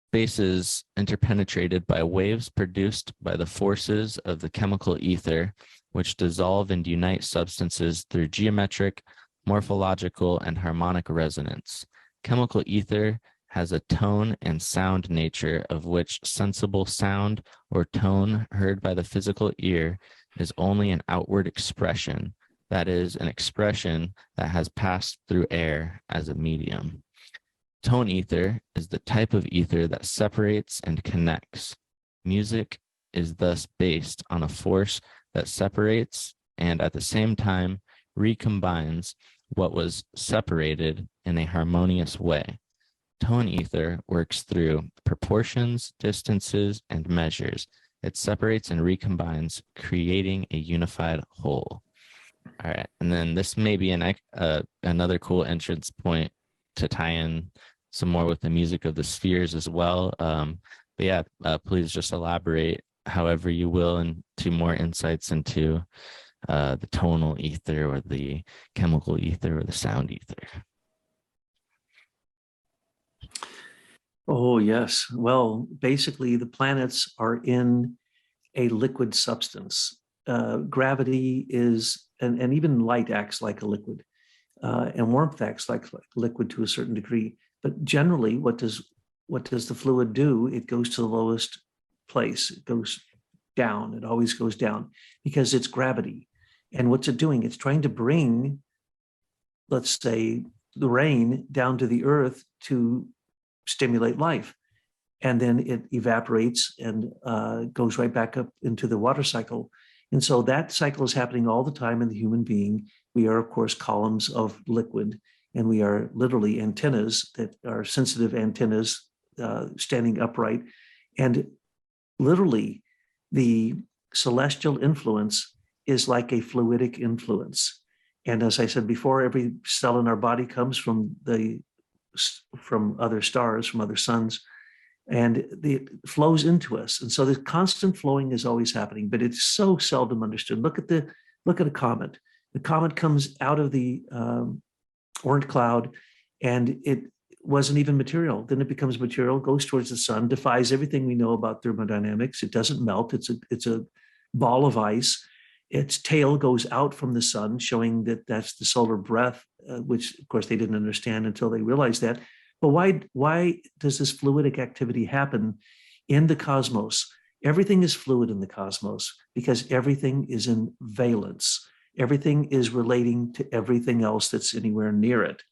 Space is interpenetrated by waves produced by the forces of the chemical ether, which dissolve and unite substances through geometric, morphological, and harmonic resonance. Chemical ether has a tone and sound nature, of which sensible sound or tone heard by the physical ear is only an outward expression, that is an expression that has passed through air as a medium. Tone ether is the type of ether that separates and connects. Music is thus based on a force that separates and at the same time recombines what was separated in a harmonious way. Tone ether works through proportions, distances, and measures. It separates and recombines, creating a unified whole. All right, and then this may be another cool entrance point to tie in some more with the music of the spheres as well. But yeah, please just elaborate however you will into more insights into the tonal ether or the chemical ether or the sound ether. Oh, yes. Well, basically, the planets are in a liquid substance. Gravity is, and even light acts like a liquid, and warmth acts like liquid to a certain degree. But generally, what does the fluid do? It goes to the lowest place. It goes down. It always goes down because it's gravity. And what's it doing? It's trying to bring, let's say, the rain down to the earth to stimulate life. And then it evaporates and goes right back up into the water cycle. And so that cycle is happening all the time in the human being. We are, of course, columns of liquid, and we are literally antennas that are sensitive antennas standing upright. And literally, the celestial influence is like a fluidic influence. And as I said before, every cell in our body comes from other stars, from other suns, and it flows into us. And so the constant flowing is always happening, but it's so seldom understood. Look at a comet. The comet comes out of the orange cloud, and it wasn't even material. Then it becomes material, goes towards the sun, defies everything we know about thermodynamics. It doesn't melt. It's a ball of ice. Its tail goes out from the sun, showing that that's the solar breath, which of course they didn't understand until they realized that. But why does this fluidic activity happen in the cosmos? Everything is fluid in the cosmos because everything is in valence. Everything is relating to everything else that's anywhere near it.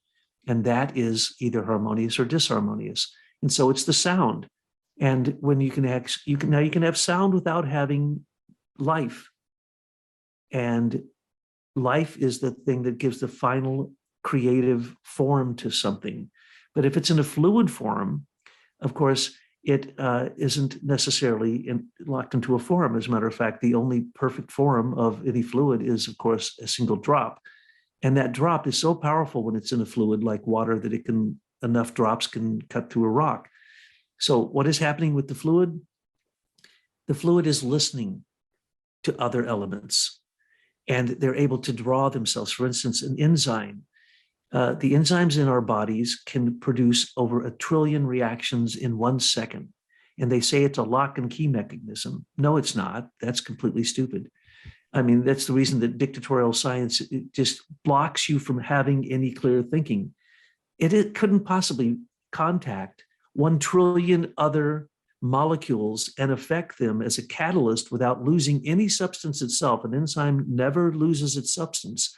And that is either harmonious or disharmonious. And so it's the sound. And when you can have sound without having life. And life is the thing that gives the final creative form to something. But if it's in a fluid form, of course, it isn't necessarily locked into a form. As a matter of fact, the only perfect form of any fluid is, of course, a single drop. And that drop is so powerful when it's in a fluid like water that enough drops can cut through a rock. So what is happening with the fluid? The fluid is listening to other elements, and they're able to draw themselves. For instance, an enzyme. The enzymes in our bodies can produce over 1 trillion reactions in 1 second. And they say it's a lock and key mechanism. No, it's not. That's completely stupid. I mean, that's the reason that dictatorial science just blocks you from having any clear thinking. It couldn't possibly contact 1 trillion other molecules and affect them as a catalyst without losing any substance itself. An enzyme never loses its substance.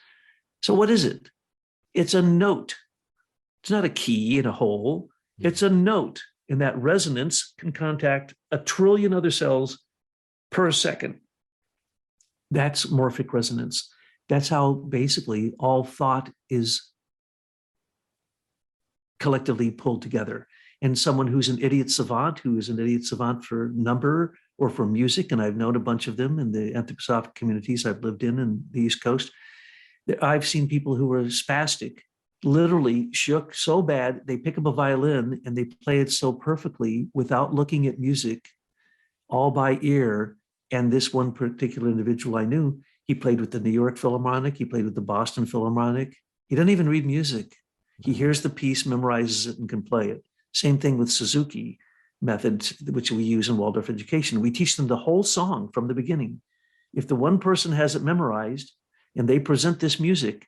So what is it? It's a note. It's not a key in a hole. It's a note. And that resonance can contact 1 trillion other cells per second. That's morphic resonance. That's how basically all thought is collectively pulled together. And someone who's an idiot savant, who is an idiot savant for number or for music, and I've known a bunch of them in the anthroposophic communities I've lived in the East Coast, I've seen people who were spastic, literally shook so bad, they pick up a violin and they play it so perfectly without looking at music, all by ear. And this one particular individual I knew, he played with the New York Philharmonic, he played with the Boston Philharmonic. He doesn't even read music. He hears the piece, memorizes it, and can play it. Same thing with Suzuki methods, which we use in Waldorf education. We teach them the whole song from the beginning. If the one person has it memorized and they present this music,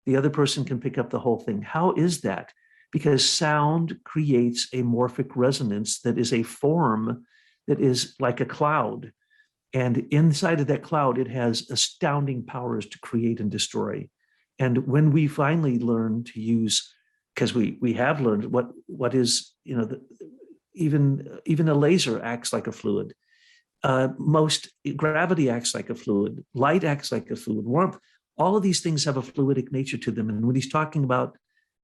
the other person can pick up the whole thing. How is that? Because sound creates a morphic resonance that is a form that is like a cloud. And inside of that cloud, it has astounding powers to create and destroy. And when we finally learn to use, because we have learned what is, even a laser acts like a fluid. Most gravity acts like a fluid, light acts like a fluid, warmth, all of these things have a fluidic nature to them. And when he's talking about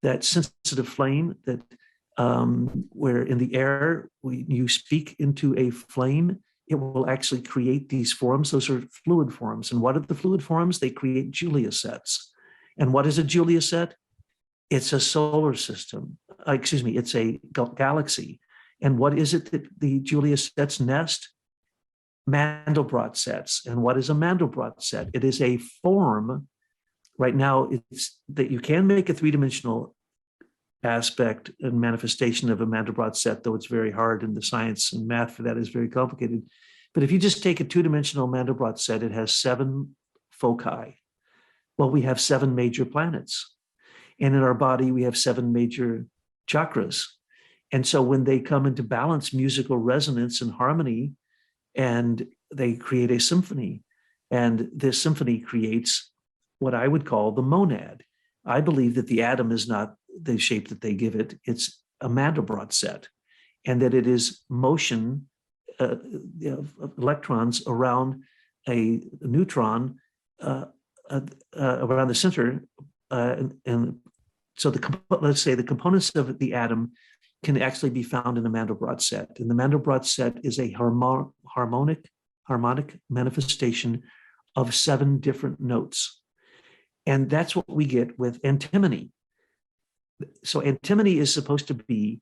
that sensitive flame, that where in the air you speak into a flame, it will actually create these forms. Those are fluid forms. And what are the fluid forms? They create Julia sets. And what is a Julia set? It's a solar system. It's a galaxy. And what is it that the Julia sets nest? Mandelbrot sets. And what is a Mandelbrot set? It is a form. Right now, it's that you can make a three-dimensional aspect and manifestation of a Mandelbrot set, though it's very hard, and the science and math for that is very complicated. But if you just take a two-dimensional Mandelbrot set, it has 7 foci. Well, we have 7 major planets. And in our body, we have 7 major chakras. And so when they come into balance, musical resonance and harmony, and they create a symphony. And this symphony creates what I would call the monad. I believe that the atom is not the shape that they give it. It's a Mandelbrot set, and that it is motion of electrons around a neutron around the center. And so let's say the components of the atom can actually be found in the Mandelbrot set. And the Mandelbrot set is a harmonic manifestation of 7 different notes. And that's what we get with antimony. So antimony is supposed to be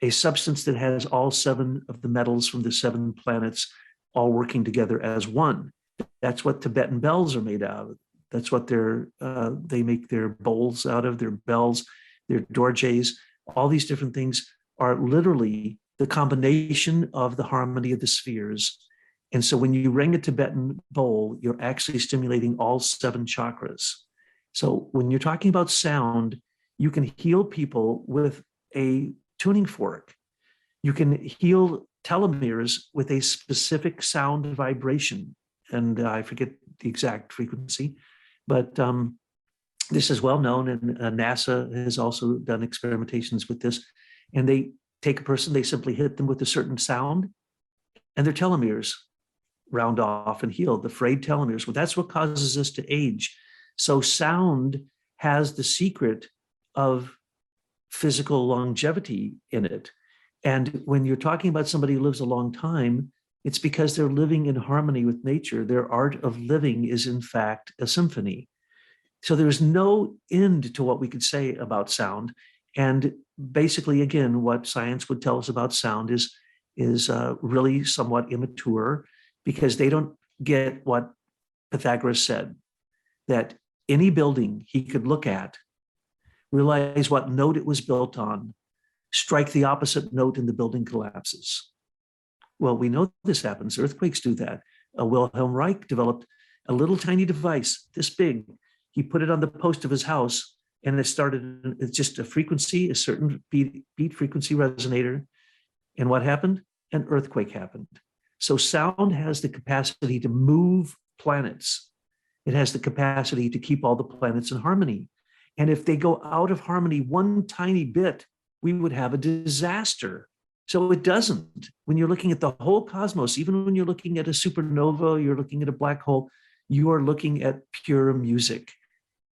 a substance that has all 7 of the metals from the 7 planets all working together as one. That's what Tibetan bells are made out of. That's what they make their bowls out of, their bells, their dorjes. All these different things are literally the combination of the harmony of the spheres. And so when you ring a Tibetan bowl, you're actually stimulating all 7 chakras. So when you're talking about sound, you can heal people with a tuning fork. You can heal telomeres with a specific sound vibration. And I forget the exact frequency, but this is well known, and NASA has also done experimentations with this. And they take a person, they simply hit them with a certain sound, and their telomeres round off and heal, the frayed telomeres. Well, that's what causes us to age. So sound has the secret of physical longevity in it. And when you're talking about somebody who lives a long time, it's because they're living in harmony with nature. Their art of living is, in fact, a symphony. So there's no end to what we could say about sound. And basically, again, what science would tell us about sound is really somewhat immature, because they don't get what Pythagoras said, that any building he could look at, realize what note it was built on, strike the opposite note, and the building collapses. Well, we know this happens. Earthquakes do that. Wilhelm Reich developed a little tiny device this big. He put it on the post of his house, and it's just a frequency, a certain beat frequency resonator. And what happened? An earthquake happened. So sound has the capacity to move planets. It has the capacity to keep all the planets in harmony. And if they go out of harmony one tiny bit, we would have a disaster. So it doesn't. When you're looking at the whole cosmos, even when you're looking at a supernova, you're looking at a black hole, you are looking at pure music.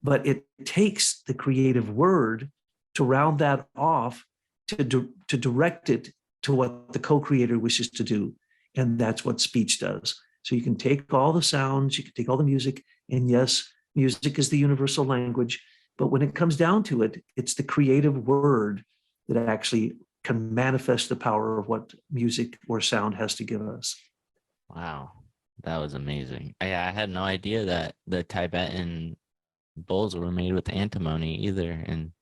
But it takes the creative word to round that off, to direct it to what the co-creator wishes to do. And that's what speech does. So you can take all the sounds, you can take all the music, and yes, music is the universal language. But when it comes down to it, it's the creative word that actually can manifest the power of what music or sound has to give us. Wow, that was amazing. I had no idea that the Tibetan bowls were made with antimony either. And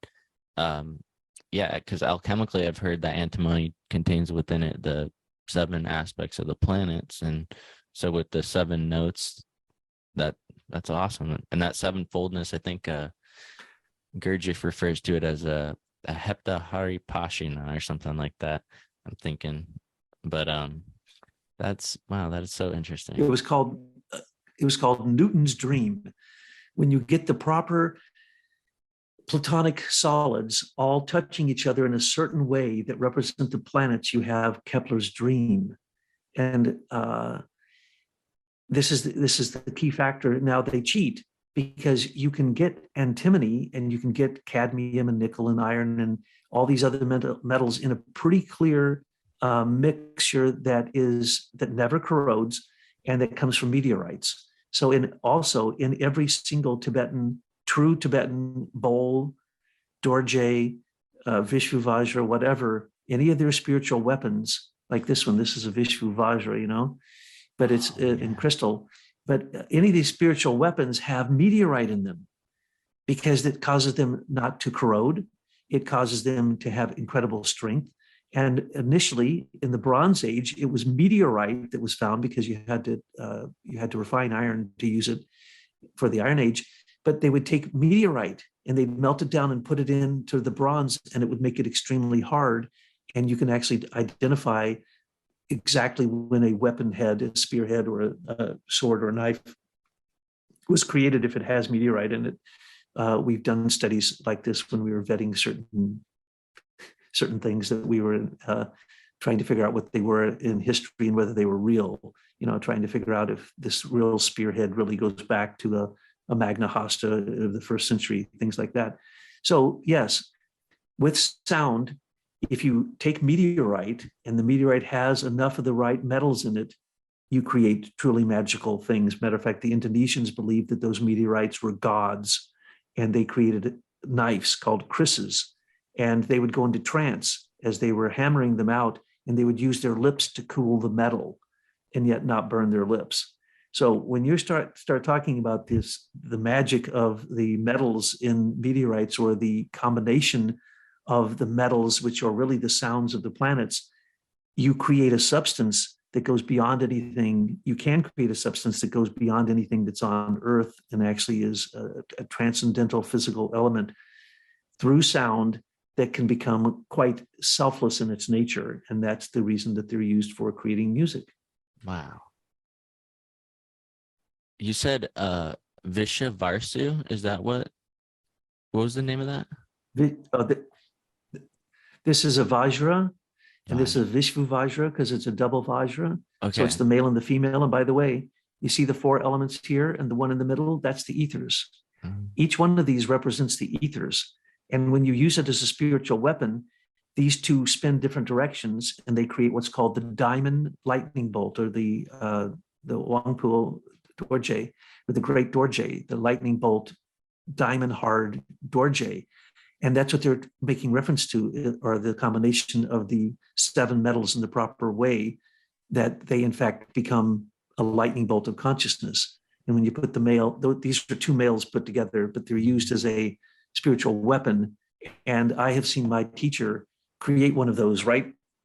because alchemically I've heard that antimony contains within it the 7 aspects of the planets, and so with the 7 notes, that's awesome. And that 7-foldness, I think Gurdjieff refers to it as a hepta hari pashina or something like that, I'm thinking. But Wow, that is so It interesting. was called Newton's dream. When you get the proper Platonic solids all touching each other in a certain way that represent the planets, you have Kepler's dream. And this is the key factor. Now they cheat because you can get antimony and you can get cadmium and nickel and iron and all these other metals in a pretty clear mixture that never corrodes and that comes from meteorites. So in every single true Tibetan bowl, dorje, Vishnu Vajra, whatever, any of their spiritual weapons, like this one, this is a Vishnu Vajra, but it's in crystal. But any of these spiritual weapons have meteorite in them because it causes them not to corrode. It causes them to have incredible strength. And initially, in the Bronze Age, it was meteorite that was found because you had to refine iron to use it for the Iron Age. But they would take meteorite and they'd melt it down and put it into the bronze, and it would make it extremely hard. And you can actually identify exactly when a weapon head, a spearhead, or a sword or a knife was created if it has meteorite in it. We've done studies like this when we were vetting certain things that we were trying to figure out what they were in history and whether they were real. Trying to figure out if this real spearhead really goes back to a Magna Hasta of the 1st century, things like that. So yes, with sound, if you take meteorite and the meteorite has enough of the right metals in it, you create truly magical things. Matter of fact, the Indonesians believed that those meteorites were gods, and they created knives called krises, and they would go into trance as they were hammering them out, and they would use their lips to cool the metal and yet not burn their lips. So when you start talking about the magic of the metals in meteorites, or the combination of the metals, which are really the sounds of the planets, you create a substance that goes beyond anything. You can create a substance that goes beyond anything that's on Earth and actually is a transcendental physical element through sound that can become quite selfless in its nature. And that's the reason that they're used for creating music. Wow. You said Visha Varsu. Is that what was the name of that? This is a Vajra, and this is a Vishnu Vajra because it's a double Vajra. Okay. So it's the male and the female. And by the way, you see the 4 elements here and the one in the middle, that's the ethers. Mm-hmm. Each one of these represents the ethers. And when you use it as a spiritual weapon, these two spin different directions and they create what's called the diamond lightning bolt, or the Wangpo Dorje, or the Great Dorje, the lightning bolt, diamond hard Dorje. And that's what they're making reference to, or the combination of the 7 metals in the proper way, that they in fact become a lightning bolt of consciousness. And when you put the male, these are 2 males put together, but they're used as a spiritual weapon. And I have seen my teacher create one of those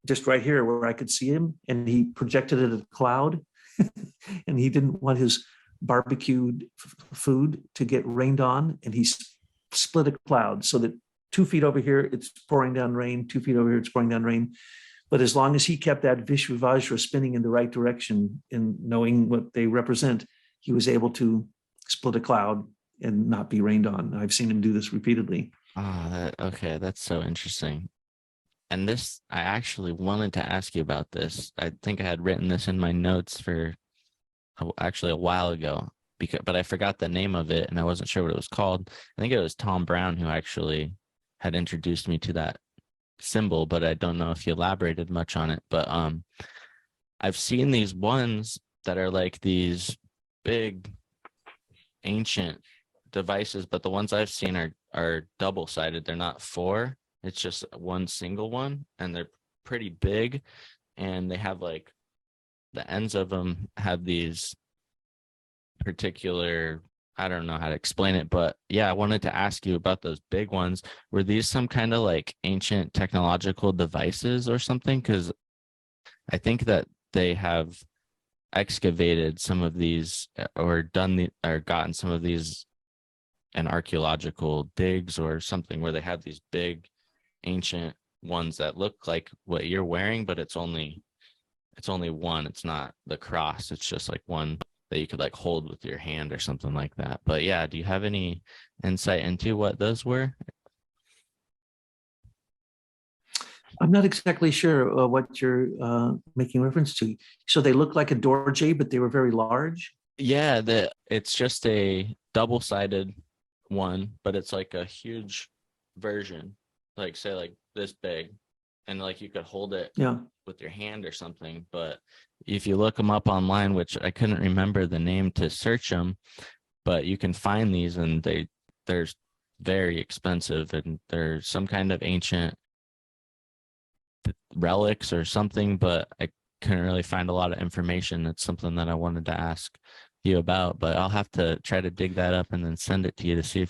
just right here where I could see him, and he projected it at a cloud and he didn't want his barbecued food to get rained on. And he split a cloud so that 2 feet over here, it's pouring down rain, 2 feet over here, it's pouring down rain. But as long as he kept that Vishnu Vajra spinning in the right direction and knowing what they represent, he was able to split a cloud and not be rained on. I've seen him do this repeatedly. Okay, that's so interesting. And this, I actually wanted to ask you about this. I think I had written this in my notes for actually a while ago, but I forgot the name of it and I wasn't sure what it was called. I think it was Tom Brown who actually had introduced me to that symbol, but I don't know if he elaborated much on it. But I've seen these ones that are like these big ancient devices, but the ones I've seen are double-sided. They're not 4. It's just one single one, and they're pretty big, and they have like the ends of them have these particular, I don't know how to explain it, but yeah, I wanted to ask you about those big ones. Were these some kind of like ancient technological devices or something? Because I think that they have excavated some of these or gotten some of these in archaeological digs or something where they have these big ancient ones that look like what you're wearing, but it's only it's only one. It's not the cross. It's just like one that you could like hold with your hand or something like that. But yeah, do you have any insight into what those were? I'm not exactly sure what you're making reference to. So they look like a dorje, but they were very large. Yeah, it's just a double-sided one, but it's like a huge version, like say like this big, and like you could hold it Yeah. with your hand or something. But if you look them up online, which I couldn't remember the name to search them, but you can find these, and they're very expensive, and they're some kind of ancient relics or something, but I couldn't really find a lot of information. That's something that I wanted to ask you about, but I'll have to try to dig that up and then send it to you to see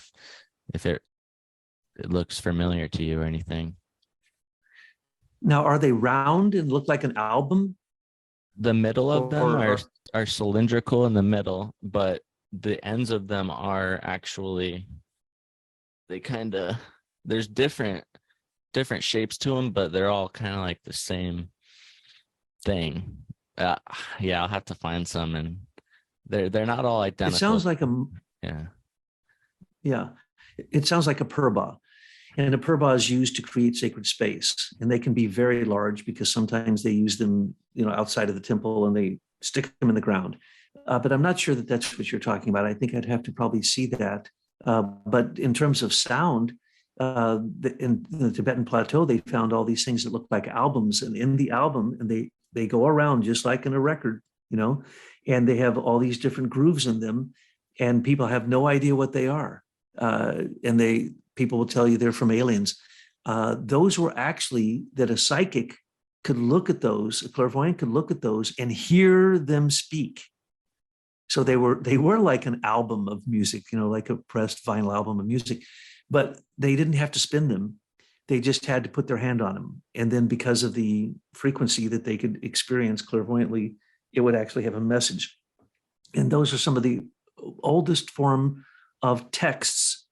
if it looks familiar to you or anything. Now, are they round and look like an album? The middle of them Or are cylindrical in the middle, but the ends of them are actually, they kind of, there's different shapes to them, but they're all kind of like the same thing. Yeah, I'll have to find some, and they're not all identical. it sounds like Yeah. yeah, it sounds like a purba. And a purba is used to create sacred space. And they can be very large because sometimes they use them, outside of the temple and they stick them in the ground. But I'm not sure that that's what you're talking about. I think I'd have to probably see that. But in terms of sound, in the Tibetan plateau, they found all these things that look like albums. And in the album, and they go around just like in a record, and they have all these different grooves in them. And people have no idea what they are. And people will tell you they're from aliens. Those were actually that a psychic could look at those, a clairvoyant could look at those and hear them speak. So they were like an album of music, like a pressed vinyl album of music, but they didn't have to spin them. They just had to put their hand on them. And then because of the frequency that they could experience clairvoyantly, it would actually have a message. And those are some of the oldest form of texts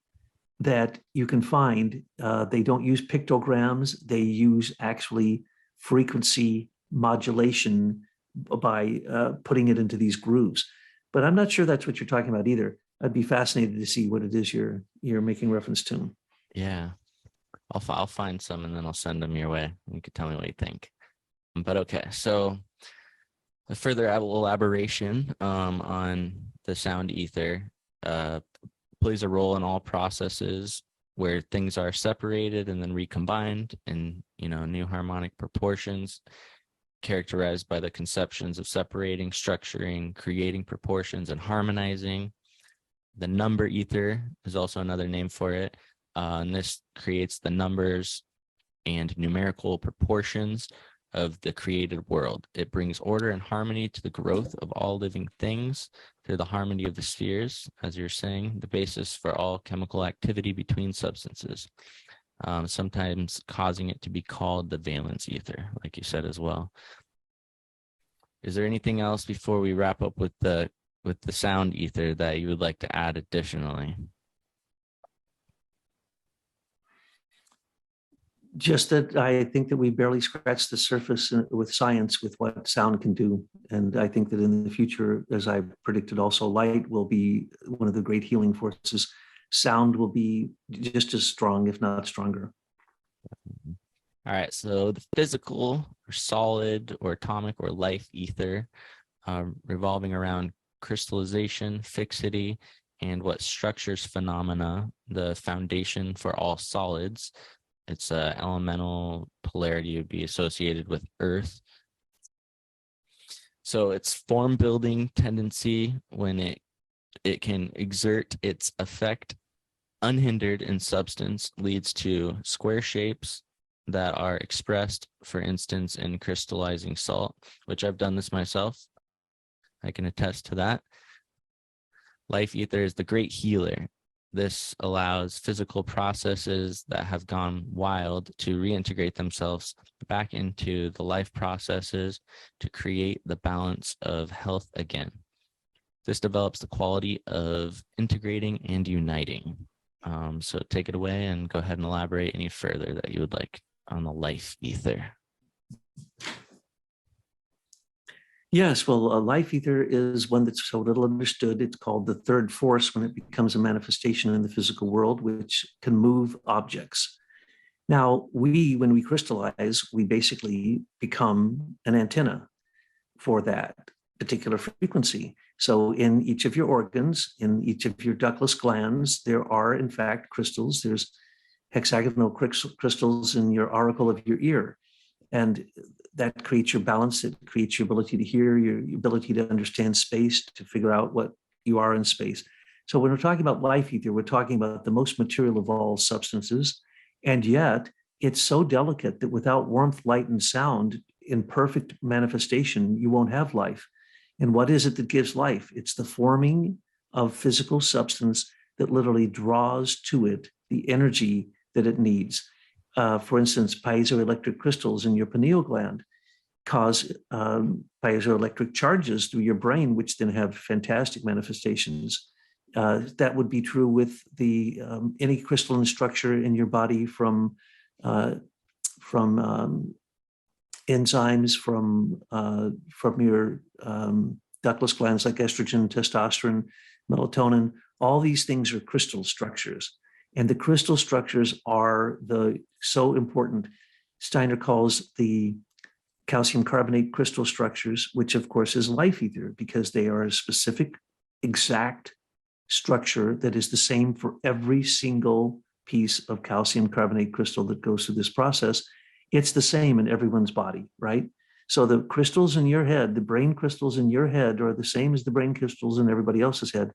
that you can find. They don't use pictograms. They use actually frequency modulation by putting it into these grooves. But I'm not sure that's what you're talking about either. I'd be fascinated to see what it is you're making reference to. Yeah, I'll find some and then I'll send them your way. You can tell me what you think. But okay, so a further elaboration on the sound ether plays a role in all processes where things are separated and then recombined in new harmonic proportions, characterized by the conceptions of separating, structuring, creating proportions, and harmonizing. The number ether is also another name for it, and this creates the numbers and numerical proportions of the created world. It brings order and harmony to the growth of all living things through the harmony of the spheres, as you're saying, the basis for all chemical activity between substances, sometimes causing it to be called the valence ether, like you said as well. Is there anything else before we wrap up with the sound ether that you would like to add additionally? Just that I think that we barely scratched the surface with science with what sound can do. And I think that in the future, as I predicted also, light will be one of the great healing forces. Sound will be just as strong, if not stronger. All right, so the physical or solid or atomic or life ether revolving around crystallization, fixity, and what structures phenomena, the foundation for all solids. Its elemental polarity would be associated with earth. So its form building tendency, when it can exert its effect unhindered in substance, leads to square shapes that are expressed, for instance, in crystallizing salt, which I've done this myself. I can attest to that. Life ether is the great healer. This allows physical processes that have gone wild to reintegrate themselves back into the life processes to create the balance of health again. This develops the quality of integrating and uniting. So take it away and go ahead and elaborate any further that you would like on the life ether. Yes, well, life ether is one that's so little understood. It's called the third force when it becomes a manifestation in the physical world, which can move objects. Now, when we crystallize, we basically become an antenna for that particular frequency. So in each of your organs, in each of your ductless glands, there are, in fact, crystals. There's hexagonal crystals in your auricle of your ear. And that creates your balance. It creates your ability to hear, your ability to understand space, to figure out what you are in space. So when we're talking about life ether, we're talking about the most material of all substances. And yet it's so delicate that without warmth, light, and sound in perfect manifestation, you won't have life. And what is it that gives life? It's the forming of physical substance that literally draws to it the energy that it needs. For instance, piezoelectric crystals in your pineal gland cause piezoelectric charges through your brain, which then have fantastic manifestations. That would be true with the any crystalline structure in your body from enzymes, from your ductless glands like estrogen, testosterone, melatonin. All these things are crystal structures. And the crystal structures are so important. Steiner calls the calcium carbonate crystal structures, which of course is life ether, because they are a specific, exact structure that is the same for every single piece of calcium carbonate crystal that goes through this process. It's the same in everyone's body, right? So the crystals in your head, the brain crystals in your head are the same as the brain crystals in everybody else's head,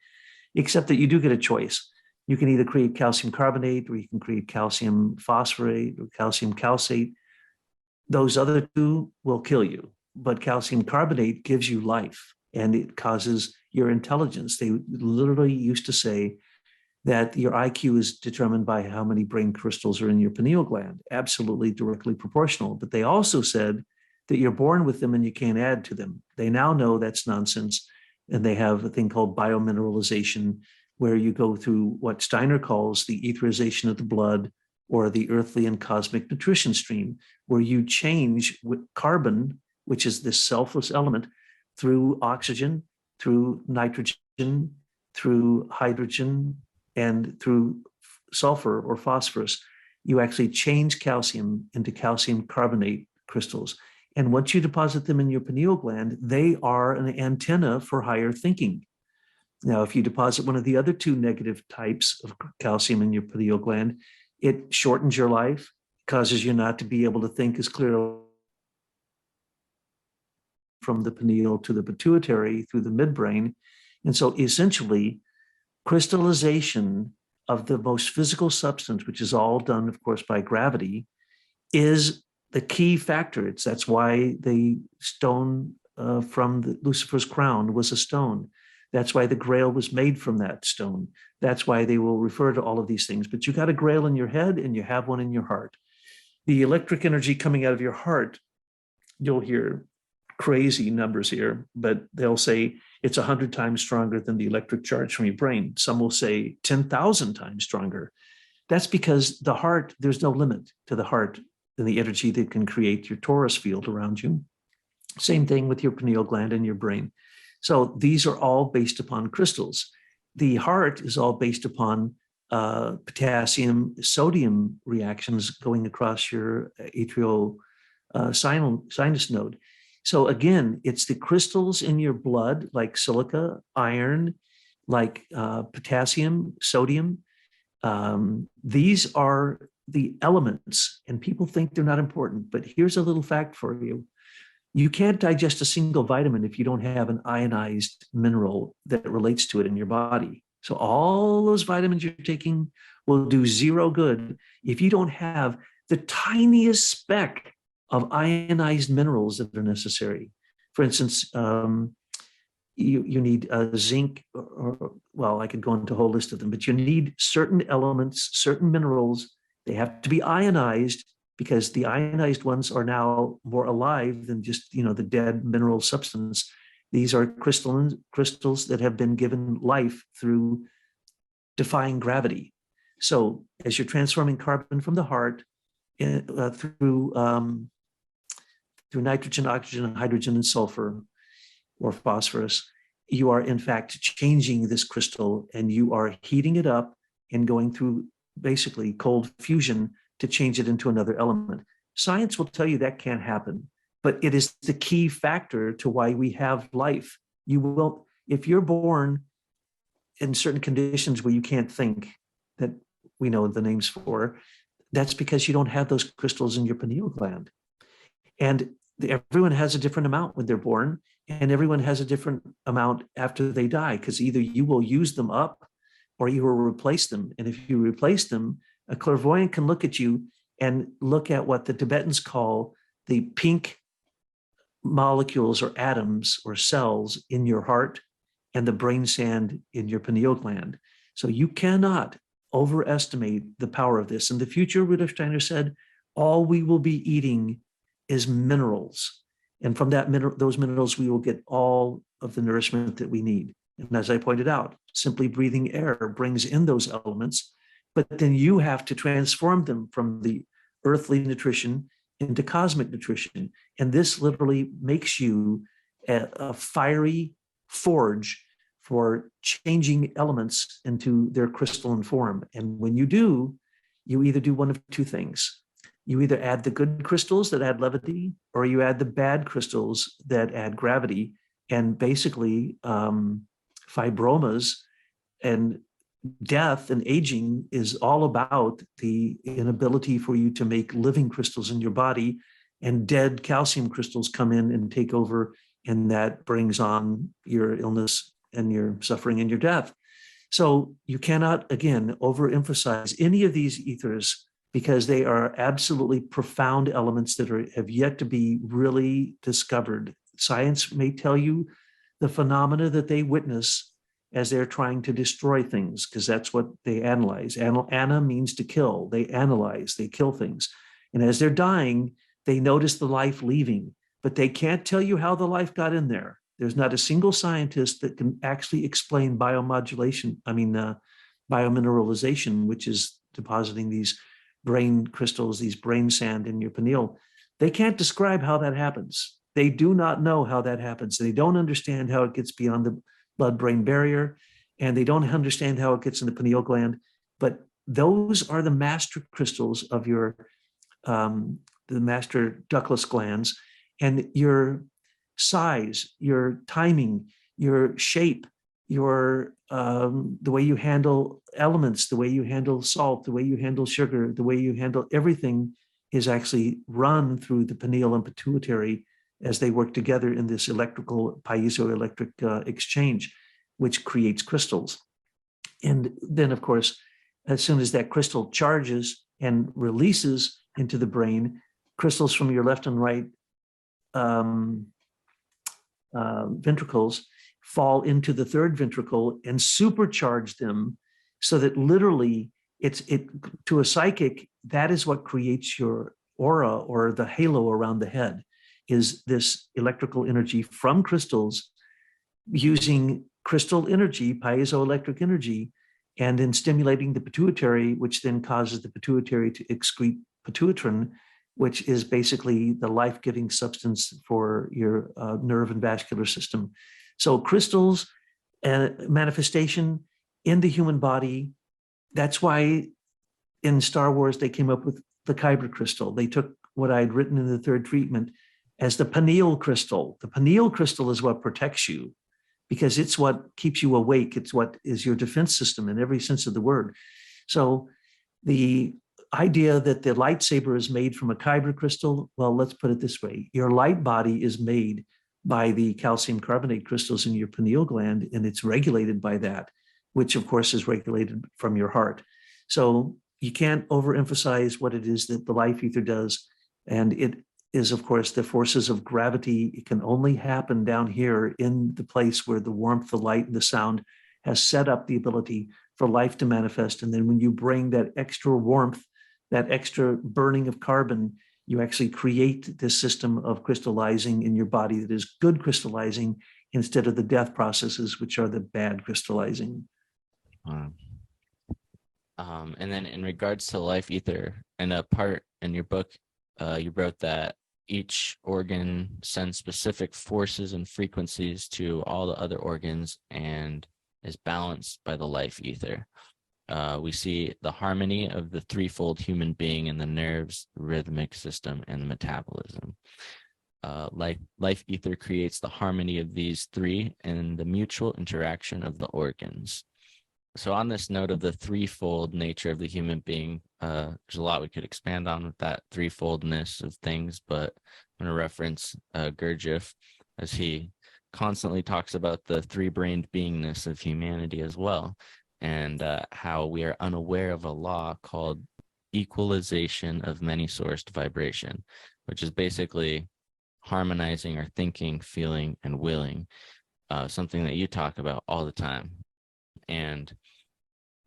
except that you do get a choice. You can either create calcium carbonate or you can create calcium phosphorate or calcium calcate. Those other two will kill you, but calcium carbonate gives you life and it causes your intelligence. They literally used to say that your IQ is determined by how many brain crystals are in your pineal gland, absolutely directly proportional. But they also said that you're born with them and you can't add to them. They now know that's nonsense. And they have a thing called biomineralization, where you go through what Steiner calls the etherization of the blood, or the earthly and cosmic nutrition stream, where you change carbon, which is this selfless element, through oxygen, through nitrogen, through hydrogen, and through sulfur or phosphorus. You actually change calcium into calcium carbonate crystals. And once you deposit them in your pineal gland, they are an antenna for higher thinking. Now, if you deposit one of the other two negative types of calcium in your pineal gland, it shortens your life, causes you not to be able to think as clearly from the pineal to the pituitary through the midbrain. And so essentially, crystallization of the most physical substance, which is all done, of course, by gravity, is the key factor. That's why the stone from Lucifer's crown was a stone. That's why the Grail was made from that stone. That's why they will refer to all of these things. But you got a Grail in your head and you have one in your heart. The electric energy coming out of your heart, you'll hear crazy numbers here, but they'll say it's 100 times stronger than the electric charge from your brain. Some will say 10,000 times stronger. That's because the heart, there's no limit to the heart and the energy that can create your torus field around you. Same thing with your pineal gland and your brain. So these are all based upon crystals. The heart is all based upon potassium, sodium reactions going across your atrial sinus node. So again, it's the crystals in your blood, like silica, iron, like potassium, sodium. These are the elements, and people think they're not important, but here's a little fact for you. You can't digest a single vitamin if you don't have an ionized mineral that relates to it in your body. So all those vitamins you're taking will do zero good if you don't have the tiniest speck of ionized minerals that are necessary. For instance, you need zinc, well, I could go into a whole list of them, but you need certain elements, certain minerals. They have to be ionized, because the ionized ones are now more alive than just, the dead mineral substance. These are crystals that have been given life through defying gravity. So as you're transforming carbon from the heart through nitrogen, oxygen, hydrogen, and sulfur, or phosphorus, you are in fact changing this crystal, and you are heating it up and going through basically cold fusion to change it into another element. Science will tell you that can't happen, but it is the key factor to why we have life. You will, if you're born in certain conditions where you can't think, that we know the names for, that's because you don't have those crystals in your pineal gland. And everyone has a different amount when they're born, and everyone has a different amount after they die, because either you will use them up or you will replace them. And if you replace them, a clairvoyant can look at you and look at what the Tibetans call the pink molecules or atoms or cells in your heart and the brain sand in your pineal gland. So you cannot overestimate the power of this. In the future, Rudolf Steiner said, all we will be eating is minerals. And from that those minerals, we will get all of the nourishment that we need. And as I pointed out, simply breathing air brings in those elements, but then you have to transform them from the earthly nutrition into cosmic nutrition. And this literally makes you a fiery forge for changing elements into their crystalline form. And when you do, you either do one of two things. You either add the good crystals that add levity, or you add the bad crystals that add gravity. And basically, fibromas and death and aging is all about the inability for you to make living crystals in your body, and dead calcium crystals come in and take over, and that brings on your illness and your suffering and your death. So you cannot, again, overemphasize any of these ethers, because they are absolutely profound elements that have yet to be really discovered. Science may tell you the phenomena that they witness as they're trying to destroy things, because that's what they analyze. Ana means to kill. They analyze, they kill things. And as they're dying, they notice the life leaving, but they can't tell you how the life got in there. There's not a single scientist that can actually explain biomineralization, which is depositing these brain crystals, these brain sand in your pineal. They can't describe how that happens. They do not know how that happens. They don't understand how it gets beyond the blood-brain barrier, and they don't understand how it gets in the pineal gland. But those are the master crystals of your, the master ductless glands, and your size, your timing, your shape, your the way you handle elements, the way you handle salt, the way you handle sugar, the way you handle everything is actually run through the pineal and pituitary as they work together in this electrical piezoelectric exchange, which creates crystals. And then, of course, as soon as that crystal charges and releases into the brain, crystals from your left and right ventricles fall into the third ventricle and supercharge them, so that literally to a psychic, that is what creates your aura, or the halo around the head, is this electrical energy from crystals, using crystal energy, piezoelectric energy, and then stimulating the pituitary, which then causes the pituitary to excrete pituitrin, which is basically the life-giving substance for your nerve and vascular system. So crystals and manifestation in the human body, that's why in Star Wars they came up with the Kyber crystal. They took what I had written in the third treatment as the pineal crystal. The pineal crystal is what protects you, because it's what keeps you awake. It's what is your defense system in every sense of the word. So the idea that the lightsaber is made from a Kyber crystal, well, let's put it this way. Your light body is made by the calcium carbonate crystals in your pineal gland, and it's regulated by that, which of course is regulated from your heart. So you can't overemphasize what it is that the life ether does. And it is, of course, the forces of gravity. It can only happen down here in the place where the warmth, the light, and the sound has set up the ability for life to manifest. And then when you bring that extra warmth, that extra burning of carbon, you actually create this system of crystallizing in your body that is good crystallizing, instead of the death processes, which are the bad crystallizing. And then in regards to life ether, in a part in your book, you wrote that each organ sends specific forces and frequencies to all the other organs and is balanced by the life ether. We see the harmony of the threefold human being in the nerves, rhythmic system, and the metabolism. Life ether creates the harmony of these three and the mutual interaction of the organs. So on this note of the threefold nature of the human being, there's a lot we could expand on with that threefoldness of things, but I'm going to reference Gurdjieff as he constantly talks about the three-brained beingness of humanity as well, and how we are unaware of a law called equalization of many-sourced vibration, which is basically harmonizing our thinking, feeling, and willing, something that you talk about all the time. And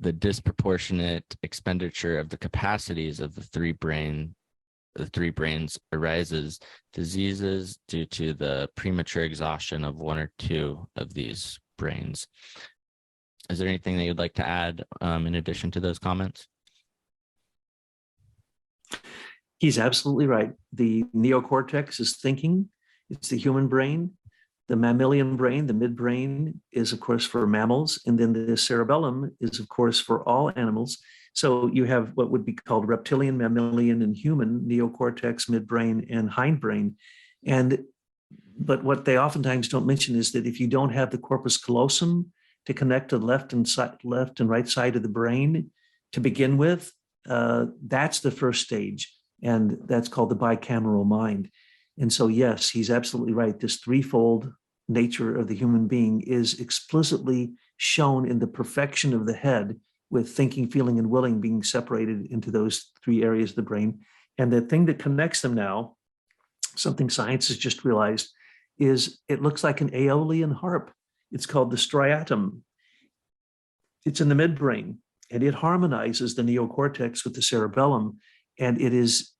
the disproportionate expenditure of the capacities of the three brains arises diseases due to the premature exhaustion of one or two of these brains. Is there anything that you'd like to add in addition to those comments? He's absolutely right. The neocortex is thinking. It's the human brain. The mammalian brain, the midbrain, is, of course, for mammals. And then the cerebellum is, of course, for all animals. So you have what would be called reptilian, mammalian, and human, neocortex, midbrain, and hindbrain. But what they oftentimes don't mention is that if you don't have the corpus callosum to connect to the left and right side of the brain to begin with, that's the first stage. And that's called the bicameral mind. And so, yes, he's absolutely right. This threefold nature of the human being is explicitly shown in the perfection of the head, with thinking, feeling, and willing being separated into those three areas of the brain. And the thing that connects them now, something science has just realized, is it looks like an Aeolian harp. It's called the striatum. It's in the midbrain, and it harmonizes the neocortex with the cerebellum. And it is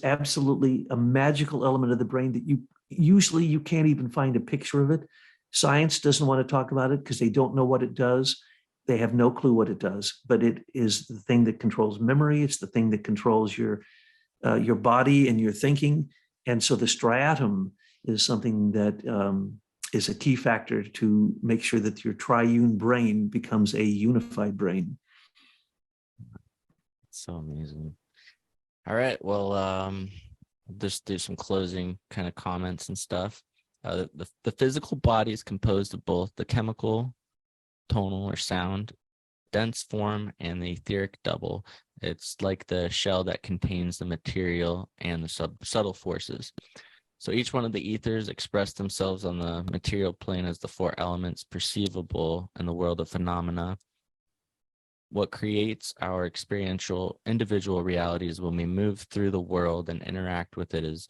absolutely a magical element of the brain that you can't even find a picture of it. Science doesn't want to talk about it because they don't know what it does. They have no clue what it does, but it is the thing that controls memory. It's the thing that controls your body and your thinking. And so the striatum is something that is a key factor to make sure that your triune brain becomes a unified brain. So amazing. All right. Well, just do some closing kind of comments and stuff. The physical body is composed of both the chemical, tonal, or sound, dense form, and the etheric double. It's like the shell that contains the material and the subtle forces. So each one of the ethers express themselves on the material plane as the four elements perceivable in the world of phenomena. What creates our experiential individual realities when we move through the world and interact with it is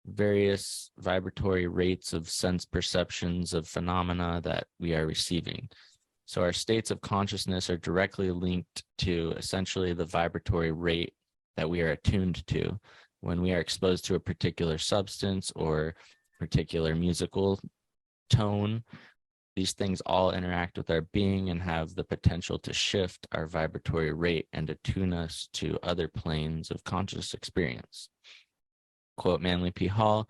various vibratory rates of sense perceptions of phenomena that we are receiving. So our states of consciousness are directly linked to essentially the vibratory rate that we are attuned to. When we are exposed to a particular substance or particular musical tone, these things all interact with our being and have the potential to shift our vibratory rate and attune us to other planes of conscious experience. Quote Manly P. Hall,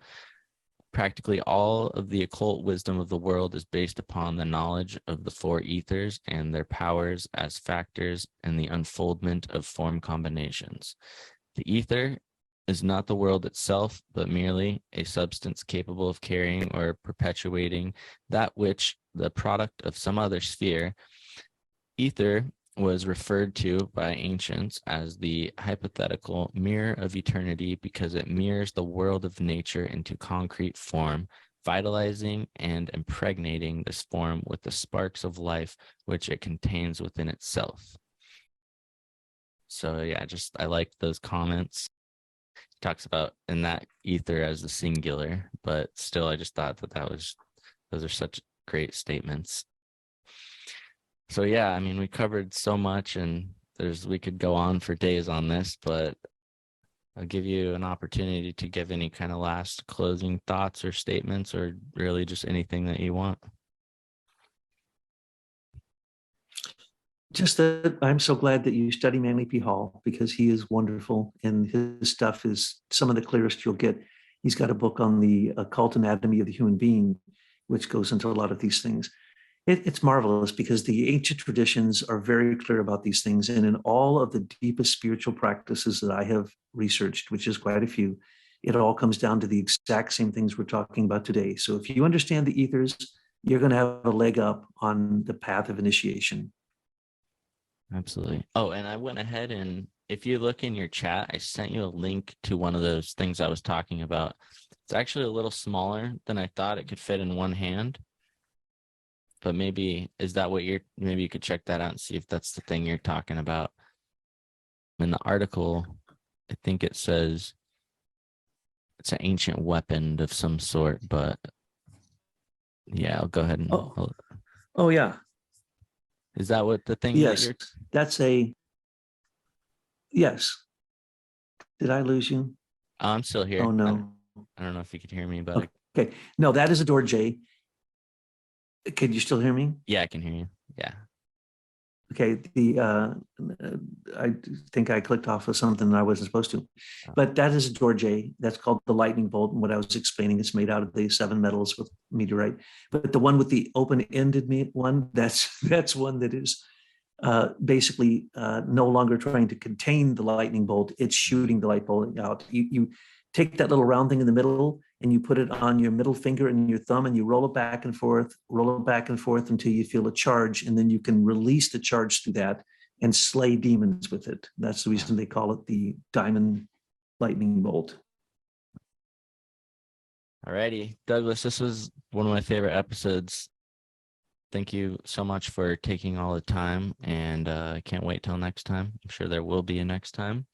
practically all of the occult wisdom of the world is based upon the knowledge of the four ethers and their powers as factors in the unfoldment of form combinations. The ether is not the world itself, but merely a substance capable of carrying or perpetuating that which the product of some other sphere. Ether was referred to by ancients as the hypothetical mirror of eternity because it mirrors the world of nature into concrete form, vitalizing and impregnating this form with the sparks of life which it contains within itself. So yeah, I like those comments. He talks about in that ether as the singular, but still I just thought those are such great statements. So yeah, I mean, we covered so much, and we could go on for days on this, but I'll give you an opportunity to give any kind of last closing thoughts or statements, or really just anything that you want. Just that I'm so glad that you study Manly P. Hall, because he is wonderful and his stuff is some of the clearest you'll get. He's got a book on the occult anatomy of the human being, which goes into a lot of these things. It's marvelous because the ancient traditions are very clear about these things. And in all of the deepest spiritual practices that I have researched, which is quite a few, it all comes down to the exact same things we're talking about today. So if you understand the ethers, you're going to have a leg up on the path of initiation. Absolutely. Oh, and I went ahead and if you look in your chat, I sent you a link to one of those things I was talking about. It's actually a little smaller than I thought. It could fit in one hand. But maybe, is that what maybe you could check that out and see if that's the thing you're talking about. In the article, I think it says it's an ancient weapon of some sort, but yeah, I'll go ahead and. Oh yeah. Is that what the thing Yes, that you're? that's yes. Did I lose you? Oh, I'm still here. Oh no. I don't know if you could hear me, but Okay. No, that is a door J. Can you still hear me? yeah, I can hear you. Yeah. Okay. I think I clicked off of something that I wasn't supposed to, but that is a door J. That's called the lightning bolt. And what I was explaining, it's made out of the 7 metals with meteorite. But the one with the open-ended one, that's one that is basically no longer trying to contain the lightning bolt. It's shooting the light bolt out. You take that little round thing in the middle and you put it on your middle finger and your thumb and you roll it back and forth until you feel a charge. And then you can release the charge through that and slay demons with it. That's the reason they call it the diamond lightning bolt. Alrighty, Douglas, this was one of my favorite episodes. Thank you so much for taking all the time, and I can't wait till next time. I'm sure there will be a next time.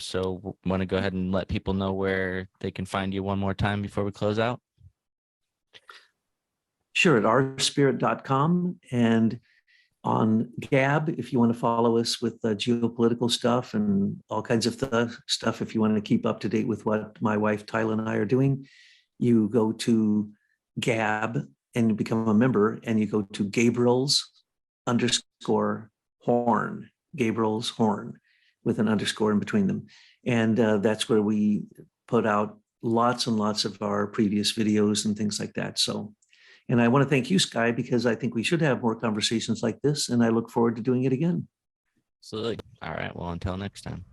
So want to go ahead and let people know where they can find you one more time before we close out? Sure, at ourspirit.com and on Gab, if you want to follow us with geopolitical stuff and all kinds of stuff, if you want to keep up to date with what my wife Tyler and I are doing, you go to Gab and you become a member and you go to Gabriel's_horn, Gabriel's horn with an underscore in between them. And that's where we put out lots and lots of our previous videos and things like that. So, and I want to thank you, Sky, because I think we should have more conversations like this, and I look forward to doing it again. Absolutely. All right. Well, until next time.